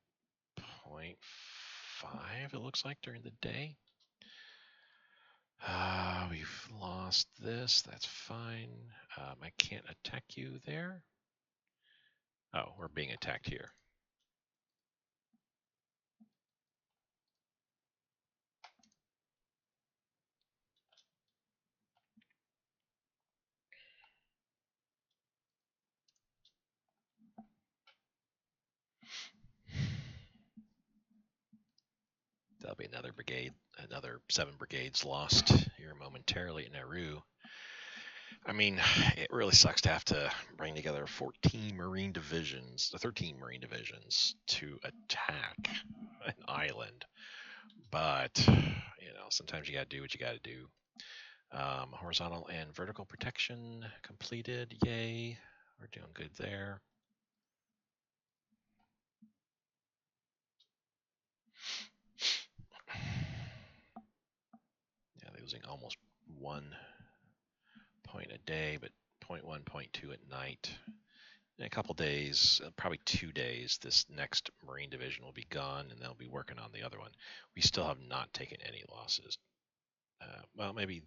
0.5, it looks like, during the day. We've lost this. That's fine. I can't attack you there. Oh, we're being attacked here. There'll be another brigade, another 7 brigades lost here momentarily in Nauru. I mean, it really sucks to have to bring together 14 Marine divisions, 13 Marine divisions to attack an island. But, sometimes you got to do what you got to do. Horizontal and vertical protection completed. Yay. We're doing good there. Yeah, they're losing almost 1 point a day, but 0.1, 0.2 at night. In a couple days, probably 2 days, this next Marine division will be gone, and they'll be working on the other one. We still have not taken any losses. Well, maybe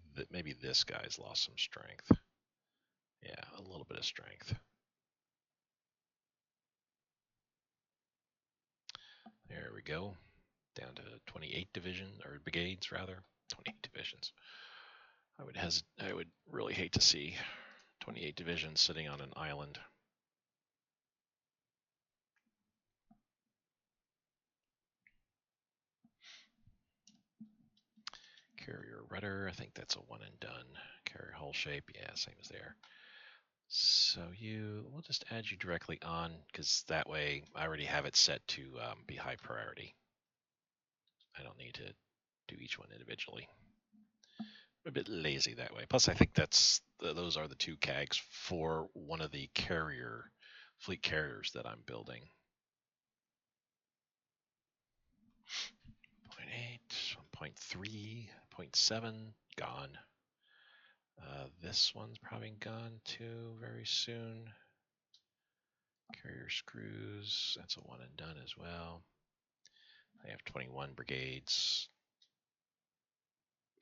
this guy's lost some strength. Yeah, a little bit of strength. There we go. Down to 28 divisions, or brigades rather. 28 divisions. I would really hate to see 28 divisions sitting on an island. Carrier rudder, I think that's a one and done. Carrier hull shape, yeah, same as there. So we'll just add you directly on, because that way I already have it set to be high priority. I don't need to do each one individually. I'm a bit lazy that way. Plus, I think those are the 2 CAGs for one of the fleet carriers that I'm building. 0.8, 1.3, 0.7, gone. This one's probably gone too very soon. Carrier screws, that's a one and done as well. I have 21 brigades.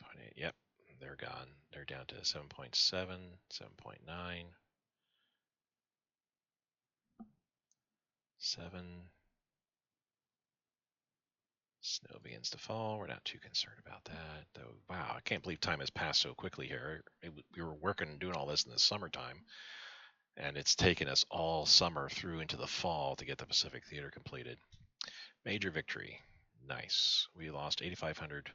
0.8, yep, they're gone. They're down to 7.7, 7.9, 7. Snow begins to fall. We're not too concerned about that, though. Wow, I can't believe time has passed so quickly here. We were working and doing all this in the summertime, and it's taken us all summer through into the fall to get the Pacific Theater completed. Major victory. Nice. We lost 8,500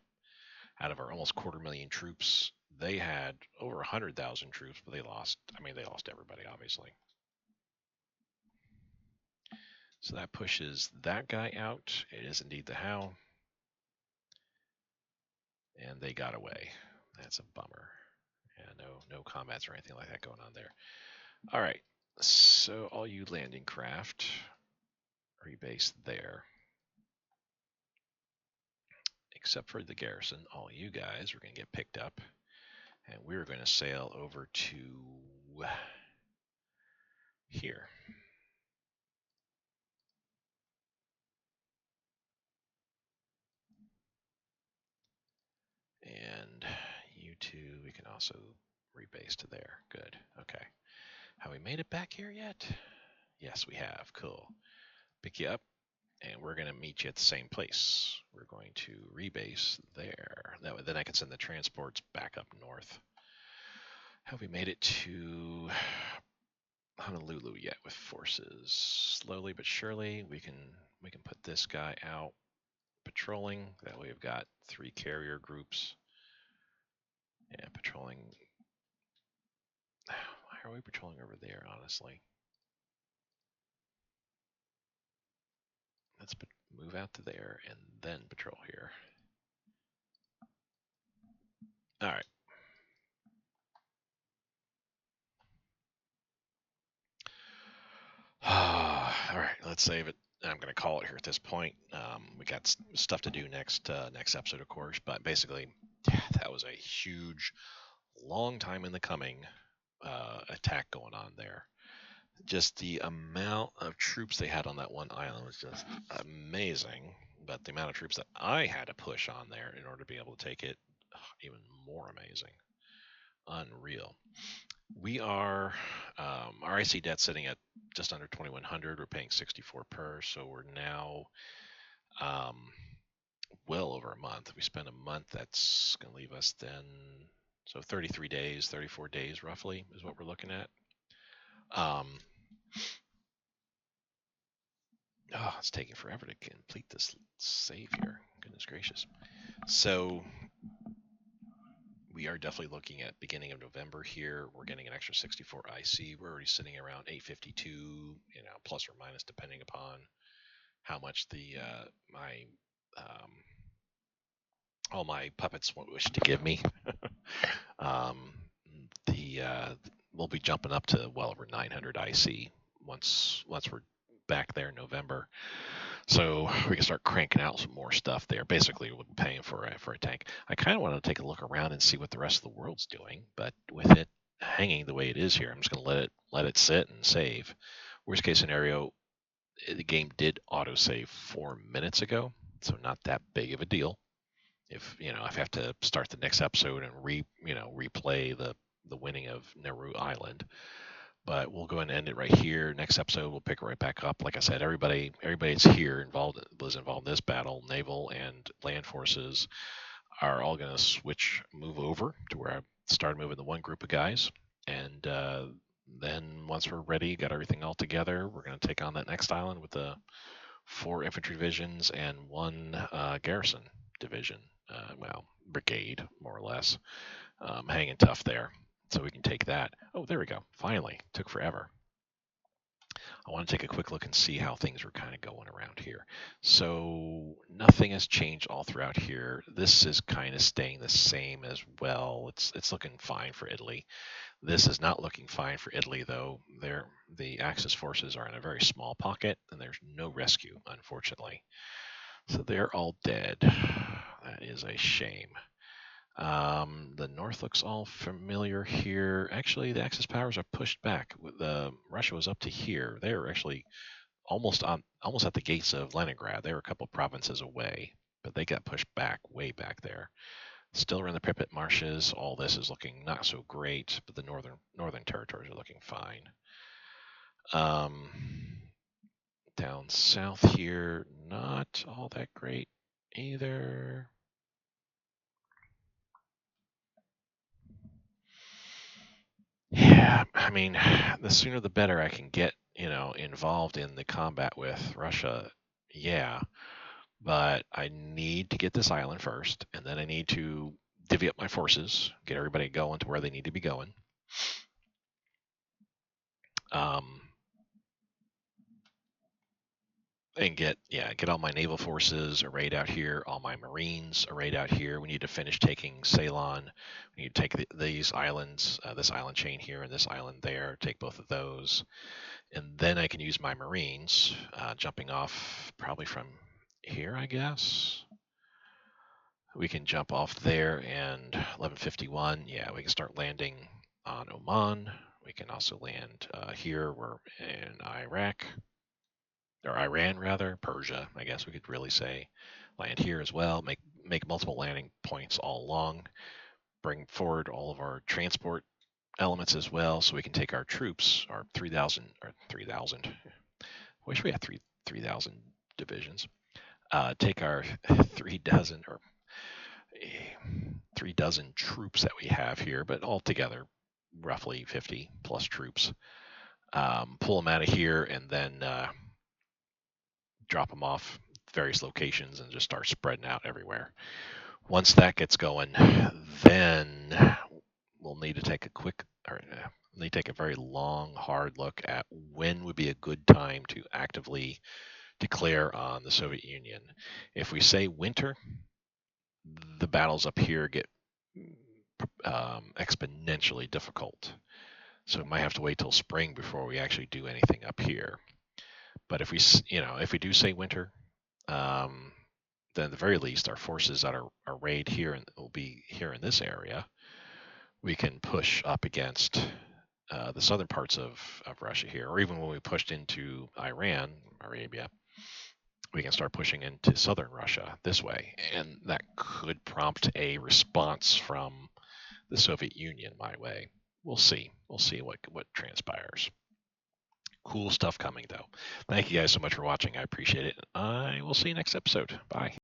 out of our almost 250,000 troops. They had over 100,000 troops, but they lost everybody, obviously. So that pushes that guy out. It is indeed the How. And they got away. That's a bummer. Yeah, no combats or anything like that going on there. All right. So all you landing craft, rebase there. Except for the garrison, all you guys are going to get picked up. And we're going to sail over to here. And you two, we can also rebase to there. Good. Okay. Have we made it back here yet? Yes, we have. Cool. Pick you up, and we're going to meet you at the same place. We're going to rebase there. That way, then I can send the transports back up north. Have we made it to Honolulu yet with forces? Slowly but surely, we can put this guy out patrolling. That way, we've got 3 carrier groups. Yeah, patrolling. Why are we patrolling over there, honestly? Let's move out to there and then patrol here. All right. All right, let's save it. I'm going to call it here at this point. We got stuff to do next episode, of course, but basically, that was a huge, long time in the coming attack going on there. Just the amount of troops they had on that one island was just amazing, but the amount of troops that I had to push on there in order to be able to take it, even more amazing. Unreal. We are our IC debt sitting at just under 2,100. We're paying 64 per, so we're now well over a month. We spend a month. That's going to leave us then, so 33 days, 34 days roughly is what we're looking at. It's taking forever to complete this save here. Goodness gracious. So we are definitely looking at beginning of November here. We're getting an extra 64 IC. We're already sitting around 852, plus or minus depending upon how much the my all my puppets wish to give me. um, the We'll be jumping up to well over 900 IC once we're back there in November. So we can start cranking out some more stuff there. Basically, we're paying for a tank. I kind of want to take a look around and see what the rest of the world's doing, but with it hanging the way it is here, I'm just going to let it sit and save. Worst case scenario, the game did autosave 4 minutes ago, so not that big of a deal. If I have to start the next episode and replay the winning of Nauru Island. But we'll go ahead and end it right here. Next episode, we'll pick it right back up. Like I said, everybody's here was involved in this battle. Naval and land forces are all going to move over to where I started moving the one group of guys. And then once we're ready, got everything all together, we're going to take on that next island with the 4 infantry divisions and 1 garrison division. Brigade, more or less. Hanging tough there. So we can take that. Oh, there we go. Finally. Took forever. I want to take a quick look and see how things are kind of going around here. So nothing has changed all throughout here. This is kind of staying the same as well. It's looking fine for Italy. This is not looking fine for Italy, though. The Axis forces are in a very small pocket, and there's no rescue, unfortunately. So they're all dead. That is a shame. The North looks all familiar here. Actually, the Axis powers are pushed back. Russia was up to here. They were actually almost at the gates of Leningrad. They were a couple provinces away, but they got pushed back, way back there. Still around the Pripyat marshes. All this is looking not so great, but the northern territories are looking fine. Down south here, not all that great either. Yeah, I mean, the sooner the better I can get, involved in the combat with Russia. Yeah, but I need to get this island first, and then I need to divvy up my forces, get everybody going to where they need to be going. And get all my naval forces arrayed out here, all my marines arrayed out here. We need to finish taking Ceylon. We need to take these islands, this island chain here and this island there, take both of those. And then I can use my marines, jumping off probably from here, I guess. We can jump off there, and 1151, we can start landing on Oman. We can also land here. We're in Iraq. Or Iran rather, Persia, I guess we could really say, land here as well, make multiple landing points all along, bring forward all of our transport elements as well, so we can take our troops, our 3,000, wish we had 3,000 divisions, take our 3 dozen troops that we have here, but altogether roughly 50 plus troops, pull them out of here, and then drop them off various locations and just start spreading out everywhere. Once that gets going, then we'll need to take a very long, hard look at when would be a good time to actively declare on the Soviet Union. If we say winter, the battles up here get exponentially difficult. So we might have to wait till spring before we actually do anything up here. But if we do say winter, then at the very least, our forces that are arrayed here and will be here in this area, we can push up against the southern parts of Russia here, or even when we pushed into Iran, Arabia, we can start pushing into southern Russia this way, and that could prompt a response from the Soviet Union my way. We'll see. We'll see what transpires. Cool stuff coming, though. Thank you guys so much for watching. I appreciate it. I will see you next episode. Bye.